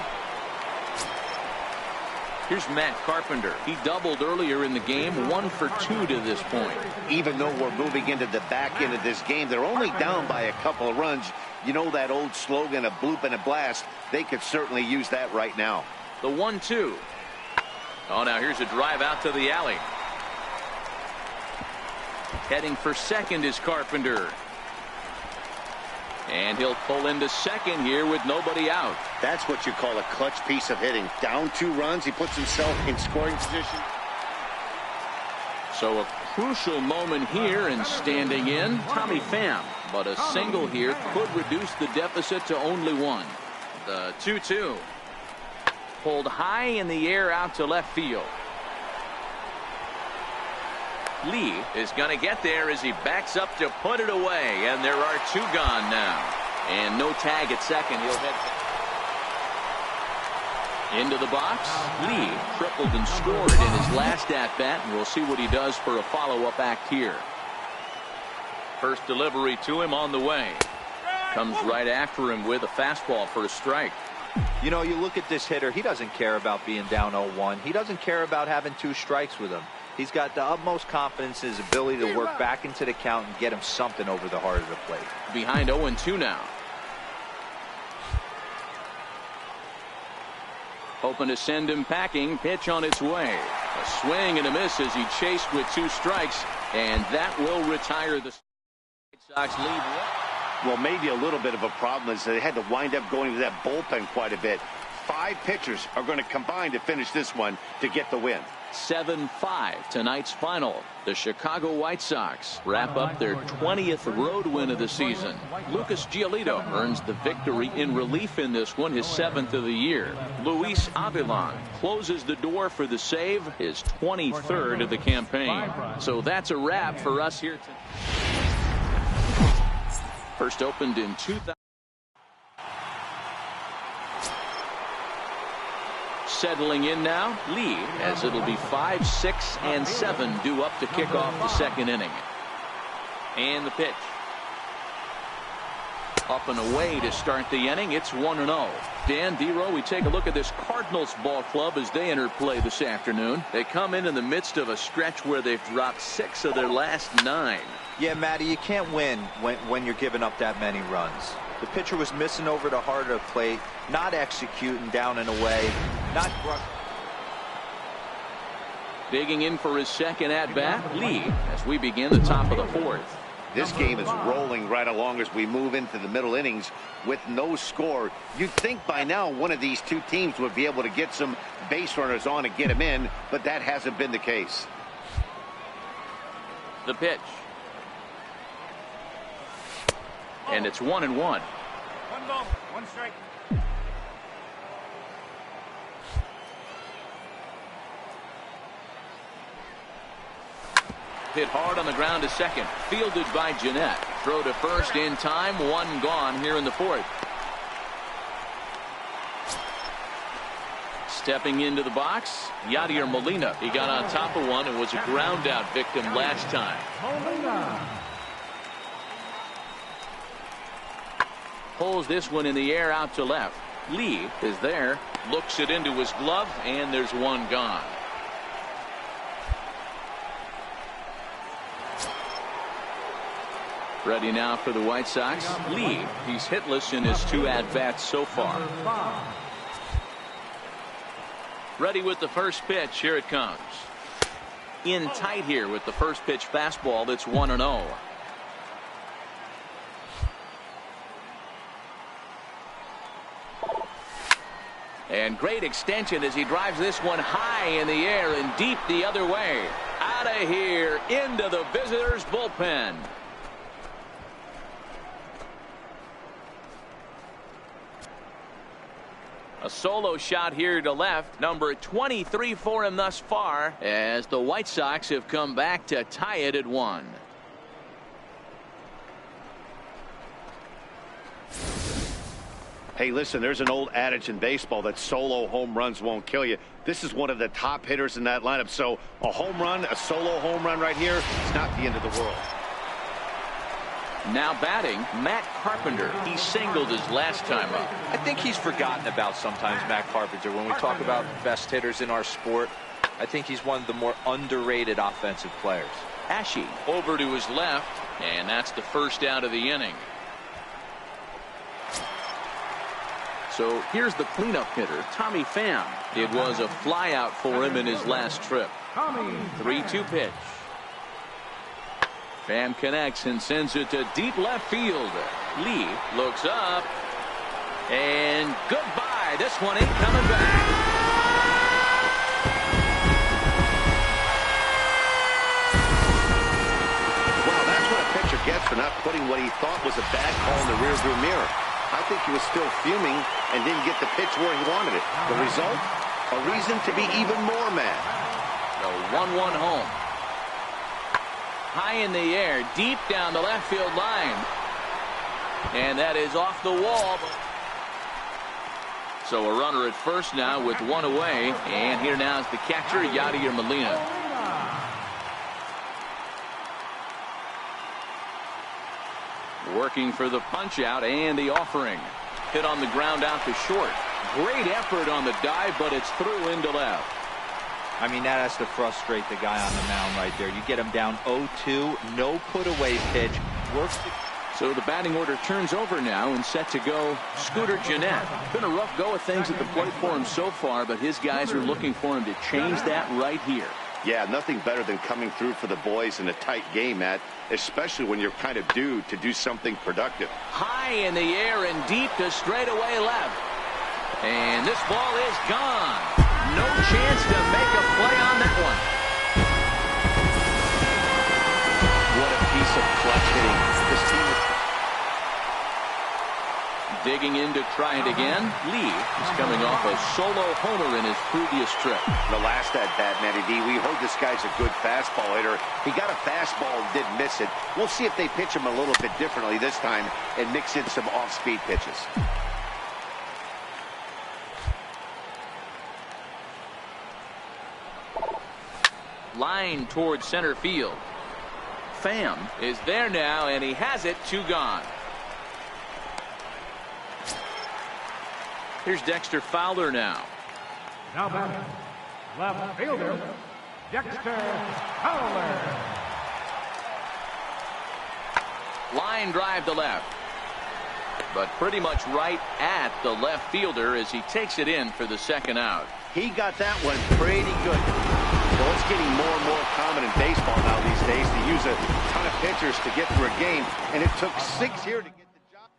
Here's Matt Carpenter. He doubled earlier in the game, 1 for 2 to this point. Even though we're moving into the back end of this game, they're only down by a couple of runs. You know that old slogan, a bloop and a blast. They could certainly use that right now. The 1-2. Oh, now here's a drive out to the alley. Heading for second is Carpenter. And he'll pull into second here with nobody out. That's what you call a clutch piece of hitting. Down 2 runs, he puts himself in scoring position. So a crucial moment here, and standing in, Tommy Pham. But a single here could reduce the deficit to only 1. The 2-2. Pulled high in the air out to left field. Lee is going to get there as he backs up to put it away, and there are 2 gone now. And no tag at second. He'll head into the box. Lee tripled and scored in his last at-bat, and we'll see what he does for a follow-up act here. First delivery to him on the way. Comes right after him with a fastball for a strike. You know, you look at this hitter, he doesn't care about being down 0-1. He doesn't care about having 2 strikes with him. He's got the utmost confidence in his ability to work back into the count and get him something over the heart of the plate. Behind 0-2 now. Hoping to send him packing. Pitch on its way. A swing and a miss as he chased with 2 strikes, and that will retire the White Sox lead. Well, maybe a little bit of a problem is they had to wind up going to that bullpen quite a bit. 5 pitchers are going to combine to finish this one to get the win. 7-5 tonight's final. The Chicago White Sox wrap up their 20th road win of the season. Lucas Giolito earns the victory in relief in this one, his 7th of the year. Luis Avilan closes the door for the save, his 23rd of the campaign. So that's a wrap for us here tonight. First opened in 2000. Settling in now, Lee, as it'll be 5, 6, and 7 due up to kick off the second inning. And the pitch. Up and away to start the inning. It's 1-0. Dan, D-Row, we take a look at this Cardinals ball club as they enter play this afternoon. They come in the midst of a stretch where they've dropped 6 of their last 9. Yeah, Matty, you can't win when you're giving up that many runs. The pitcher was missing over the heart of the plate, not executing down and away, not brushing. Digging in for his second at-bat, Lee, as we begin the top of the 4th. This game is rolling right along as we move into the middle innings with no score. You'd think by now one of these 2 teams would be able to get some base runners on and get them in, but that hasn't been the case. The pitch. And it's 1-1. 1 ball, 1 strike. Hit hard on the ground to second. Fielded by Jeanette. Throw to first in time. One gone here in the fourth. Stepping into the box, Yadier Molina. He got on top of one and was a ground out victim last time. Pulls this one in the air out to left. Lee is there, looks it into his glove, and there's one gone. Ready now for the White Sox. Lee, he's hitless in his 2 at-bats so far. Ready with the first pitch. Here it comes. In tight here with the first pitch fastball. That's 1-0. And great extension as he drives this one high in the air and deep the other way. Out of here into the visitors' bullpen. A solo shot here to left. Number 23 for him thus far, as the White Sox have come back to tie it at 1. Hey, listen, there's an old adage in baseball that solo home runs won't kill you. This is one of the top hitters in that lineup. So a home run, a solo home run right here, it's not the end of the world. Now batting, Matt Carpenter. He singled his last time up. I think he's forgotten about sometimes, Matt Carpenter. When we talk about best hitters in our sport, I think he's one of the more underrated offensive players. Ashe over to his left, and that's the first out of the inning. So here's the cleanup hitter, Tommy Pham. It was a flyout for him in his last trip. 3-2 pitch. Pham connects and sends it to deep left field. Lee looks up, and goodbye. This one ain't coming back. Wow, that's what a pitcher gets for not putting what he thought was a bad call in the rearview mirror. I think he was still fuming and didn't get the pitch where he wanted it. The result? A reason to be even more mad. The 1-1 home. High in the air, deep down the left field line. And that is off the wall. So a runner at first now with one away. And here now is the catcher, Yadier Molina. Working for the punch out and the offering. Hit on the ground out to short. Great effort on the dive, but it's through into left. I mean, that has to frustrate the guy on the mound right there. You get him down 0-2, no put-away pitch. Works. So the batting order turns over now and set to go Scooter Gennett. Been a rough go of things at the plate for him so far, but his guys are looking for him to change that right here. Yeah, nothing better than coming through for the boys in a tight game, Matt, especially when you're kind of due to do something productive. High in the air and deep to straightaway left. And this ball is gone. No chance to make a play on that one. What a piece of clutch hitting. This team is digging in to try it again. Lee is coming off a solo homer in his previous trip. The last at-bat, Matty D, we heard this guy's a good fastball hitter. He got a fastball and didn't miss it. We'll see if they pitch him a little bit differently this time and mix in some off-speed pitches. Line towards center field. Pham is there now, and he has it. 2 gone. Here's Dexter Fowler now. Now batting, left fielder, Dexter Fowler. Line drive to left, but pretty much right at the left fielder as he takes it in for the second out. He got that one pretty good. Well, it's getting more and more common in baseball now these days to use a ton of pitchers to get through a game, and it took 6 here to get the job.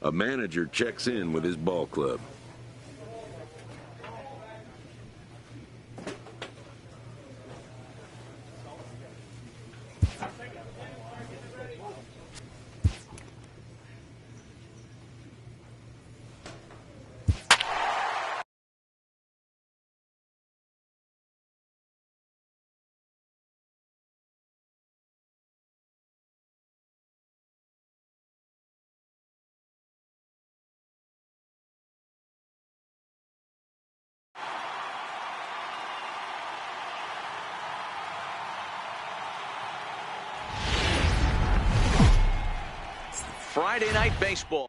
A manager checks in with his ball club. Friday night baseball.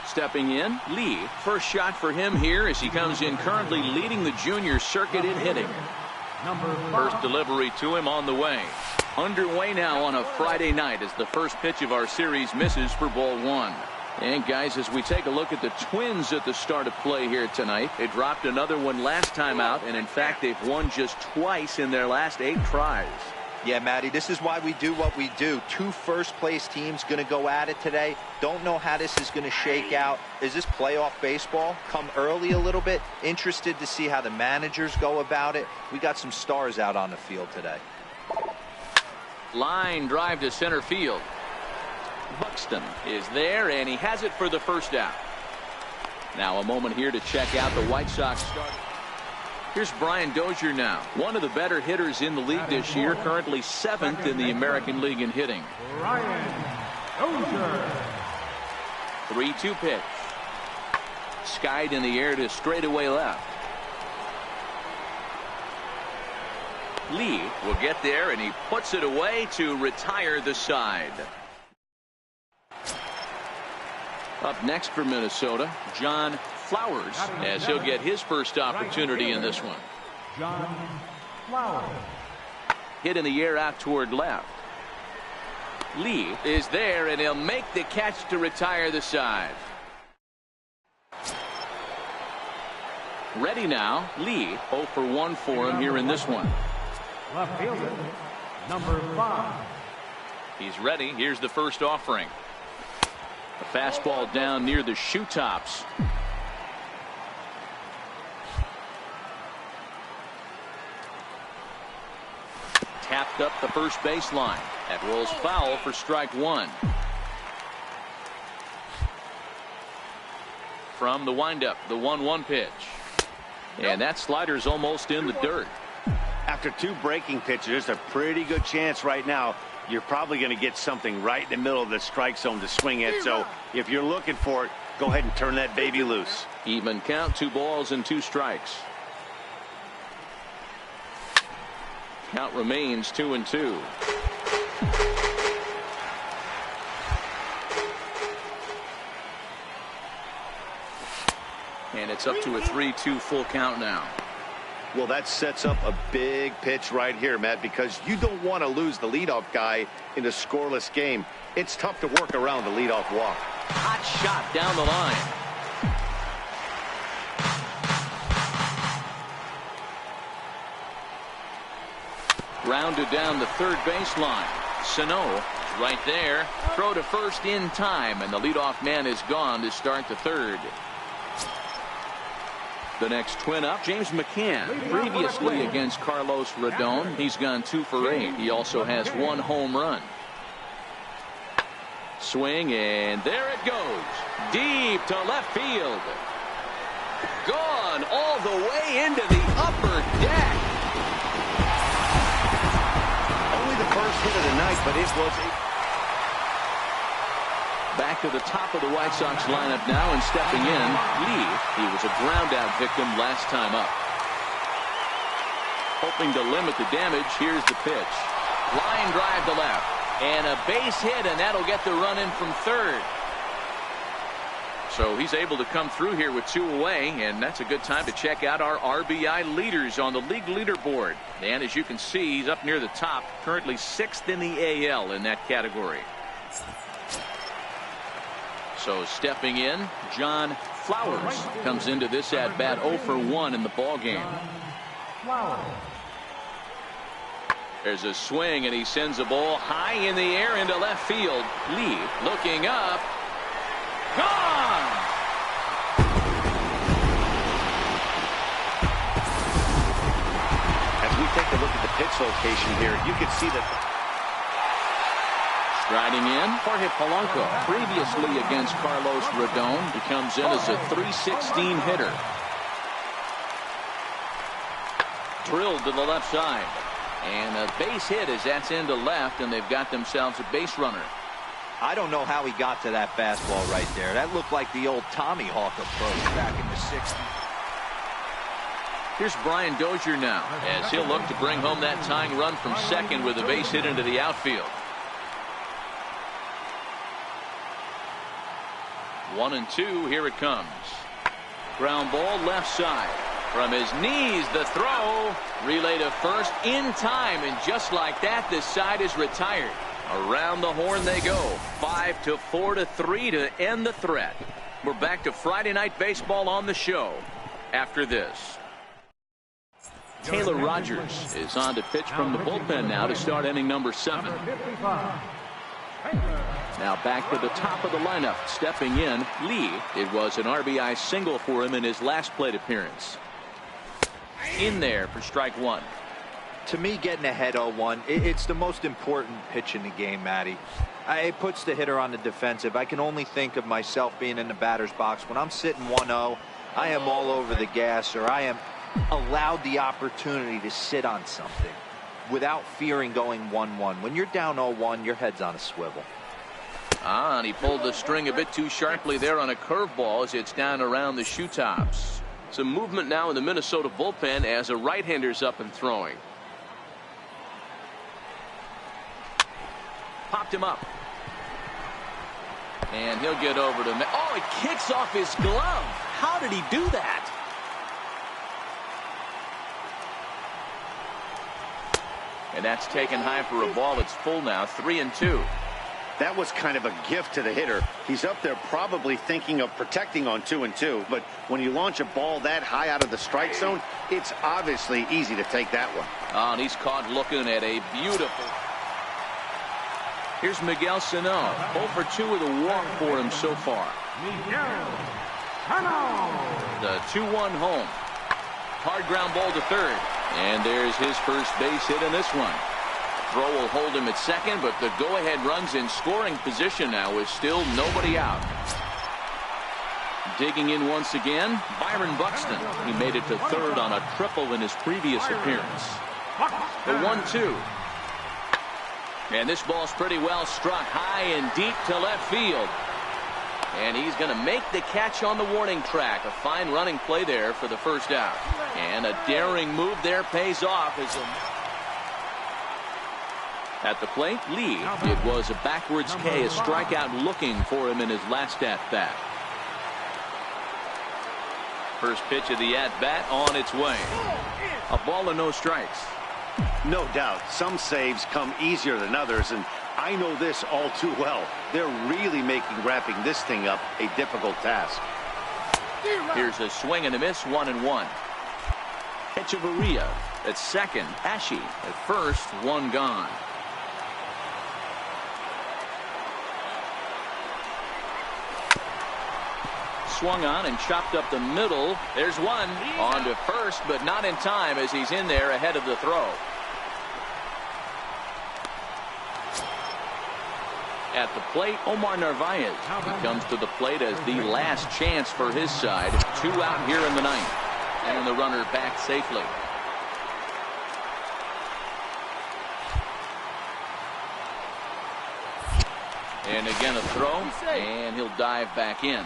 Stepping in, Lee. First shot for him here as he comes in currently leading the junior circuit in hitting. First delivery to him on the way. Underway now on a Friday night as the first pitch of our series misses for ball one. And guys, as we take a look at the Twins at the start of play here tonight, they dropped another one last time out, and in fact they've won just twice in their last 8 tries. Yeah, Matty, this is why we do what we do. 2 first-place teams going to go at it today. Don't know how this is going to shake out. Is this playoff baseball? Come early a little bit. Interested to see how the managers go about it. We got some stars out on the field today. Line drive to center field. Buxton is there, and he has it for the first out. Now a moment here to check out the White Sox starter. Here's Brian Dozier now, one of the better hitters in the league this year, currently 7th in the American League in hitting. Brian Dozier. 3-2 pitch. Skied in the air to straightaway left. Lee will get there, and he puts it away to retire the side. Up next for Minnesota, John Flowers, as he'll get his first opportunity in this one. John Flowers. Hit in the air out toward left. Lee is there, and he'll make the catch to retire the side. Ready now. Lee 0 for 1 for him here in this one. Left fielder, number 5. He's ready. Here's the first offering. A fastball down near the shoe tops. Tapped up the first baseline. That rolls foul for strike 1. From the windup, the 1-1 pitch. And that slider's almost in the dirt. After 2 breaking pitches, there's a pretty good chance right now you're probably going to get something right in the middle of the strike zone to swing at. So if you're looking for it, go ahead and turn that baby loose. Even count, 2 balls and 2 strikes. Count remains 2-2. And it's up to a 3-2 full count now. Well, that sets up a big pitch right here, Matt, because you don't want to lose the leadoff guy in a scoreless game. It's tough to work around the leadoff walk. Hot shot down the line. Grounded down the third baseline. Sano right there. Throw to first in time, and the leadoff man is gone to start the third. The next Twin up, James McCann, previously against Carlos Rodon. He's gone 2 for 8. He also has 1 home run. Swing, and there it goes. Deep to left field. Gone all the way into the upper deck. Only the first hit of the night, but it was back to the top of the White Sox lineup now, and stepping in, Lee. He was a ground-out victim last time up. Hoping to limit the damage, here's the pitch. Line drive to left, and a base hit, and that'll get the run in from third. So he's able to come through here with 2 away, and that's a good time to check out our RBI leaders on the league leaderboard. And as you can see, he's up near the top, currently 6th in the AL in that category. So stepping in, John Flowers comes into this at bat 0 for 1 in the ball game. There's a swing, and he sends a ball high in the air into left field. Lee looking up. Gone! As we take a look at the pitch location here, you can see that. Striding in, Jorge Polanco, previously against Carlos Rodon. He comes in as a .316 hitter. Drilled to the left side. And a base hit as that's into left, and they've got themselves a base runner. I don't know how he got to that fastball right there. That looked like the old Tommy Hawk approach back in the 60s. Here's Brian Dozier now, as he'll look to bring home that tying run from second with a base hit into the outfield. 1-2, here it comes. Ground ball left side. From his knees, the throw. Relay to first in time, and just like that, this side is retired. Around the horn they go. 5-4-3 to end the threat. We're back to Friday Night Baseball on the show after this. Taylor Rogers is on to pitch from the bullpen now to start inning number 7. Now back to the top of the lineup. Stepping in, Lee. It was an RBI single for him in his last plate appearance. In there for strike one. To me, getting ahead 0-1, it's the most important pitch in the game, Matty. It puts the hitter on the defensive. I can only think of myself being in the batter's box. When I'm sitting 1-0, I am all over the gas, or I am allowed the opportunity to sit on something without fearing going 1-1. When you're down 0-1, your head's on a swivel. And he pulled the string a bit too sharply there on a curveball as it's down around the shoe tops. Some movement now in the Minnesota bullpen as a right-hander's up and throwing. Popped him up. And he'll get over to... Oh, it kicks off his glove. How did he do that? And that's taken high for a ball. It's full now, 3-2. That was kind of a gift to the hitter. He's up there probably thinking of protecting on 2-2, but when you launch a ball that high out of the strike zone, it's obviously easy to take that one. Oh, and he's caught looking at a beautiful... Here's Miguel Sano. 0 for 2 with a walk for him so far. The 2-1 home. Hard ground ball to third. And there's his first base hit in this one. Throw will hold him at second, but the go-ahead run's in scoring position now with still nobody out. Digging in once again, Byron Buxton. He made it to third on a triple in his previous appearance. The 1-2. And this ball's pretty well struck high and deep to left field. And he's going to make the catch on the warning track. A fine running play there for the first out. And a daring move there pays off as at the plate, Lee. It was a backwards K, a strikeout looking for him in his last at-bat. First pitch of the at-bat on its way. A ball and no strikes. No doubt. Some saves come easier than others, and I know this all too well. They're really making wrapping this thing up a difficult task. Here's a swing and a miss, 1-1. Echeverria at second. Ashe at first, one gone. Swung on and chopped up the middle. There's one on to first, but not in time as he's in there ahead of the throw. At the plate, Omar Narvaez. He comes to the plate as the last chance for his side. 2 out here in the ninth. And the runner back safely. And again a throw, and he'll dive back in.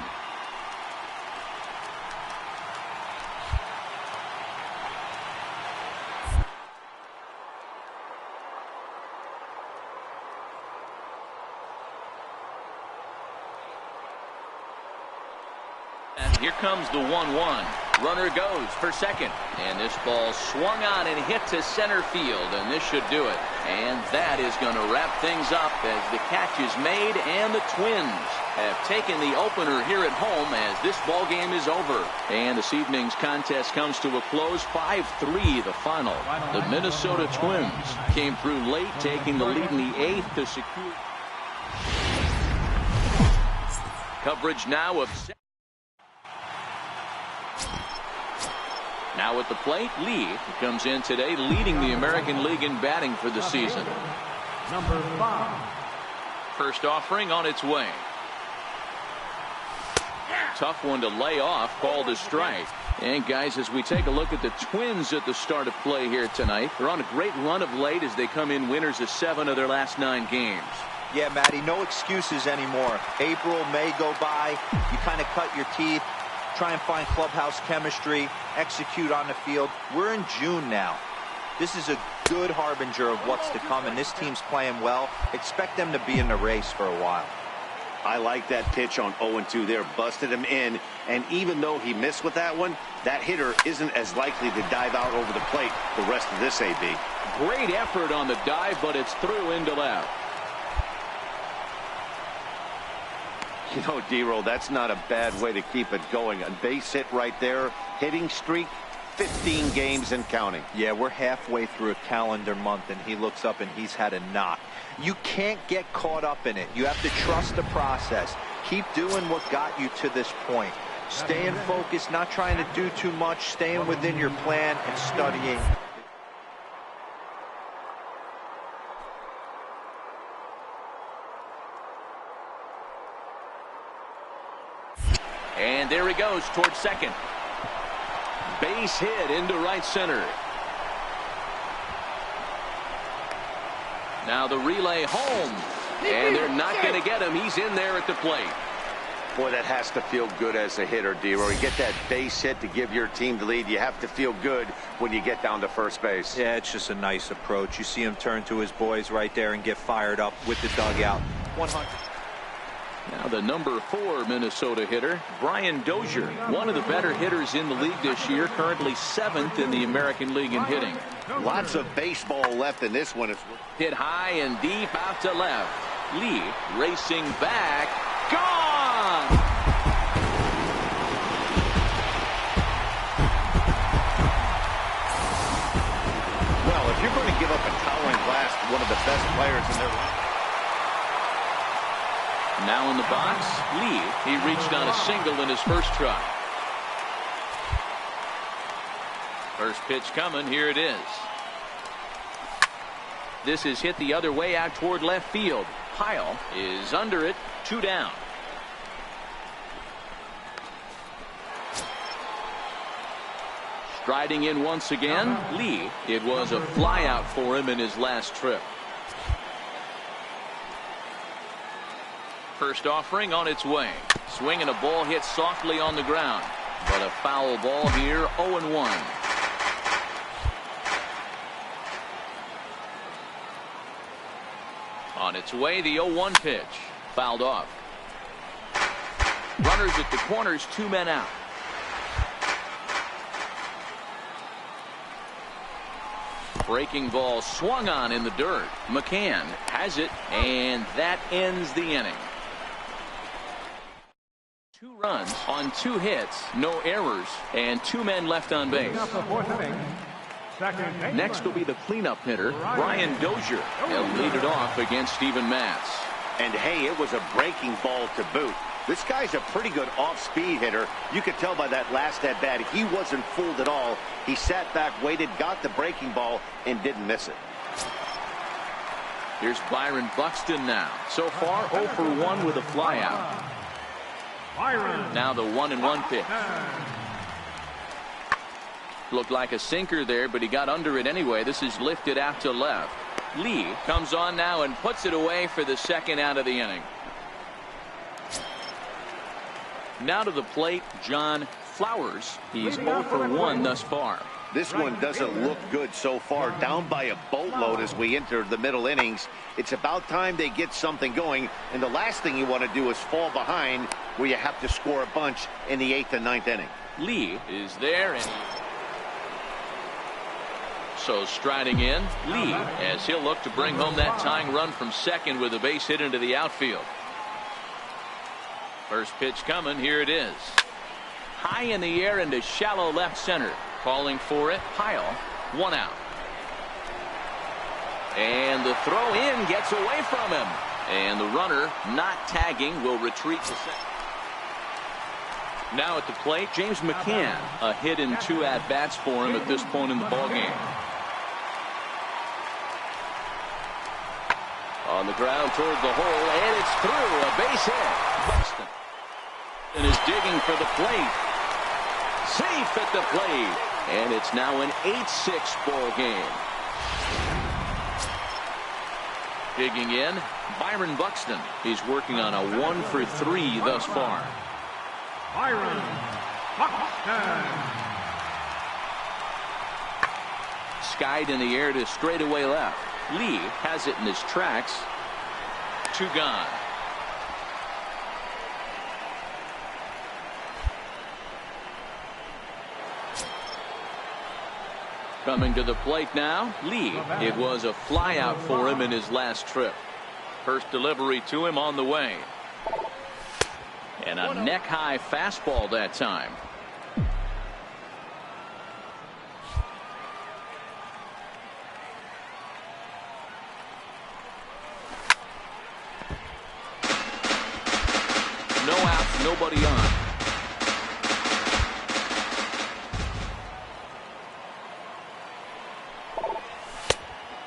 And here comes the 1-1. Runner goes for second. And this ball swung on and hit to center field. And this should do it. And that is going to wrap things up as the catch is made. And the Twins have taken the opener here at home as this ball game is over. And this evening's contest comes to a close. 5-3 the final. The Minnesota Twins came through late, taking the lead in the 8th to secure coverage now of. Now at the plate, Lee comes in today leading the American League in batting for the season. Number 5. First offering on its way. Tough one to lay off, called a strike. And guys, as we take a look at the Twins at the start of play here tonight, they're on a great run of late as they come in winners of 7 of their last 9 games. Yeah, Matty, no excuses anymore. April, May go by, you kind of cut your teeth, try and find clubhouse chemistry, execute on the field. We're in June now. This is a good harbinger of what's to come, and this team's playing well. Expect them to be in the race for a while. I like that pitch on 0-2 there. Busted him in, and even though he missed with that one, that hitter isn't as likely to dive out over the plate the rest of this AB. Great effort on the dive, but it's through into left. You know, D-Roll, that's not a bad way to keep it going. A base hit right there, hitting streak, 15 games and counting. Yeah, we're halfway through a calendar month, and he looks up and he's had a knock. You can't get caught up in it. You have to trust the process. Keep doing what got you to this point. Staying focused, not trying to do too much, staying within your plan and studying. And there he goes towards second. Base hit into right center. Now the relay home. And they're not going to get him. He's in there at the plate. Boy, that has to feel good as a hitter, D-Roll. You get that base hit to give your team the lead. You have to feel good when you get down to first base. Yeah, it's just a nice approach. You see him turn to his boys right there and get fired up with the dugout. 100. Now the number 4 Minnesota hitter, Brian Dozier, one of the better hitters in the league this year, currently 7th in the American League in hitting. Lots of baseball left in this one. Hit high and deep out to left. Lee racing back. Gone! Well, if you're going to give up a towering blast to one of the best players in their life. Now in the box, Lee. He reached on a single in his first try. First pitch coming. Here it is. This is hit the other way out toward left field. Pyle is under it. 2 down. Striding in once again, Lee. It was a flyout for him in his last trip. First offering on its way. Swinging a ball hit softly on the ground. But a foul ball here, 0-1. On its way, the 0-1 pitch. Fouled off. Runners at the corners, 2 men out. Breaking ball swung on in the dirt. McCann has it, and that ends the inning. 2 runs on 2 hits, no errors, and 2 men left on base. Next will be the cleanup hitter, Brian Dozier. He'll lead it off against Steven Matz. And hey, it was a breaking ball to boot. This guy's a pretty good off-speed hitter. You could tell by that last at-bat he wasn't fooled at all. He sat back, waited, got the breaking ball, and didn't miss it. Here's Byron Buxton now. So far, 0 for 1 with a flyout. Now the 1-1 pitch. Looked like a sinker there, but he got under it anyway. This is lifted out to left. Lee comes on now and puts it away for the second out of the inning. Now to the plate, John Flowers. He's 0 for 1 thus far. This one doesn't look good so far. Down by a boatload as we enter the middle innings. It's about time they get something going. And the last thing you want to do is fall behind where you have to score a bunch in the 8th and 9th inning. Lee is there, and so striding in, Lee, as he'll look to bring home that tying run from second with a base hit into the outfield. First pitch coming. Here it is. High in the air into shallow left center. Calling for it. Pyle. 1 out. And the throw in gets away from him. And the runner, not tagging, will retreat to second. Now at the plate, James McCann. A hit in 2 at-bats for him at this point in the ballgame. On the ground toward the hole, and it's through. A base hit. Buxton and is digging for the plate. Safe at the plate. And it's now an 8-6 ball game. Digging in, Byron Buxton. He's working on a 1-for-3 thus far. Byron Buxton. Skied in the air to straightaway left. Lee has it in his tracks. 2 gone. Coming to the plate now, Lee. It was a fly out for him in his last trip. First delivery to him on the way. And a neck-high fastball that time. No outs, nobody on.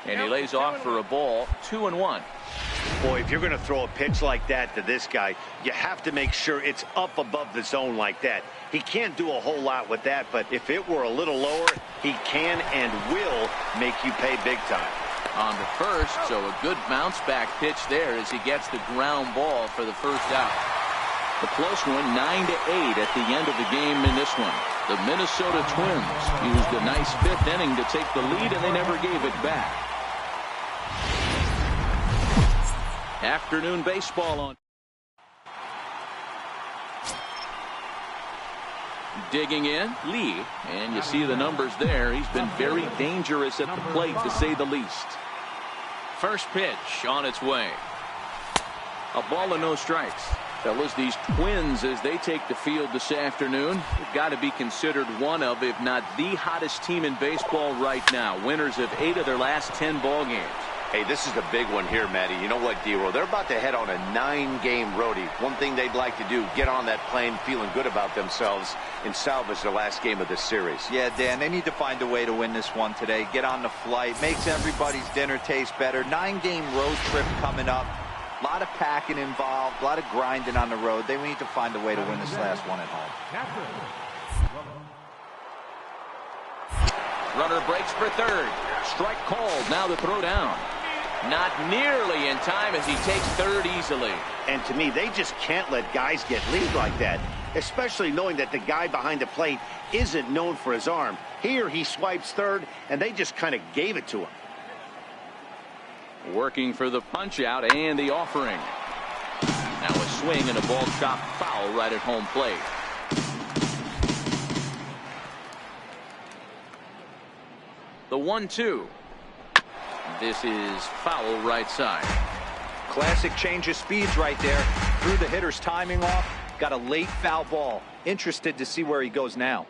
And he lays off for a ball. 2-1. Boy, if you're going to throw a pitch like that to this guy, you have to make sure it's up above the zone like that. He can't do a whole lot with that, but if it were a little lower, he can and will make you pay big time. On to first, so a good bounce back pitch there as he gets the ground ball for the first out. The close one, 9-8 at the end of the game in this one. The Minnesota Twins used a nice 5th inning to take the lead, and they never gave it back. Afternoon baseball on. Digging in, Lee, and you see the numbers there. He's been very dangerous at the plate, to say the least. First pitch on its way. A ball and no strikes. Fellas, these Twins, as they take the field this afternoon, have got to be considered one of, if not the hottest team in baseball right now. Winners of 8 of their last 10 ball games. Hey, this is the big one here, Matty. You know what, D-Roll? They're about to head on a 9-game roadie. One thing they'd like to do, get on that plane feeling good about themselves and salvage the last game of this series. Yeah, Dan, they need to find a way to win this one today. Get on the flight. Makes everybody's dinner taste better. 9-game road trip coming up. A lot of packing involved. A lot of grinding on the road. They need to find a way to win this last one at home. Runner breaks for third. Strike called. Now the throw down. Not nearly in time as he takes third easily. And to me, they just can't let guys get lead like that, especially knowing that the guy behind the plate isn't known for his arm. Here he swipes third, and they just kind of gave it to him. Working for the punch out and the offering. Now a swing and a ball chopped foul right at home plate. The 1-2. This is foul right side. Classic change of speeds right there. Threw the hitter's timing off. Got a late foul ball. Interested to see where he goes now.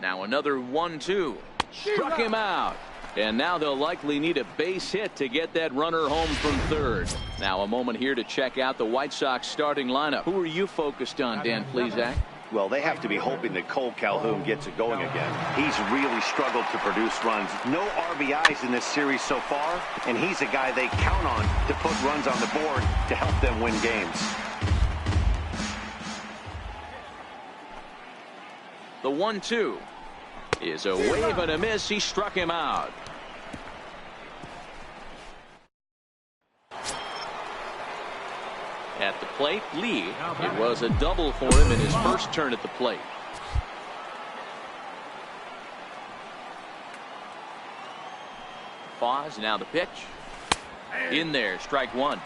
Now another 1-2. Struck him out. And now they'll likely need a base hit to get that runner home from third. Now a moment here to check out the White Sox starting lineup. Who are you focused on, Dan Plesac? Well, they have to be hoping that Cole Calhoun gets it going again. He's really struggled to produce runs. No RBIs in this series so far, and he's a guy they count on to put runs on the board to help them win games. The 1-2 is a wave and a miss. He struck him out. At the plate, Lee. It was a double for him in his first turn at the plate. Pause. Now the pitch. In there. Strike one.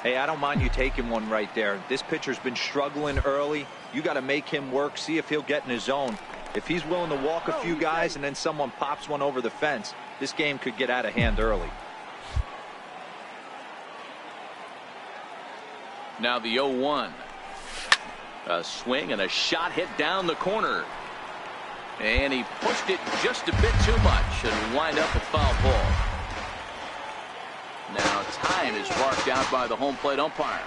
Hey, I don't mind you taking one right there. This pitcher's been struggling early. You got to make him work, see if he'll get in his zone. If he's willing to walk a few guys and then someone pops one over the fence, this game could get out of hand early. Now the 0-1. A swing and a shot hit down the corner. And he pushed it just a bit too much and wind up a foul ball. Now time is marked out by the home plate umpire.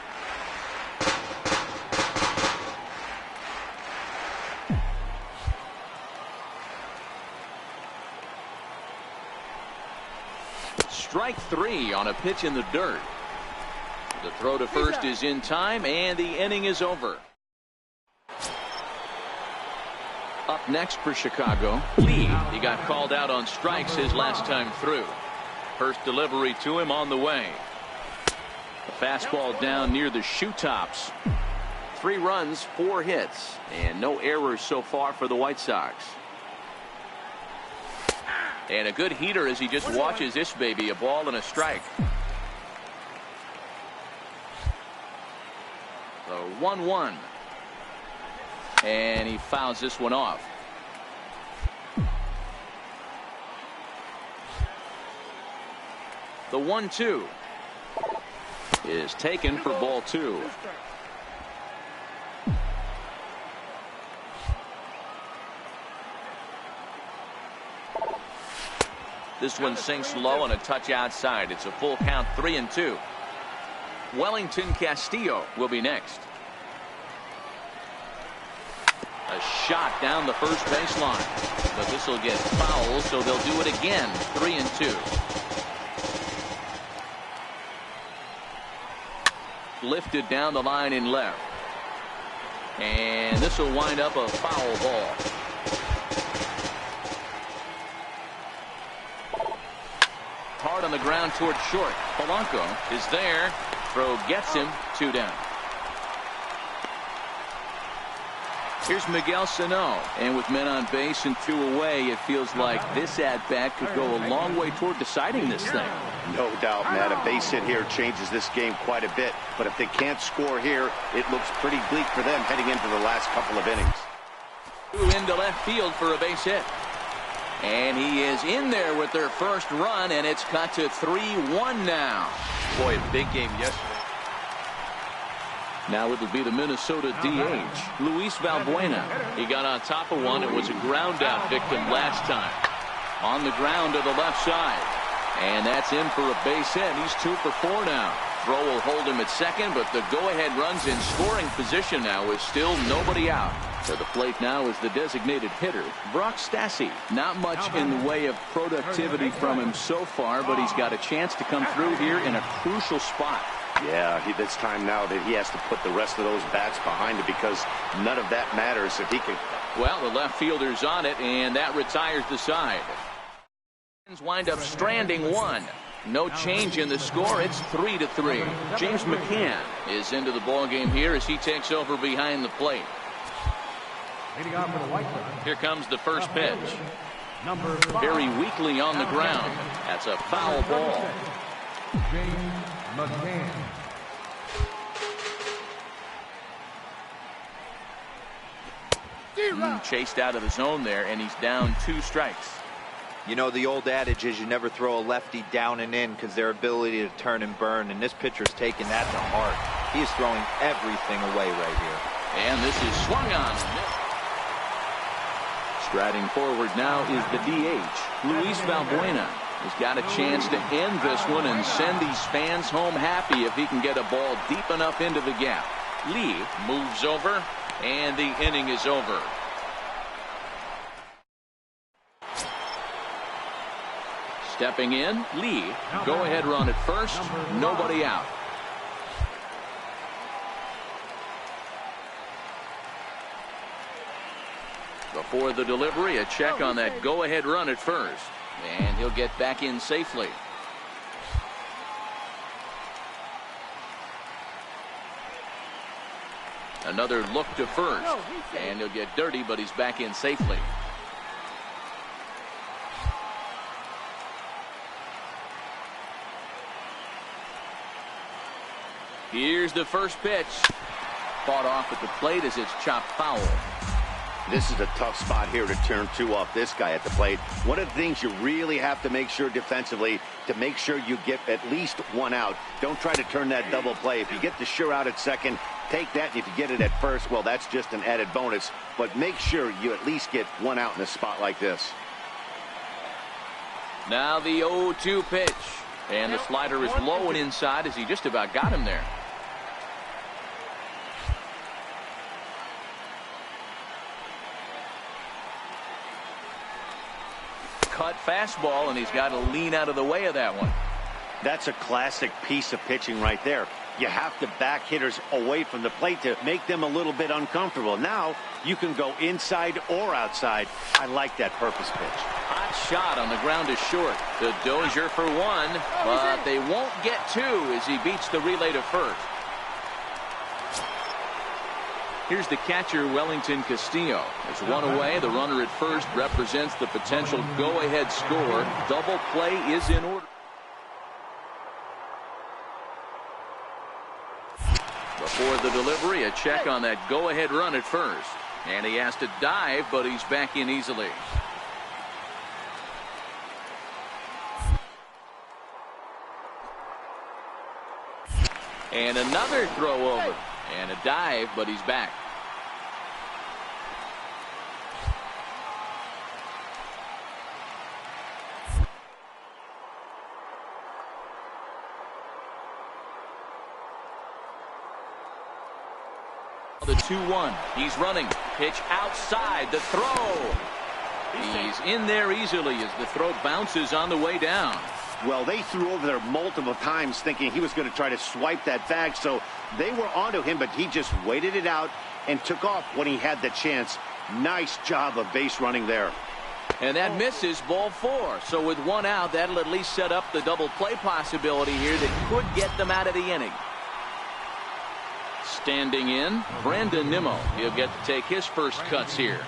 Strike 3 on a pitch in the dirt. The throw to first is in time, and the inning is over. Up next for Chicago, Lee. He got called out on strikes his last time through. First delivery to him on the way. The fastball down near the shoe tops. 3 runs, 4 hits, and no errors so far for the White Sox. And a good heater as he just watches this baby, a ball and a strike. The 1-1. And he fouls this one off. The 1-2 is taken for ball 2. This one sinks low and a touch outside. It's a full count, 3-2. Wellington Castillo will be next. A shot down the first baseline, but this will get fouled, so they'll do it again. 3-2. Lifted down the line in left, and this will wind up a foul ball. Hard on the ground toward short. Polanco is there. Throw gets him. 2 down. Here's Miguel Sano, and with men on base and 2 away, it feels like this at-bat could go a long way toward deciding this thing. No doubt, Matt. A base hit here changes this game quite a bit, but if they can't score here, it looks pretty bleak for them heading into the last couple of innings. Into left field for a base hit. And he is in there with their first run, and it's cut to 3-1 now. Boy, a big game yesterday. Now it would be the Minnesota DH, Luis Valbuena. He got on top of one. It was a ground out victim last time. On the ground to the left side. And that's in for a base hit. He's 2 for 4 now. Throw will hold him at second, but the go-ahead runs in scoring position now with still nobody out. To the plate now is the designated hitter, Brock Stassi. Not much in the way of productivity from him so far, but he's got a chance to come through here in a crucial spot. Yeah, it's time now that he has to put the rest of those bats behind it, because none of that matters if he can. Well, the left fielder's on it, and that retires the side. Wind up stranding one. No change in the score. It's 3-3. James McCann is into the ball game here as he takes over behind the plate. Here comes the first pitch. Very weakly on the ground. That's a foul ball. James McCann. Chased out of the zone there, and he's down 2 strikes. You know, the old adage is you never throw a lefty down and in because their ability to turn and burn, and this pitcher's taking that to heart. He is throwing everything away right here. And this is swung on. Striding forward now is the DH, Luis Valbuena. He's got a chance to end this one and send these fans home happy if he can get a ball deep enough into the gap. Lee moves over, and the inning is over. Stepping in, Lee. Go-ahead run at first. Nobody out. Before the delivery, a check on that go-ahead run at first. And he'll get back in safely. Another look to first. And he'll get dirty, but he's back in safely. Here's the first pitch. Fought off at the plate as it's chopped foul. This is a tough spot here to turn 2 off this guy at the plate. One of the things you really have to make sure defensively to make sure you get at least 1 out. Don't try to turn that double play. If you get the sure out at second, take that. And if you get it at first, well, that's just an added bonus. But make sure you at least get 1 out in a spot like this. Now the 0-2 pitch. And the slider is low and inside as he just about got him there. Cut fastball, and he's got to lean out of the way of that one. That's a classic piece of pitching right there. You have to back hitters away from the plate to make them a little bit uncomfortable. Now you can go inside or outside. I like that purpose pitch. Hot shot on the ground is short. The Dozier for 1, but they won't get 2 as he beats the relay to first. Here's the catcher, Wellington Castillo. There's 1 away. The runner at first represents the potential go-ahead score. Double play is in order. Before the delivery, a check on that go-ahead run at first. And he has to dive, but he's back in easily. And another throw over. And a dive, but he's back. The 2-1. He's running. Pitch outside. The throw. He's in there easily as the throw bounces on the way down. Well, they threw over there multiple times thinking he was going to try to swipe that bag, so they were onto him, but he just waited it out and took off when he had the chance. Nice job of base running there. And that misses, ball 4. So with 1 out, that'll at least set up the double play possibility here that could get them out of the inning. Standing in, Brandon Nimmo. He'll get to take his first cuts here.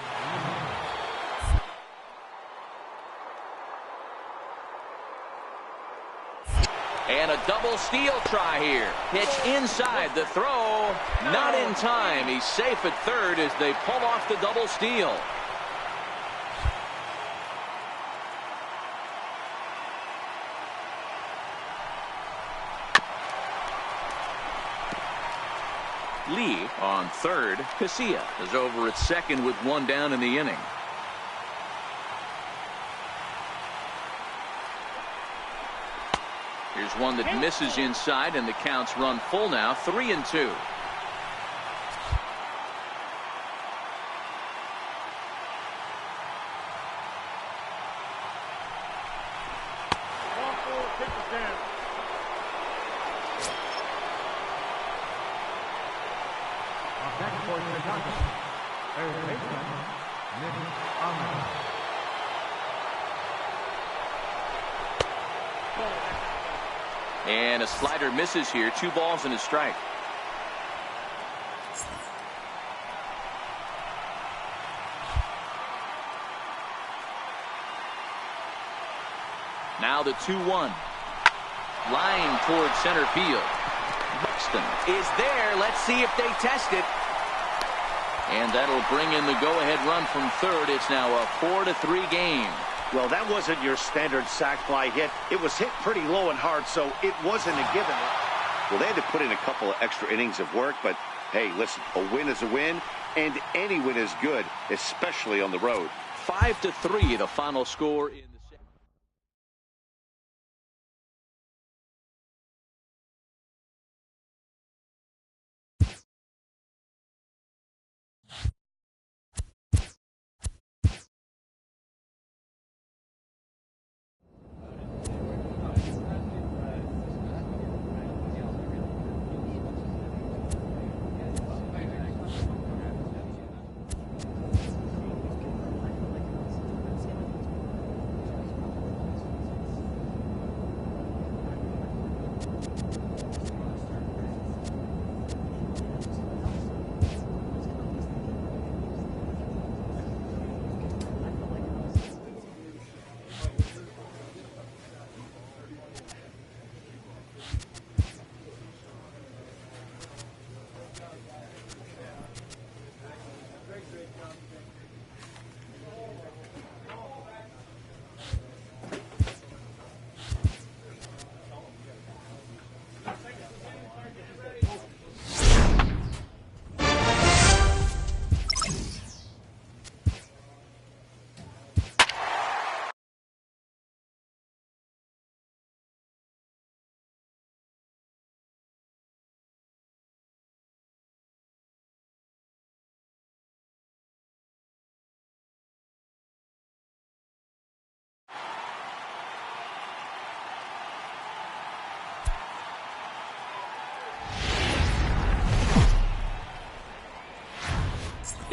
And a double steal try here. Pitch inside, the throw. Not in time. He's safe at third as they pull off the double steal. Lee on third. Casilla is over at second with 1 down in the inning. Here's one that misses inside, and the counts run full now, 3-2. And a slider misses here. 2 balls and a strike. Now the 2-1. Line towards center field. Buxton is there. Let's see if they test it. And that'll bring in the go-ahead run from third. It's now a 4-3 game. Well, that wasn't your standard sac fly hit. It was hit pretty low and hard, so it wasn't a given. Well, they had to put in a couple of extra innings of work, but hey, listen, a win is a win, and any win is good, especially on the road. 5-3, the final score in the second.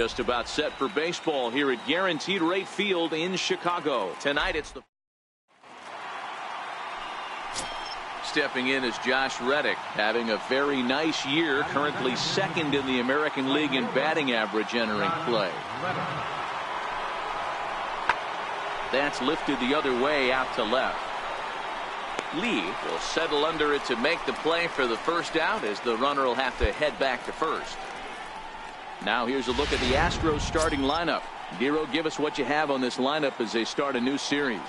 Just about set for baseball here at Guaranteed Rate Field in Chicago. Tonight it's the stepping in is Josh Reddick, having a very nice year, currently second in the American League in batting average entering play. That's lifted the other way out to left. Lee will settle under it to make the play for the first out, as the runner will have to head back to first. Now here's a look at the Astros starting lineup. Dero, give us what you have on this lineup as they start a new series.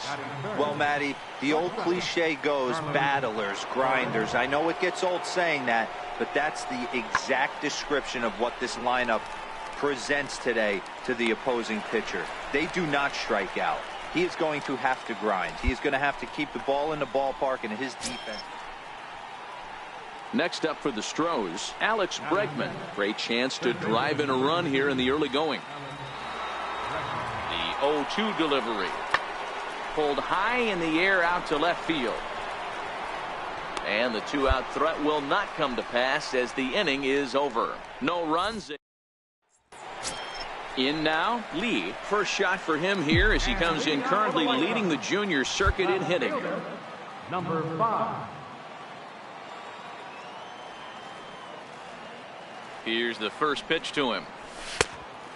Well, Matty, the old cliche goes battlers, grinders. I know it gets old saying that, but that's the exact description of what this lineup presents today to the opposing pitcher. They do not strike out. He is going to have to grind. He is going to have to keep the ball in the ballpark, and his defense. Next up for the Stros, Alex Bregman. Great chance to drive in a run here in the early going. The 0-2 delivery. Pulled high in the air out to left field. And the 2-out threat will not come to pass as the inning is over. No runs. In now, Lee. First shot for him here as he comes in, currently leading the junior circuit in hitting. Number 5. Here's the first pitch to him.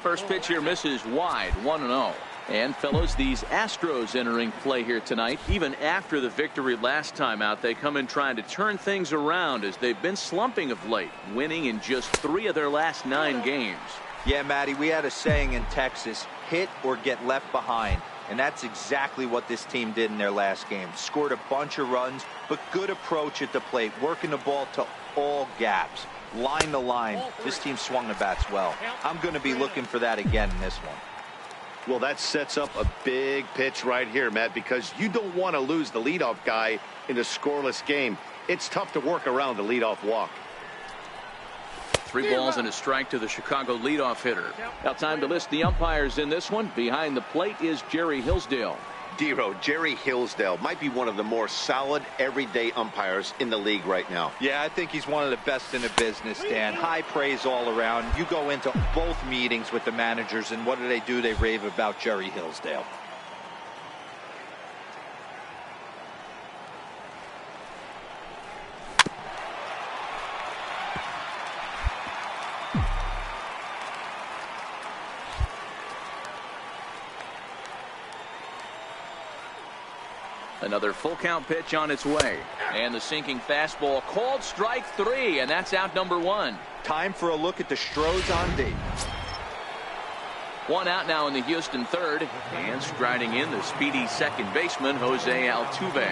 First pitch here misses wide, 1-0. And fellows, these Astros entering play here tonight. Even after the victory last time out, they come in trying to turn things around as they've been slumping of late, winning in just 3 of their last 9 games. Yeah, Matty, we had a saying in Texas, hit or get left behind. And that's exactly what this team did in their last game. Scored a bunch of runs, but good approach at the plate, working the ball to all gaps. Line to line, this team swung the bats well. I'm going to be looking for that again in this one. Well, that sets up a big pitch right here, Matt, because you don't want to lose the leadoff guy in a scoreless game. It's tough to work around the leadoff walk. 3 balls and a strike to the Chicago leadoff hitter. Now time to list the umpires in this one. Behind the plate is Jerry Hillsdale. Dero, Jerry Hillsdale might be one of the more solid everyday umpires in the league right now. Yeah, I think he's one of the best in the business, Dan. High praise all around. You go into both meetings with the managers, and what do? They rave about Jerry Hillsdale. Another full count pitch on its way. And the sinking fastball called strike 3, and that's out number 1. Time for a look at the Stros on D. 1 out now in the Houston third. And striding in the speedy second baseman, Jose Altuve.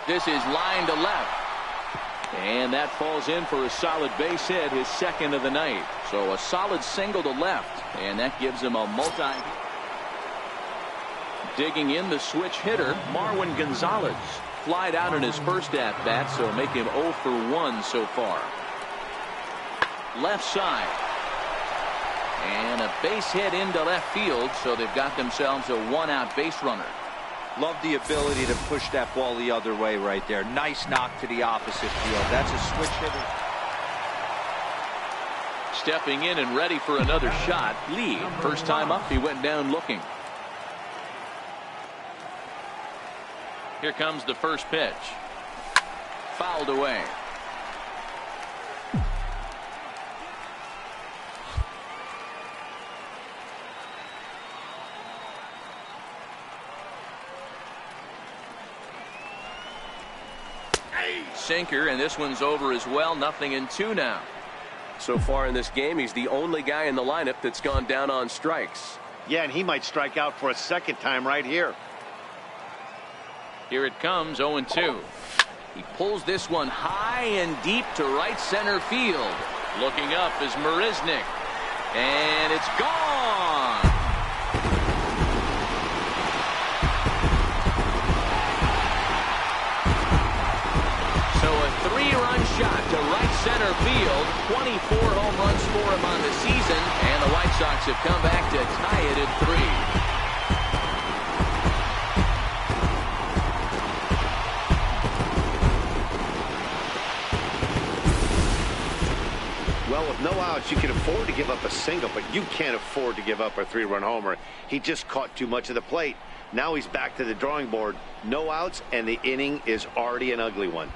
This is line to left. And that falls in for a solid base hit, his second of the night. So a solid single to left. And that gives him a multi. Digging in the switch hitter, Marwin Gonzalez. Flied out in his first at-bat, so make him 0 for 1 so far. Left side. And a base hit into left field, so they've got themselves a 1-out base runner. Love the ability to push that ball the other way right there. Nice knock to the opposite field. That's a switch hitter. Stepping in and ready for another shot, Lee. First time up, he went down looking. Here comes the first pitch. Fouled away. Sinker, and this one's over as well. 0-2 now. So far in this game, he's the only guy in the lineup that's gone down on strikes. Yeah, and he might strike out for a second time right here. Here it comes, 0-2. He pulls this one high and deep to right center field. Looking up is Marisnick. And it's gone. So a 3-run shot to right center field. 24 home runs for him on the season. And the White Sox have come back to tie it at 3. no outs, you can afford to give up a single, but you can't afford to give up a 3-run homer. He just caught too much of the plate. Now he's back to the drawing board. No outs, and the inning is already an ugly one.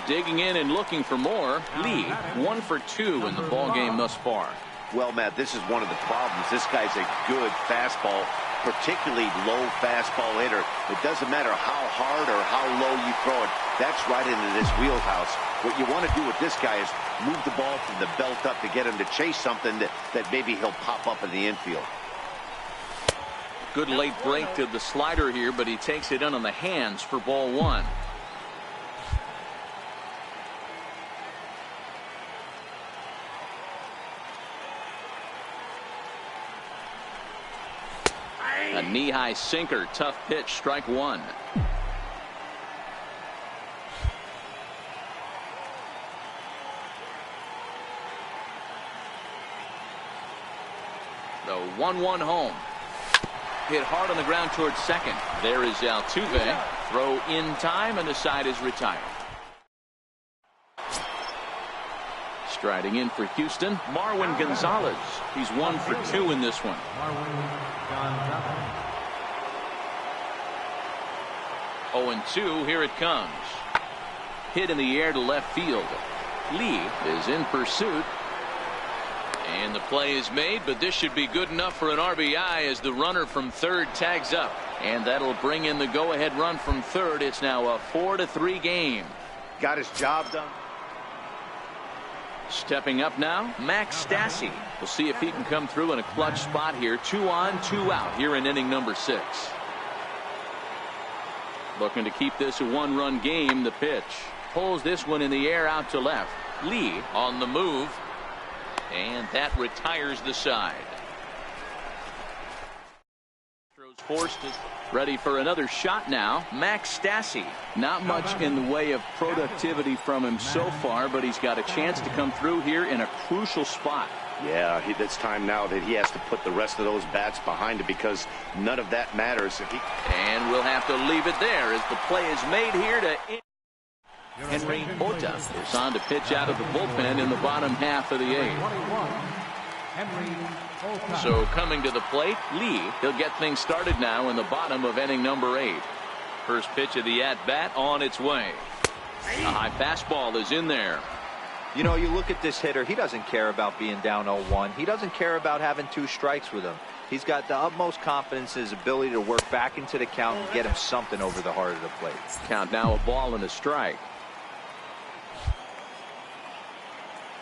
Digging in and looking for more. Lee, 1 for 2 in the ball game thus far. Well, Matt, this is one of the problems. This guy's a good fastball, particularly low fastball hitter. It doesn't matter how hard or how low you throw it. That's right into this wheelhouse. What you want to do with this guy is move the ball from the belt up to get him to chase something that maybe he'll pop up in the infield. Good late break to the slider here, but he takes it in on the hands for ball 1. A knee-high sinker, tough pitch, strike 1. The 1-1 home. Hit hard on the ground towards second. There is Altuve. Throw in time, and the side is retired. Striding in for Houston, Marwin Gonzalez. He's 1 for 2 in this one. 0-2, here it comes. Hit in the air to left field. Lee is in pursuit. And the play is made, but this should be good enough for an RBI as the runner from third tags up. And that'll bring in the go-ahead run from third. It's now a 4-3 game. Got his job done. Stepping up now, Max Stassi. We'll see if he can come through in a clutch spot here. 2 on, 2 out here in inning number 6. Looking to keep this a 1-run game. The pitch pulls this one in the air out to left. Lee on the move, and that retires the side. Forced it. Ready for another shot now. Max Stassi. Not much in the way of productivity from him so far, but he's got a chance to come through here in a crucial spot. Yeah, it's time now that he has to put the rest of those bats behind it, because none of that matters. And we'll have to leave it there as the play is made here to Henry Ota is on to pitch out of the bullpen in the bottom half of the 8th. So coming to the plate, Lee. He'll get things started now in the bottom of inning number 8. First pitch of the at-bat on its way. A high fastball is in there. You know, you look at this hitter, he doesn't care about being down 0-1. He doesn't care about having 2 strikes with him. He's got the utmost confidence in his ability to work back into the count and get him something over the heart of the plate. Count now, a ball and a strike.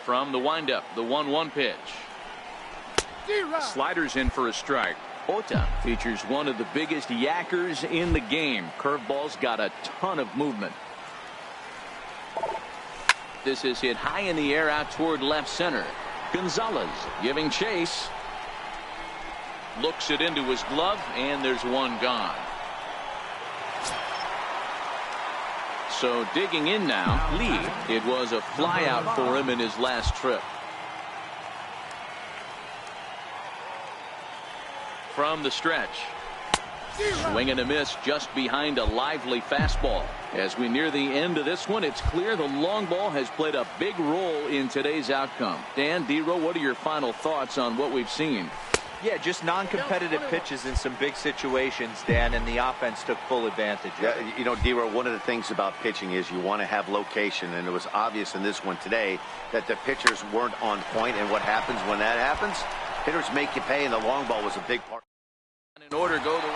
From the windup, the 1-1 pitch. Sliders in for a strike. Ota features one of the biggest yackers in the game. Curveball's got a ton of movement. This is hit high in the air out toward left center. Gonzalez giving chase. Looks it into his glove, and there's one gone. So digging in now, Lee. It was a fly out for him in his last trip. From the stretch. Swing and a miss just behind a lively fastball. As we near the end of this one, it's clear the long ball has played a big role in today's outcome. Dan, D-Row, what are your final thoughts on what we've seen? Yeah, just non-competitive pitches in some big situations, Dan, and the offense took full advantage. Yeah, you know, D-Row, one of the things about pitching is you want to have location, and it was obvious in this one today that the pitchers weren't on point, and what happens when that happens? Hitters make you pay, and the long ball was a big part. In order go the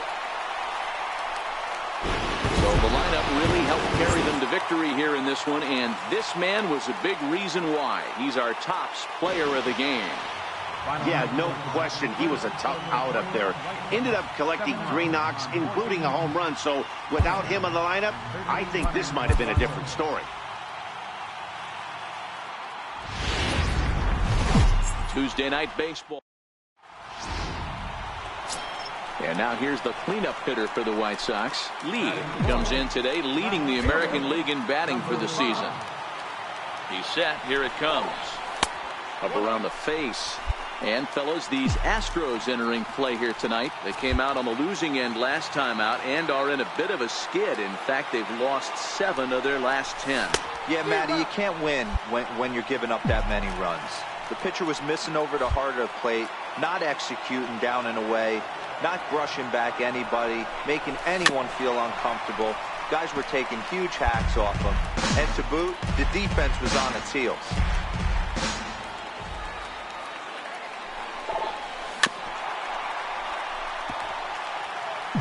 So the lineup really helped carry them to victory here in this one, and this man was a big reason why. He's our tops player of the game. Yeah, no question. He was a tough out up there. Ended up collecting 3 knocks, including a home run. So without him in the lineup, I think this might have been a different story. Tuesday night baseball. And now here's the cleanup hitter for the White Sox. Lee comes in today leading the American League in batting for the season. He's set. Here it comes. Up around the face. And fellas, these Astros entering play here tonight. They came out on the losing end last time out and are in a bit of a skid. In fact, they've lost 7 of their last 10. Yeah, Matty, you can't win when you're giving up that many runs. The pitcher was missing over the heart of the plate, not executing down and away, not brushing back anybody, making anyone feel uncomfortable. Guys were taking huge hacks off him. And to boot, the defense was on its heels.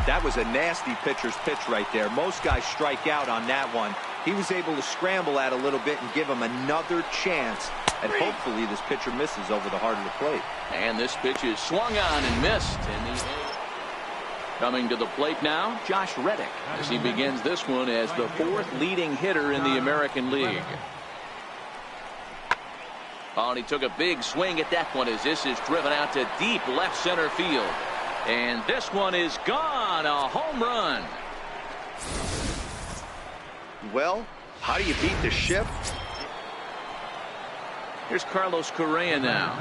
That was a nasty pitcher's pitch right there. Most guys strike out on that one. He was able to scramble at a little bit and give him another chance. And hopefully this pitcher misses over the heart of the plate. And this pitch is swung on and missed. Coming to the plate now, Josh Reddick, as he begins this one as the 4th leading hitter in the American League. Oh, and he took a big swing at that one as this is driven out to deep left center field. And this one is gone. A home run. Well, how do you beat the ship? Here's Carlos Correa now.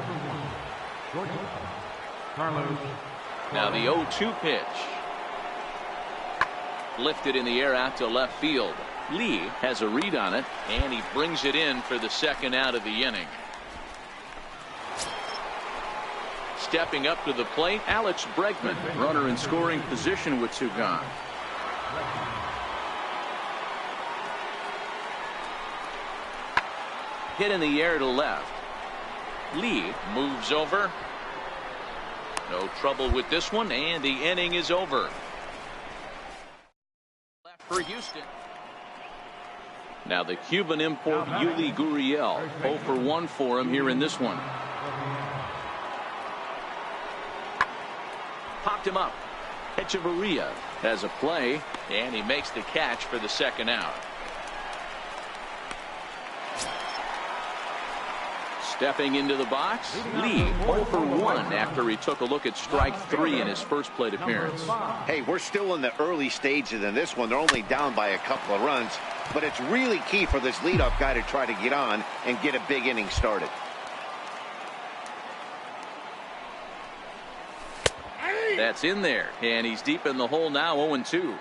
Now the 0-2 pitch. Lifted in the air out to left field. Lee has a read on it, and he brings it in for the 2nd out of the inning. Stepping up to the plate, Alex Bregman, runner in scoring position with 2 gone. Hit in the air to left. Lee moves over. No trouble with this one, and the inning is over. Left for Houston. Now the Cuban import Yuli Gurriel, 0 for 1 for him here in this one. Popped him up. Echeverria has a play, and he makes the catch for the 2nd out. Stepping into the box, Lee 0 for 1 after he took a look at strike 3 in his first plate appearance. Hey, we're still in the early stages in this one. They're only down by a couple of runs, but it's really key for this leadoff guy to try to get on and get a big inning started. That's in there, and he's deep in the hole now, 0-2.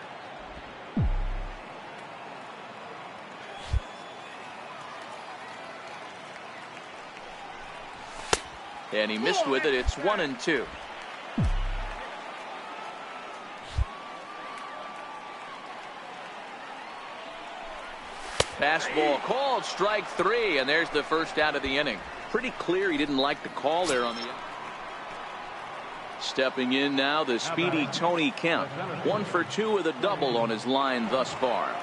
And he missed with it. It's 1-2. Fastball called, strike 3, and there's the 1st out of the inning. Pretty clear he didn't like the call there on the end. Stepping in now, the speedy Tony Kemp. 1 for 2 with a double on his line thus far.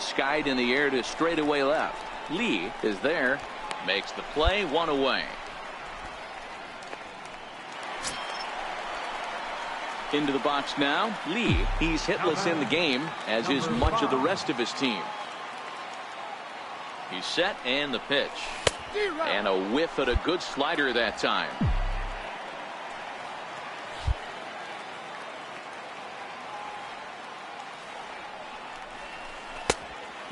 Skied in the air to straightaway left. Lee is there. Makes the play, 1 away. Into the box now. Lee, he's hitless in the game, as is much of the rest of his team. He's set, and the pitch. And a whiff at a good slider that time.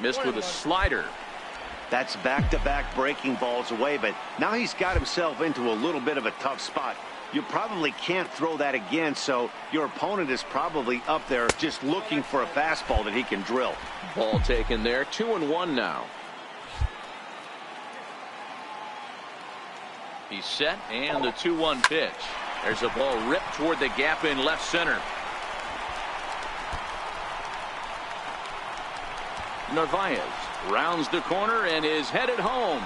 Missed with a slider. That's back-to-back breaking balls away, but now he's got himself into a little bit of a tough spot. You probably can't throw that again, so your opponent is probably up there just looking for a fastball that he can drill. Ball taken there, 2-1 now. He's set, and the 2-1 pitch. There's a ball ripped toward the gap in left center. Narvaez rounds the corner and is headed home.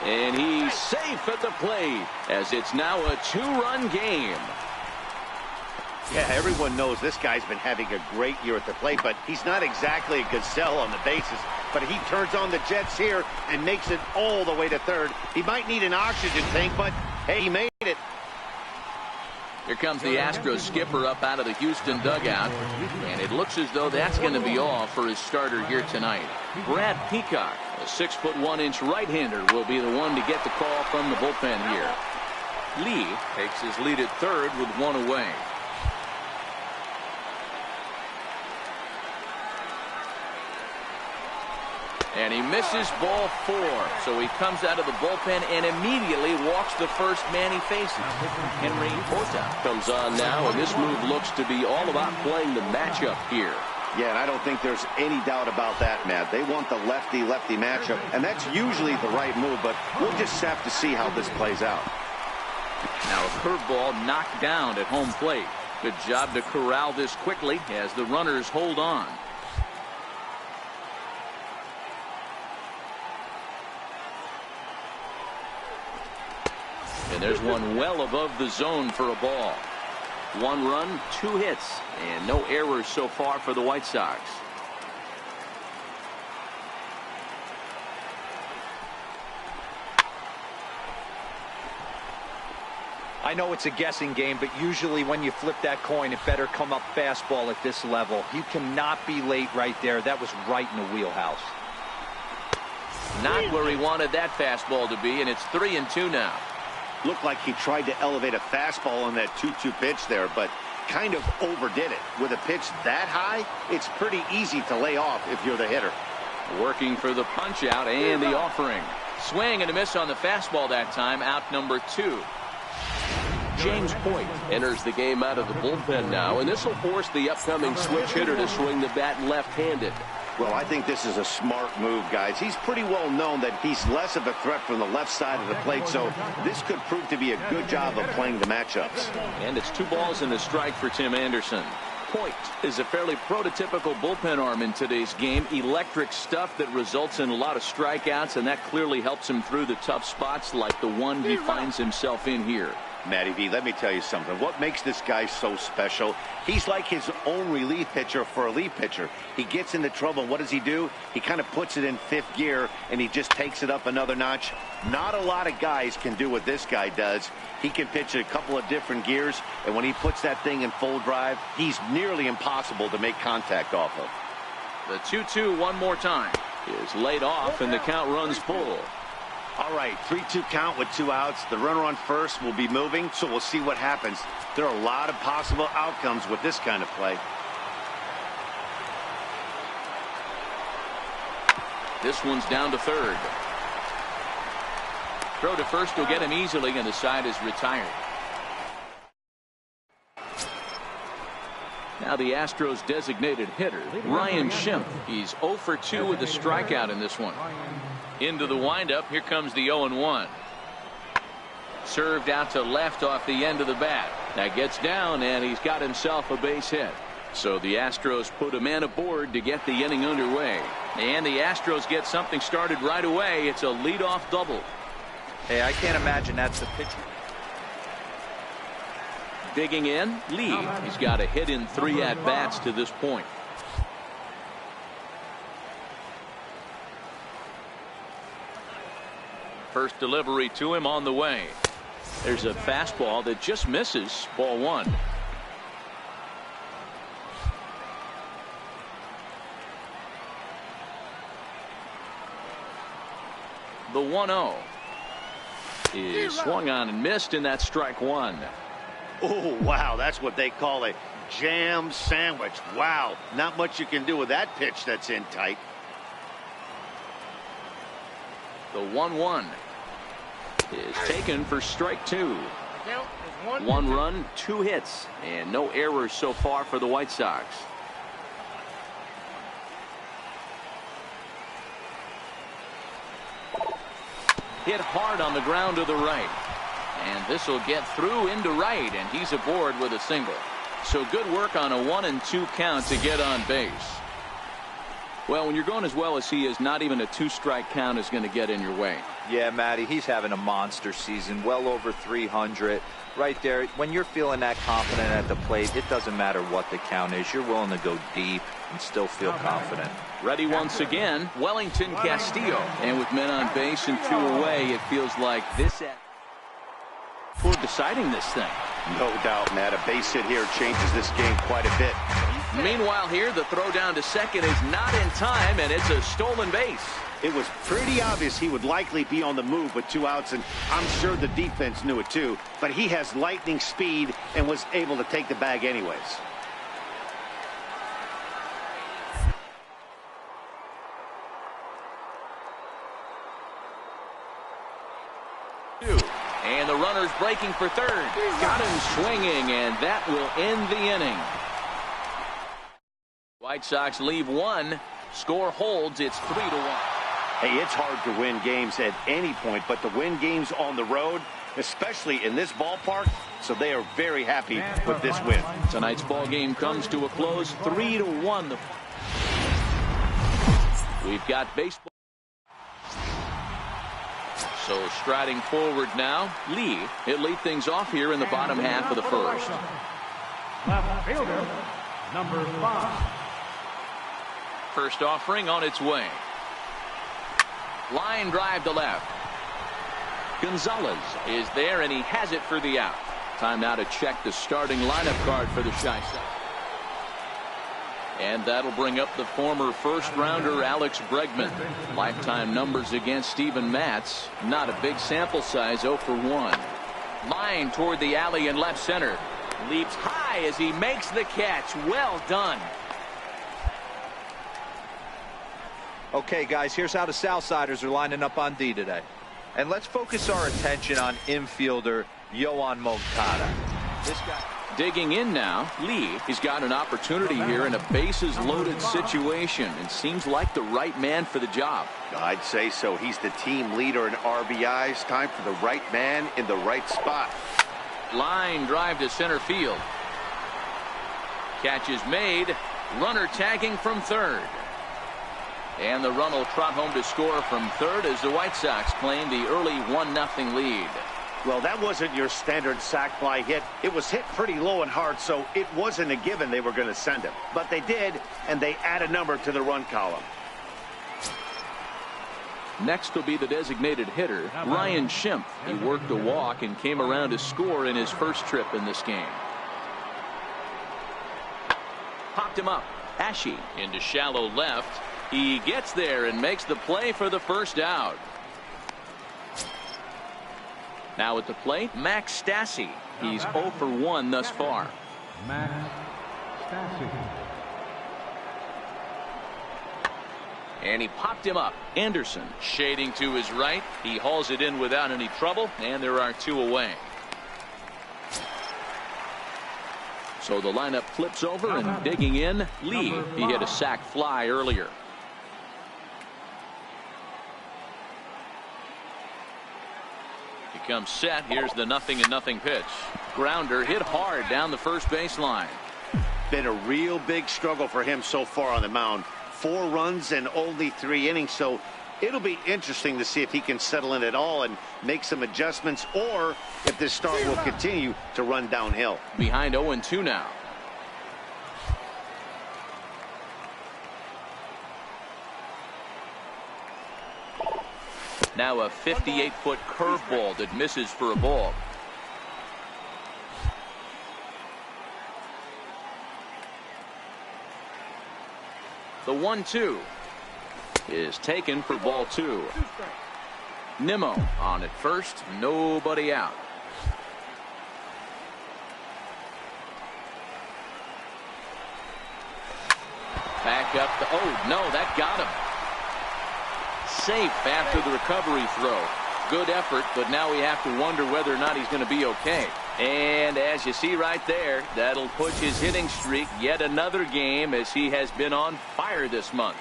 And he's safe at the plate as it's now a 2-run game. Yeah, everyone knows this guy's been having a great year at the plate, but he's not exactly a gazelle on the bases. But he turns on the jets here and makes it all the way to third. He might need an oxygen tank, but hey, he made it. Here comes the Astros skipper up out of the Houston dugout, and it looks as though that's going to be all for his starter here tonight. Brad Peacock, a 6'1" right-hander, will be the one to get the call from the bullpen here. Lee takes his lead at third with 1 away. And he misses ball 4. So he comes out of the bullpen and immediately walks the first man he faces. Henry Porta comes on now, and this move looks to be all about playing the matchup here. Yeah, and I don't think there's any doubt about that, Matt. They want the lefty-lefty matchup, and that's usually the right move, but we'll just have to see how this plays out. Now a curveball knocked down at home plate. Good job to corral this quickly as the runners hold on. And there's one well above the zone for a ball. 1 run, 2 hits, and no errors so far for the White Sox. I know it's a guessing game, but usually when you flip that coin, it better come up fastball at this level. You cannot be late right there. That was right in the wheelhouse. Not where he wanted that fastball to be, and it's 3-2 now. Looked like he tried to elevate a fastball on that 2-2 pitch there, but kind of overdid it. With a pitch that high, it's pretty easy to lay off if you're the hitter. Working for the punch out and the offering. Swing and a miss on the fastball that time. Out number 2. James Point enters the game out of the bullpen now, and this will force the upcoming switch hitter to swing the bat left-handed. Well, I think this is a smart move, guys. He's pretty well known that he's less of a threat from the left side of the plate, so this could prove to be a good job of playing the matchups. And it's 2 balls and a strike for Tim Anderson. Point is a fairly prototypical bullpen arm in today's game. Electric stuff that results in a lot of strikeouts, and that clearly helps him through the tough spots like the one he finds himself in here. Matty V, let me tell you something. What makes this guy so special? He's like his own relief pitcher for a relief pitcher. He gets into trouble. What does he do? He kind of puts it in 5th gear, and he just takes it up another notch. Not a lot of guys can do what this guy does. He can pitch a couple of different gears, and when he puts that thing in full drive, he's nearly impossible to make contact off of. The 2-2 one more time is laid off, and the count runs full. All right, 3-2 count with 2 outs. The runner on first will be moving, so we'll see what happens. There are a lot of possible outcomes with this kind of play. This one's down to 3rd. Throw to first will get him easily, and the side is retired. Now the Astros designated hitter, Ryan Schimpf. He's 0 for 2 with a strikeout in this one. Into the windup. Here comes the 0-1. Served out to left off the end of the bat. That gets down, and he's got himself a base hit. So the Astros put a man aboard to get the inning underway. And the Astros get something started right away. It's a leadoff double. Hey, I can't imagine that's the pitcher. Digging in, Lee. He's got a hit in 3 at-bats to this point. First delivery to him on the way. There's a fastball that just misses. Ball 1. The 1-0 is swung on and missed, and that's strike 1. Oh, wow, that's what they call a jam sandwich. Wow, not much you can do with that pitch that's in tight. The 1-1 is taken for strike 2. 1 run, 2 hits, and no errors so far for the White Sox. Hit hard on the ground to the right. And this will get through into right, and he's aboard with a single. So good work on a 1-2 count to get on base. Well, when you're going as well as he is, not even a 2-strike count is going to get in your way. Yeah, Matty, he's having a monster season, well over 300. Right there, when you're feeling that confident at the plate, it doesn't matter what the count is. You're willing to go deep and still feel confident. Ready once again, Wellington Castillo. And with men on base and 2 away, it feels like this for deciding this thing. No doubt, Matt. A base hit here changes this game quite a bit. Meanwhile here, the throw down to second is not in time, and it's a stolen base. It was pretty obvious he would likely be on the move with 2 outs, and I'm sure the defense knew it too. But he has lightning speed and was able to take the bag anyways. And the runner's breaking for third. Got him swinging, and that will end the inning. White Sox leave one. Score holds. It's 3-1. Hey, it's hard to win games at any point, but to win games on the road, especially in this ballpark, so they are very happy with this win. Tonight's ball game comes to a close, 3-1. We've got baseball. So striding forward now, Lee. He'll lead things off here in the bottom half of the first. Left fielder, number 5. First offering on its way. Line drive to left. Gonzalez is there, and he has it for the out. Time now to check the starting lineup card for the Chi Sox. And that'll bring up the former first-rounder Alex Bregman. Lifetime numbers against Steven Matz. Not a big sample size, 0 for 1. Line toward the alley in left center. Leaps high as he makes the catch. Well done. Okay, guys, here's how the Southsiders are lining up on D today. And let's focus our attention on infielder Yoan Moncada. This guy digging in now. Lee, he's got an opportunity here in a bases-loaded situation and seems like the right man for the job. I'd say so. He's the team leader in RBIs. Time for the right man in the right spot. Line drive to center field. Catch is made. Runner tagging from third. And the run will trot home to score from third as the White Sox claim the early 1-0 lead. Well, that wasn't your standard sac fly hit. It was hit pretty low and hard, so it wasn't a given they were going to send him. But they did, and they add a number to the run column. Next will be the designated hitter, Ryan Schimpf. He worked a walk and came around to score in his first trip in this game. Popped him up. Ashe into shallow left. He gets there and makes the play for the first out. Now at the plate, Max Stassi. He's 0 for 1 thus far. Max Stassi. And he popped him up. Anderson shading to his right. He hauls it in without any trouble, and there are 2 away. So the lineup flips over, and digging in, Lee. He hit a sac fly earlier. He comes set. Here's the 0-0 pitch. Grounder hit hard down the first baseline. Been a real big struggle for him so far on the mound. 4 runs in only 3 innings, so it'll be interesting to see if he can settle in at all and make some adjustments, or if this start will continue to run downhill. Behind 0-2 now. Now a 58-foot curveball that misses for a ball. The 1-2 is taken for ball 2. Nimmo on at first, nobody out. Back up the, oh no, that got him. Safe after the recovery throw. Good effort, but now we have to wonder whether or not he's going to be okay. And as you see right there, that'll push his hitting streak yet another game, as he has been on fire this month.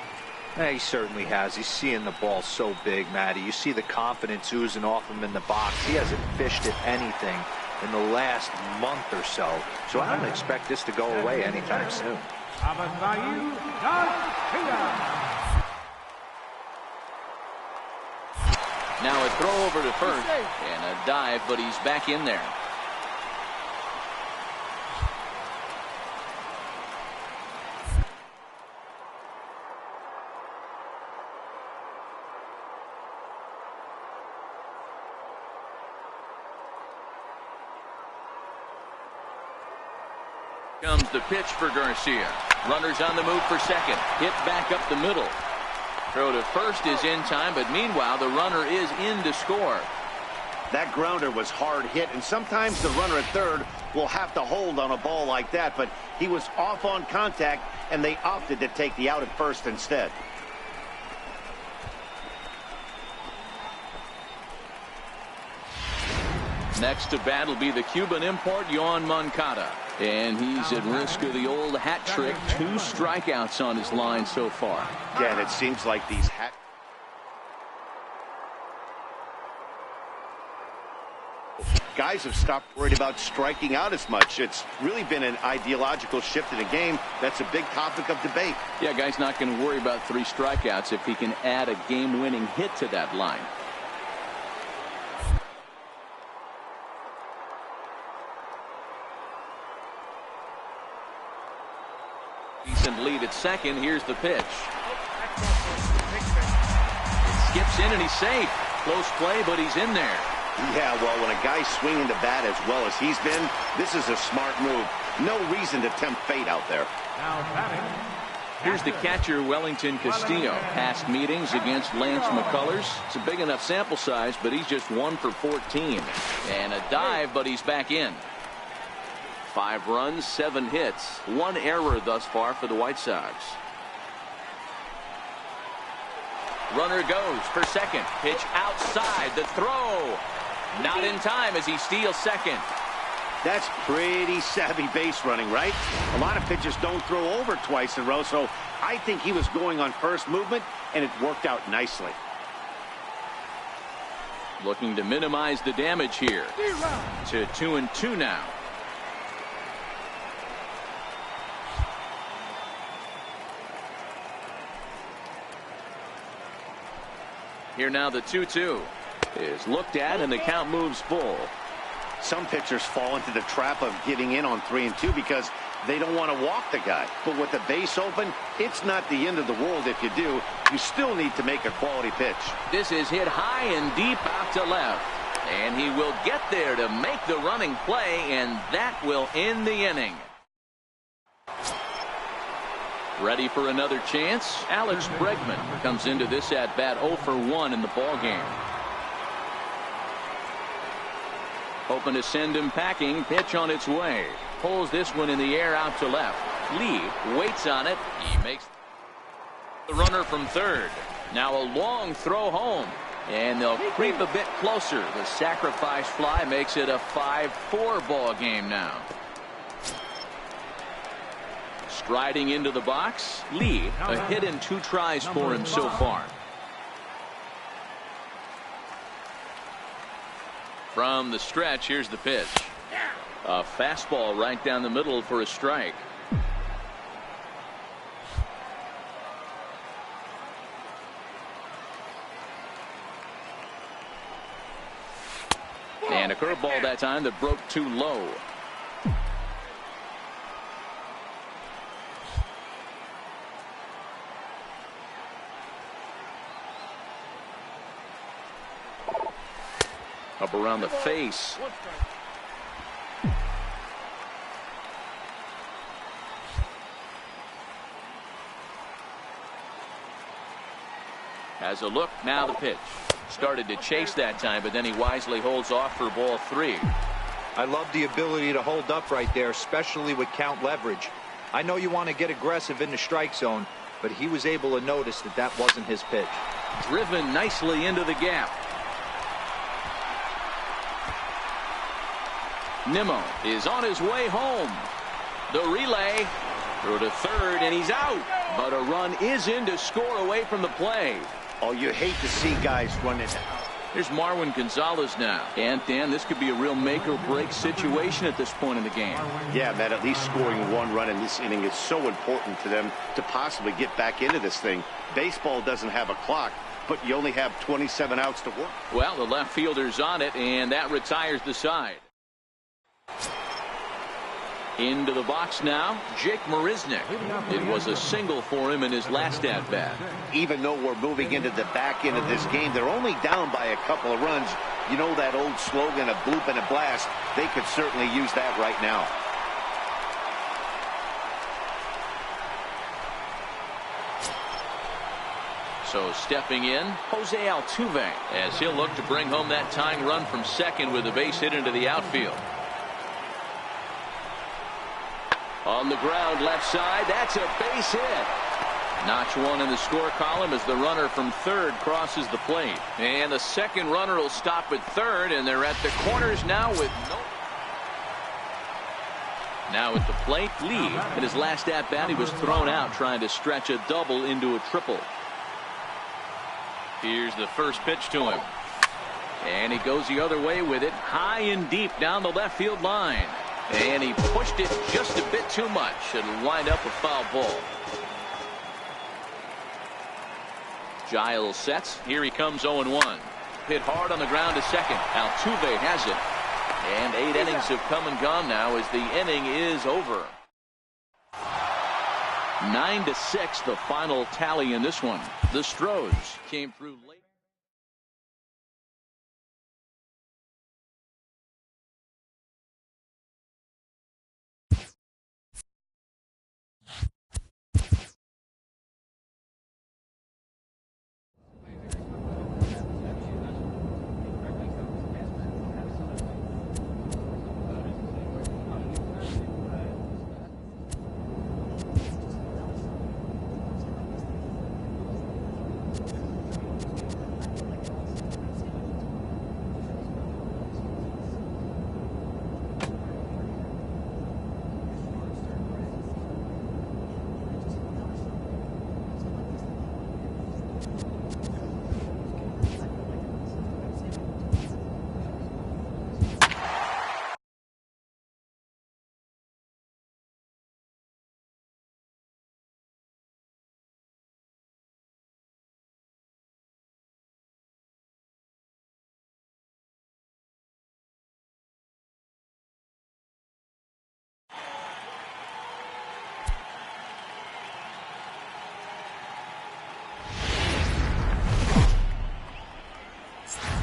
Yeah, he certainly has. He's seeing the ball so big, Matty. You see the confidence oozing off him in the box. He hasn't fished at anything in the last month or so. So I don't expect this to go away anytime soon. Now a throw over to first and a dive, but he's back in there. Comes the pitch for Garcia. Runners on the move for second. Hit back up the middle. Throw to first is in time, but meanwhile the runner is in to score. That grounder was hard hit, and sometimes the runner at third will have to hold on a ball like that, but he was off on contact, and they opted to take the out at first instead. Next to bat will be the Cuban import, Yoan Moncada. And he's at risk of the old hat trick. 2 strikeouts on his line so far. Yeah, and it seems like these guys have stopped worried about striking out as much. It's really been an ideological shift in the game. That's a big topic of debate. Yeah, guy's not going to worry about 3 strikeouts if he can add a game-winning hit to that line. Decent lead at second. Here's the pitch. It skips in and he's safe. Close play, but he's in there. Yeah, well, when a guy's swinging the bat as well as he's been, this is a smart move. No reason to tempt fate out there. Now batting. Here's the catcher, Wellington Castillo. Past meetings against Lance McCullers. It's a big enough sample size, but he's just 1 for 14. And a dive, but he's back in. 5 runs, 7 hits. 1 error thus far for the White Sox. Runner goes for second. Pitch outside. The throw. Not in time as he steals second. That's pretty savvy base running, right? A lot of pitchers don't throw over twice in a row, so I think he was going on first movement, and it worked out nicely. Looking to minimize the damage here. To 2-2 now. Here now the 2-2 is looked at and the count moves full. Some pitchers fall into the trap of giving in on 3-2 because they don't want to walk the guy. But with the base open, it's not the end of the world if you do. You still need to make a quality pitch. This is hit high and deep out to left. And he will get there to make the running play, and that will end the inning. Ready for another chance? Alex Bregman comes into this at bat 0 for 1 in the ball game. Hoping to send him packing. Pitch on its way. Pulls this one in the air out to left. Lee waits on it. He makes the runner from third. Now a long throw home. And they'll creep a bit closer. The sacrifice fly makes it a 5-4 ball game now. Striding into the box, Lee, a hit and 2 tries for him so far. From the stretch, here's the pitch. A fastball right down the middle for a strike. And a curveball that time that broke too low. Up around the face. Has a look. Now the pitch. Started to chase that time, but then he wisely holds off for ball 3. I love the ability to hold up right there, especially with count leverage. I know you want to get aggressive in the strike zone, but he was able to notice that that wasn't his pitch. Driven nicely into the gap. Nimmo is on his way home. The relay through to third, and he's out. But a run is in to score away from the play. Oh, you hate to see guys run it out. Here's Marwin Gonzalez now. And, Dan, this could be a real make-or-break situation at this point in the game. Yeah, Matt, at least scoring 1 run in this inning is so important to them to possibly get back into this thing. Baseball doesn't have a clock, but you only have 27 outs to work. Well, the left fielder's on it, and that retires the side. Into the box now, Jake Marisnick. It was a single for him in his last at-bat. Even though we're moving into the back end of this game, they're only down by a couple of runs. You know that old slogan, a bloop and a blast. They could certainly use that right now. So stepping in, Jose Altuve, as he'll look to bring home that tying run from second with a base hit into the outfield. On the ground left side, that's a base hit. Notch one in the score column as the runner from third crosses the plate. And the second runner will stop at third, and they're at the corners now with no. Now at the plate, Lee. In his last at-bat, he was thrown out trying to stretch a double into a triple. Here's the first pitch to him. And he goes the other way with it, high and deep down the left field line. And he pushed it just a bit too much. It'll wind up a foul ball. Giles sets. Here he comes 0-1. Hit hard on the ground to second. Altuve has it. And 8 innings have come and gone now as the inning is over. 9-6 the final tally in this one. The Stros came through late.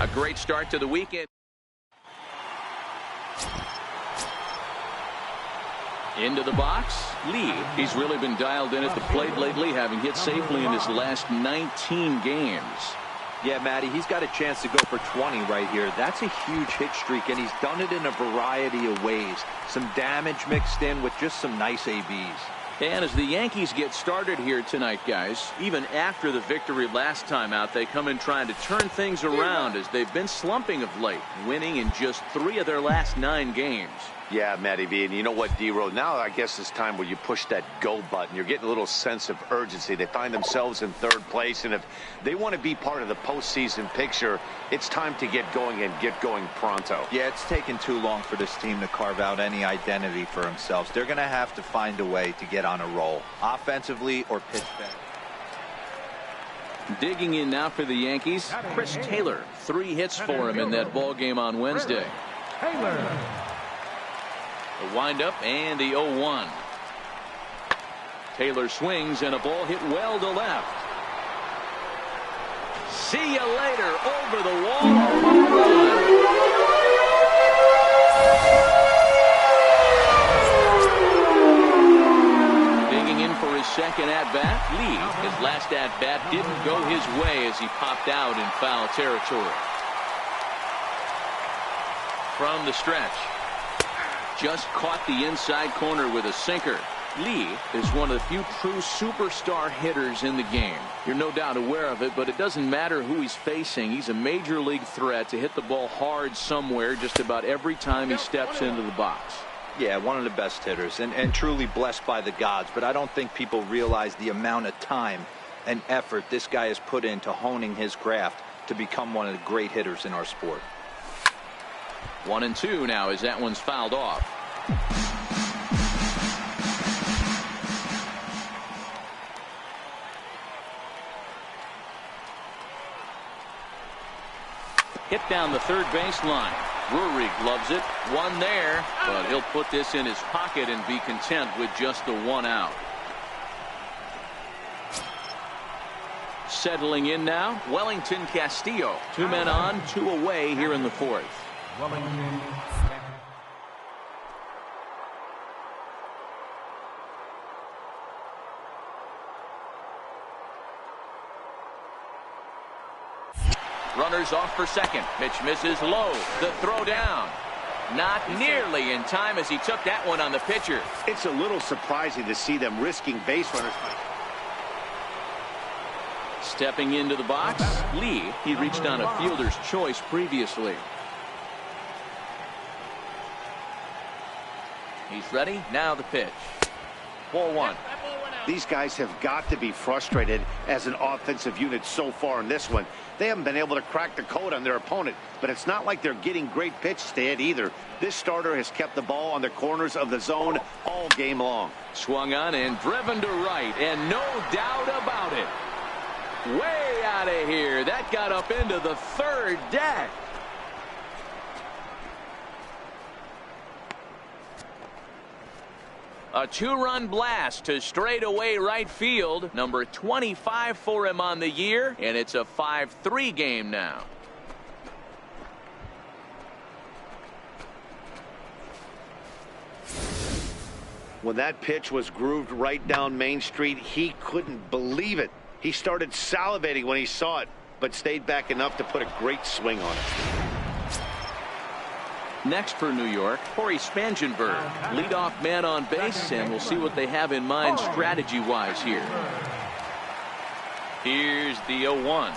A great start to the weekend. Into the box, Lee. He's really been dialed in at the plate lately, having hit safely in his last 19 games. Yeah, Matty, he's got a chance to go for 20 right here. That's a huge hit streak, and he's done it in a variety of ways. Some damage mixed in with just some nice ABs. And as the Yankees get started here tonight, guys, even after the victory last time out, they come in trying to turn things around as they've been slumping of late, winning in just 3 of their last 9 games. Yeah, Matty V, and you know what, D-Row, now I guess it's time where you push that go button. You're getting a little sense of urgency. They find themselves in 3rd place, and if they want to be part of the postseason picture, it's time to get going and get going pronto. Yeah, it's taken too long for this team to carve out any identity for themselves. They're going to have to find a way to get on a roll, offensively or pitch back. Digging in now for the Yankees, Chris Taylor. 3 hits for him in that ball game on Wednesday. Taylor. The windup and the 0-1. Taylor swings and a ball hit well to left. See you later. Over the wall. Home run. Digging in for his second at-bat. Lee, his last at-bat didn't go his way as he popped out in foul territory. From the stretch. Just caught the inside corner with a sinker. Lee is one of the few true superstar hitters in the game. You're no doubt aware of it, but it doesn't matter who he's facing. He's a major league threat to hit the ball hard somewhere just about every time he steps into the box. Yeah, one of the best hitters and truly blessed by the gods, but I don't think people realize the amount of time and effort this guy has put into honing his craft to become one of the great hitters in our sport. 1-2 now as that one's fouled off. Hit down the third base line. Drury gloves it. 1 there, but he'll put this in his pocket and be content with just the 1 out. Settling in now, Wellington Castillo. 2 men on, 2 away here in the 4th. Wellington. Runners off for second. Pitch misses low. The throw down. Not nearly in time as he took that one on the pitcher. It's a little surprising to see them risking base runners. Stepping into the box, Lee. He reached on a fielder's choice previously. He's ready. Now the pitch. Ball one. These guys have got to be frustrated as an offensive unit so far in this one. They haven't been able to crack the code on their opponent, but it's not like they're getting great pitches to hit either. This starter has kept the ball on the corners of the zone all game long. Swung on and driven to right, and no doubt about it. Way out of here. That got up into the third deck. A two-run blast to straightaway right field. Number 25 for him on the year, and it's a 5-3 game now. When that pitch was grooved right down Main Street, he couldn't believe it. He started salivating when he saw it, but stayed back enough to put a great swing on it. Next for New York, Corey Spangenberg, leadoff man on base, and we'll see what they have in mind strategy-wise here. Here's the 0-1.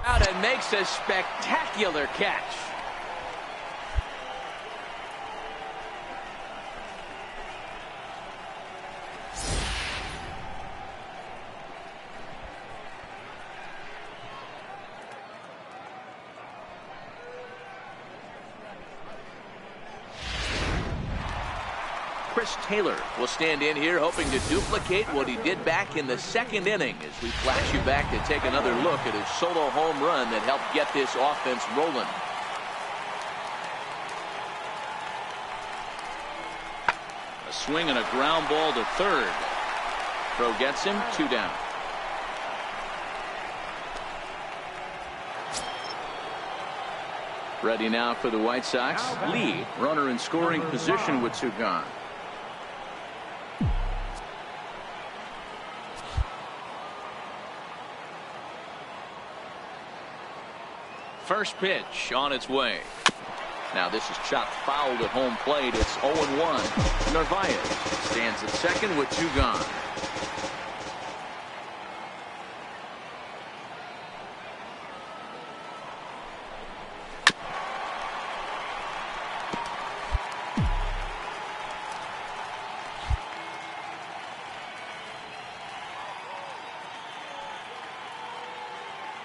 Out and makes a spectacular catch. Chris Taylor will stand in here hoping to duplicate what he did back in the second inning as we flash you back to take another look at his solo home run that helped get this offense rolling. A swing and a ground ball to third. Throw gets him, 2 down. Ready now for the White Sox. Lee, runner in scoring position with 2 gone. First pitch on its way. Now this is chopped foul at home plate. It's 0-1. Narvaez stands at second with 2 gone.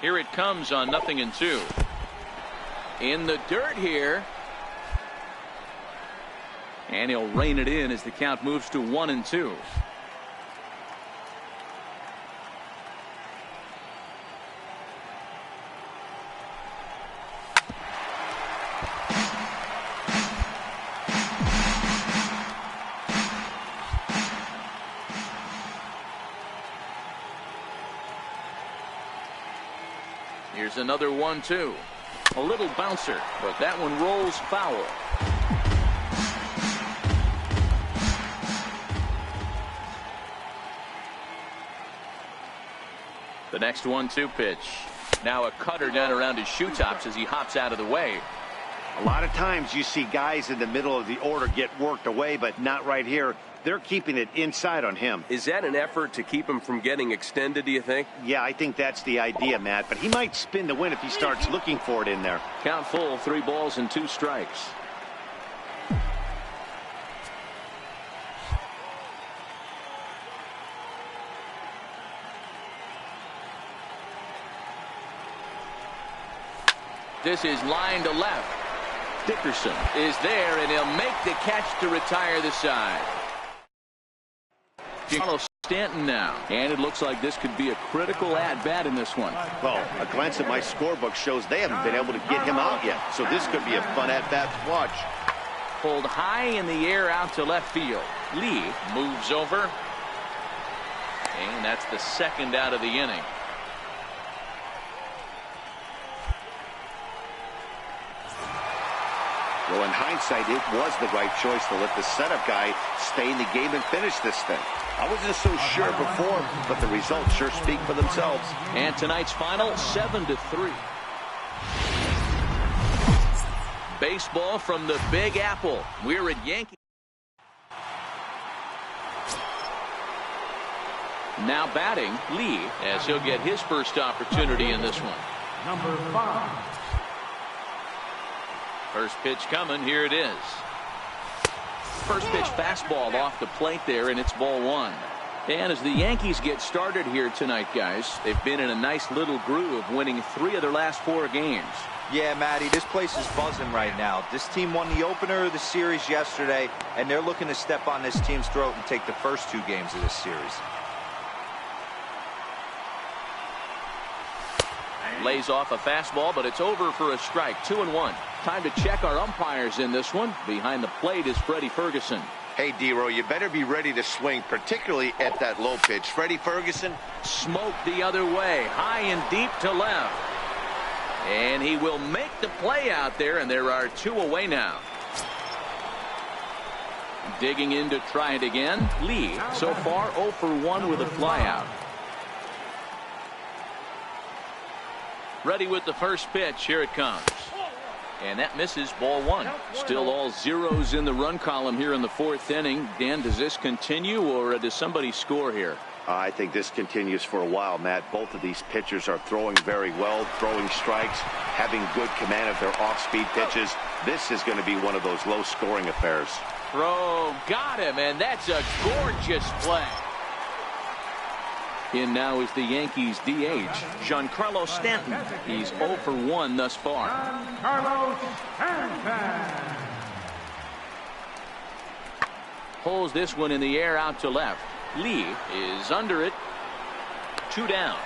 Here it comes on 0-2. In the dirt here. And he'll rein it in as the count moves to 1-2. Here's another 1-2. A little bouncer, but that one rolls foul. The next 1-2 pitch. Now a cutter down around his shoe tops as he hops out of the way. A lot of times you see guys in the middle of the order get worked away, but not right here. They're keeping it inside on him. Is that an effort to keep him from getting extended, do you think? Yeah, I think that's the idea, Matt. But he might spin to win if he starts looking for it in there. Count full, 3 balls and 2 strikes. This is line to left. Dickerson is there, and he'll make the catch to retire the side. Carlos Stanton now, and it looks like this could be a critical at-bat in this one. Well, a glance at my scorebook shows they haven't been able to get him out yet, so this could be a fun at-bat to watch. Pulled high in the air out to left field. Lee moves over, and that's the second out of the inning. Well, in hindsight, it was the right choice to let the setup guy stay in the game and finish this thing. I wasn't so sure before, but the results sure speak for themselves. And tonight's final, 7-3. Baseball from the Big Apple. We're at Yankee. Now batting, Lee, as he'll get his first opportunity in this one. Number 5. First pitch coming. Here it is. First pitch fastball off the plate there, and it's ball 1. And as the Yankees get started here tonight, guys, they've been in a nice little groove, winning 3 of their last 4 games. Yeah, Matty, this place is buzzing right now. This team won the opener of the series yesterday, and they're looking to step on this team's throat and take the first 2 games of this series. Lays off a fastball, but it's over for a strike. 2-1. Time to check our umpires in this one. Behind the plate is Freddie Ferguson. Hey, D-Row, you better be ready to swing, particularly at that low pitch. Freddie Ferguson. Smoked the other way, high and deep to left. And he will make the play out there, and there are 2 away now. Digging in to try it again. Lee, so far 0 for 1 with a flyout. Ready with the first pitch. Here it comes. And that misses, ball 1. Still all zeros in the run column here in the 4th inning. Dan, does this continue, or does somebody score here? I think this continues for a while, Matt. Both of these pitchers are throwing very well, throwing strikes, having good command of their off-speed pitches. This is going to be one of those low-scoring affairs. Throw, got him, and that's a gorgeous play. In now is the Yankees DH, Giancarlo Stanton. He's 0 for 1 thus far. Giancarlo Stanton. Pulls this one in the air out to left. Lee is under it. 2 down.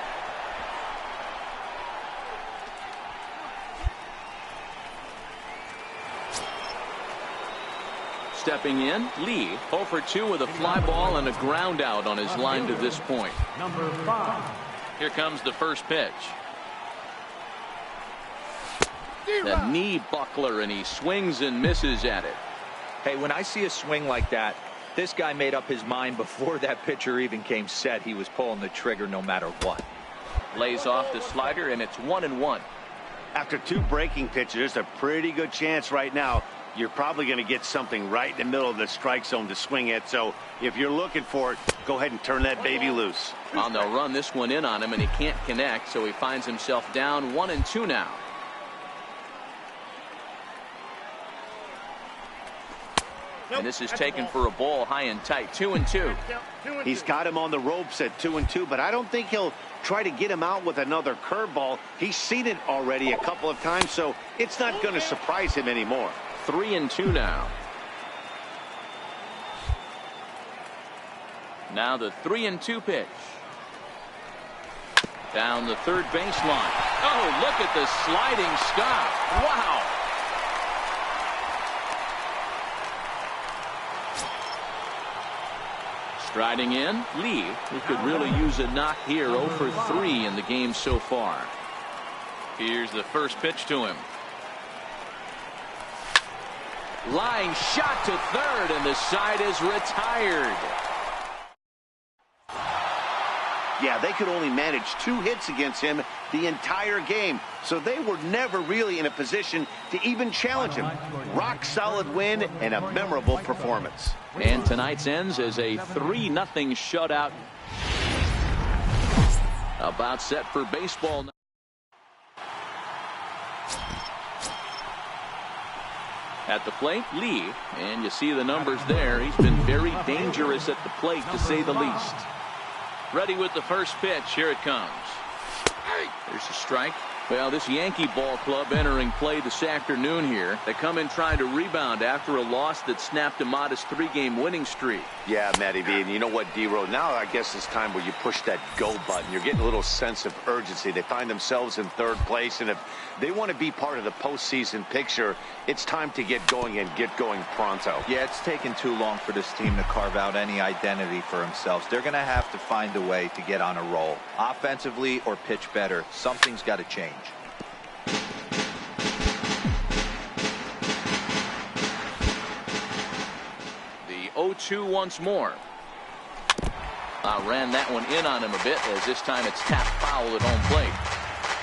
Stepping in, Lee 0 for 2 with a fly ball and a ground out on his line to this point. Number 5. Here comes the first pitch. The knee buckler, and he swings and misses at it. Hey, when I see a swing like that, this guy made up his mind before that pitcher even came set. He was pulling the trigger no matter what. Lays off the slider, and it's 1-1. After 2 breaking pitches, there's a pretty good chance right now you're probably going to get something right in the middle of the strike zone to swing at. So if you're looking for it, go ahead and turn that baby loose. They'll run this one in on him, and he can't connect, so he finds himself down 1-2 now. And this is taken for a ball high and tight. 2-2. He's got him on the ropes at 2-2, but I don't think he'll try to get him out with another curveball. He's seen it already a couple of times, so it's not going to surprise him anymore. 3-2 now. Now the 3-2 pitch. Down the third baseline. Oh, look at the sliding stop. Wow. Striding in, Lee, who could really use a knock here. 0 for 3 in the game so far. Here's the first pitch to him. Line shot to third, and the side is retired. Yeah, they could only manage 2 hits against him the entire game, so they were never really in a position to even challenge him. Rock solid win and a memorable performance. And tonight's ends as a 3-0 shutout. About set for baseball. At the plate, Lee, and you see the numbers there. He's been very dangerous at the plate, to say the least. Ready with the first pitch. Here it comes. There's a strike. Well, this Yankee ball club entering play this afternoon here. They come in trying to rebound after a loss that snapped a modest 3-game winning streak. Yeah, Matty B. And you know what, D-Row? Now I guess it's time where you push that go button. You're getting a little sense of urgency. They find themselves in 3rd place, and if they want to be part of the postseason picture, it's time to get going and get going pronto. Yeah, it's taken too long for this team to carve out any identity for themselves. They're going to have to find a way to get on a roll, offensively or pitch better. Something's got to change. The 0-2 once more. Ran that one in on him a bit, as this time it's tapped foul at home plate.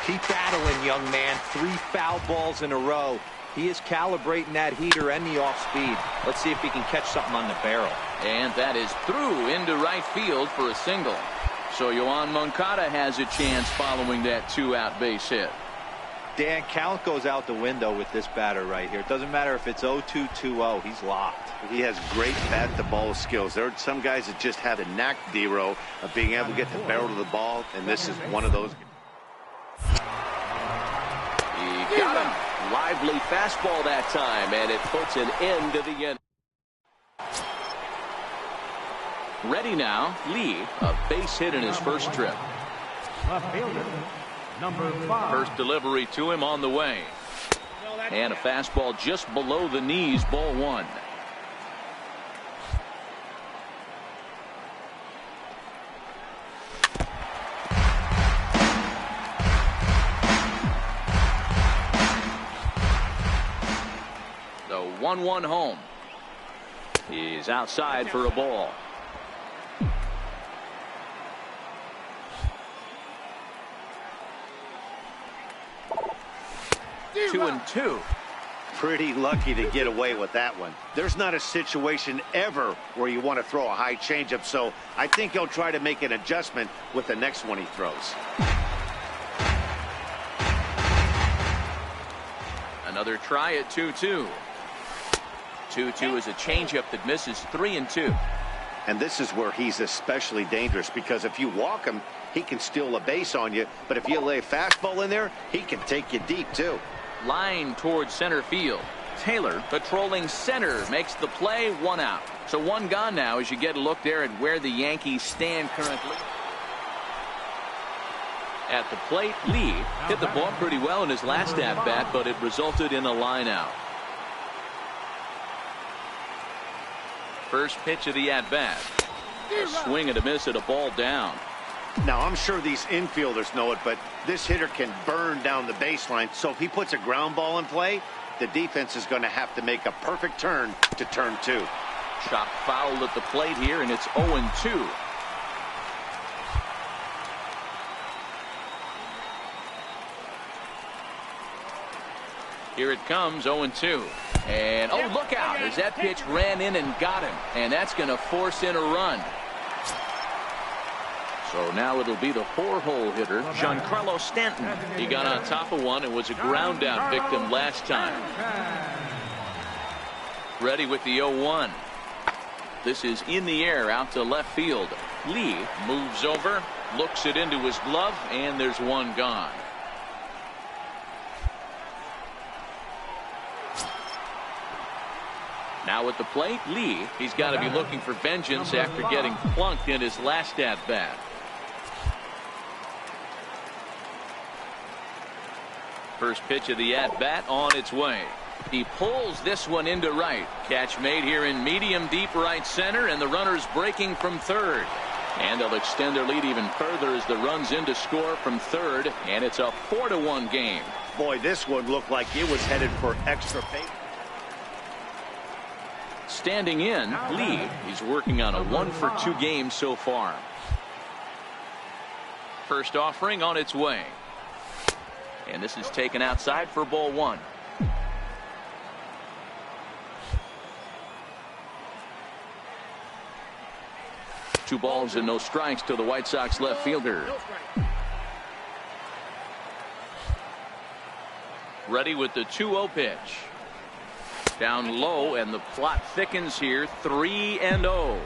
Keep battling, young man. 3 foul balls in a row. He is calibrating that heater and the off speed. Let's see if he can catch something on the barrel. And that is through into right field for a single. So Yoan Moncada has a chance following that 2-out base hit. Dan, count goes out the window with this batter right here. It doesn't matter if it's 0-2, 2-0. He's locked. He has great bat-to-ball skills. There are some guys that just have a knack, D-Row, of being able to get the barrel to the ball, and this is one of those. He got him. Lively fastball that time, and it puts an end to the inning. Ready now, Lee, a base hit in his first trip. Left fielder, number 5. First delivery to him on the way. And a fastball just below the knees, ball 1. The 1-1 home. He's outside for a ball. 2-2. Pretty lucky to get away with that one. There's not a situation ever where you want to throw a high changeup, so I think he'll try to make an adjustment with the next one he throws. Another try at 2-2. 2-2 is a changeup that misses 3-2. And this is where he's especially dangerous, because if you walk him, he can steal a base on you, but if you lay a fastball in there, he can take you deep too. Line towards center field. Taylor patrolling center makes the play, 1 out. So 1 gone now as you get a look there at where the Yankees stand currently. At the plate, Lee hit the ball pretty well in his last at-bat, but it resulted in a line out. First pitch of the at-bat. A swing and a miss at a ball down. Now, I'm sure these infielders know it, but this hitter can burn down the baseline. So if he puts a ground ball in play, the defense is going to have to make a perfect turn to turn 2. Chop foul at the plate here, and it's 0-2. Here it comes, 0-2. And, oh, look out, as that pitch ran in and got him. And that's going to force in a run. So now it'll be the 4-hole hitter, Giancarlo Stanton. He got on top of one and was a ground out victim last time. Ready with the 0-1. This is in the air out to left field. Lee moves over, looks it into his glove, and there's 1 gone. Now at the plate, Lee, he's got to be looking for vengeance after getting plunked in his last at-bat. First pitch of the at-bat on its way. He pulls this one into right. Catch made here in medium deep right center, and the runner's breaking from third. And they'll extend their lead even further as the run's in to score from third, and it's a 4-1 game. Boy, this one looked like it was headed for extra pace. Standing in, Lee, he's working on a 1-for-2 game so far. First offering on its way. And this is taken outside for ball 1. Two balls and no strikes to the White Sox left fielder. Ready with the 2-0 pitch. Down low, and the plot thickens here. 3-0.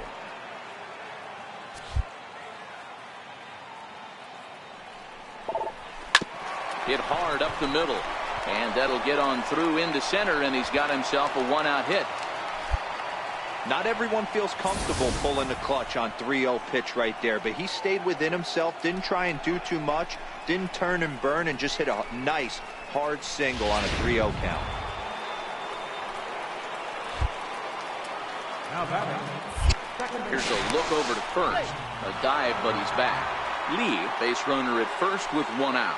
Hit hard up the middle, and that'll get on through into center, and he's got himself a 1-out hit. Not everyone feels comfortable pulling the clutch on 3-0 pitch right there, but he stayed within himself, didn't try and do too much, didn't turn and burn, and just hit a nice hard single on a 3-0 count. Here's a look over to first. A dive, but he's back. Lee, base runner at first with 1 out.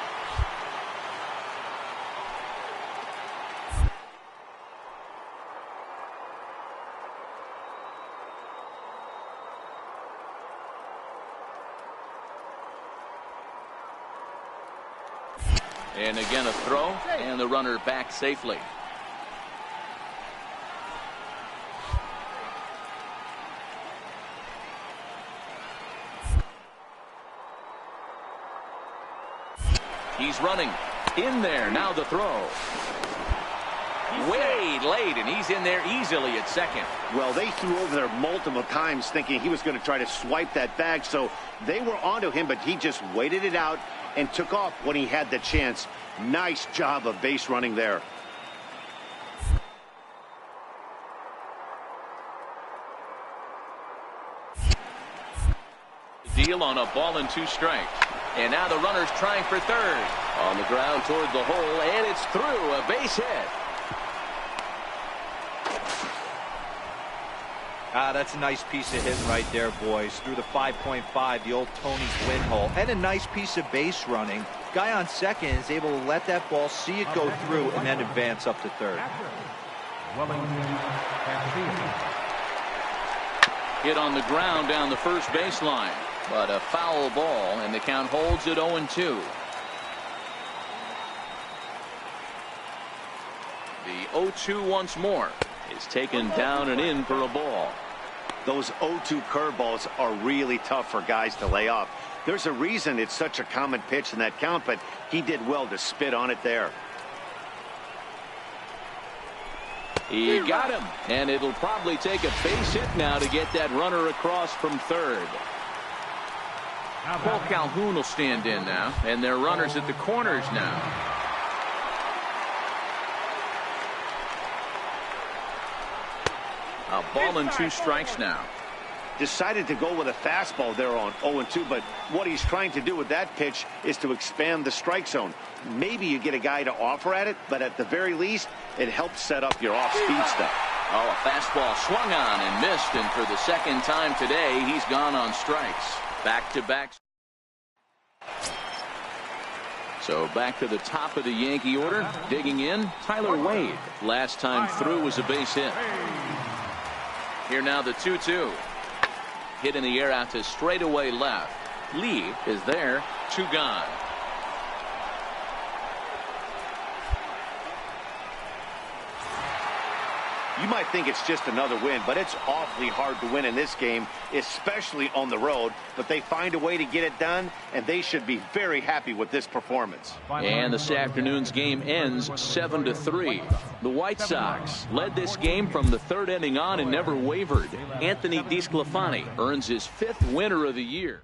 And again a throw, and the runner back safely. He's running in there. Now the throw. Way late, and he's in there easily at second. Well, they threw over there multiple times thinking he was going to try to swipe that bag, so they were onto him, but he just waited it out and took off when he had the chance. Nice job of base running there. Deal on a ball and 2 strikes. And now the runner's trying for third. On the ground toward the hole, and it's through. A base hit. That's a nice piece of hitting right there, boys. Through the 5.5, the old Tony's win hole. And a nice piece of base running. Guy on second is able to let that ball, see it go through, and then advance up to third. Hit on the ground down the first baseline. But a foul ball, and the count holds at 0-2. The 0-2 once more is taken down and in for a ball. Those 0-2 curveballs are really tough for guys to lay off. There's a reason it's such a common pitch in that count, but he did well to spit on it there. He got him, and it'll probably take a base hit now to get that runner across from third. Paul Calhoun will stand in now, and their runners at the corners now. A ball and 2 strikes now. Decided to go with a fastball there on 0-2, but what he's trying to do with that pitch is to expand the strike zone. Maybe you get a guy to offer at it, but at the very least, it helps set up your off-speed stuff. Oh, a fastball swung on and missed, and for the second time today, he's gone on strikes. Back-to-back. So back to the top of the Yankee order. Digging in, Tyler Wade. Last time through was a base hit. Here now the 2-2. Hit in the air out to straightaway left. Lee is there. 2 gone. You might think it's just another win, but it's awfully hard to win in this game, especially on the road. But they find a way to get it done, and they should be very happy with this performance. And this afternoon's game ends 7-3. The White Sox led this game from the 3rd inning on and never wavered. Anthony DeSclafani earns his 5th winner of the year.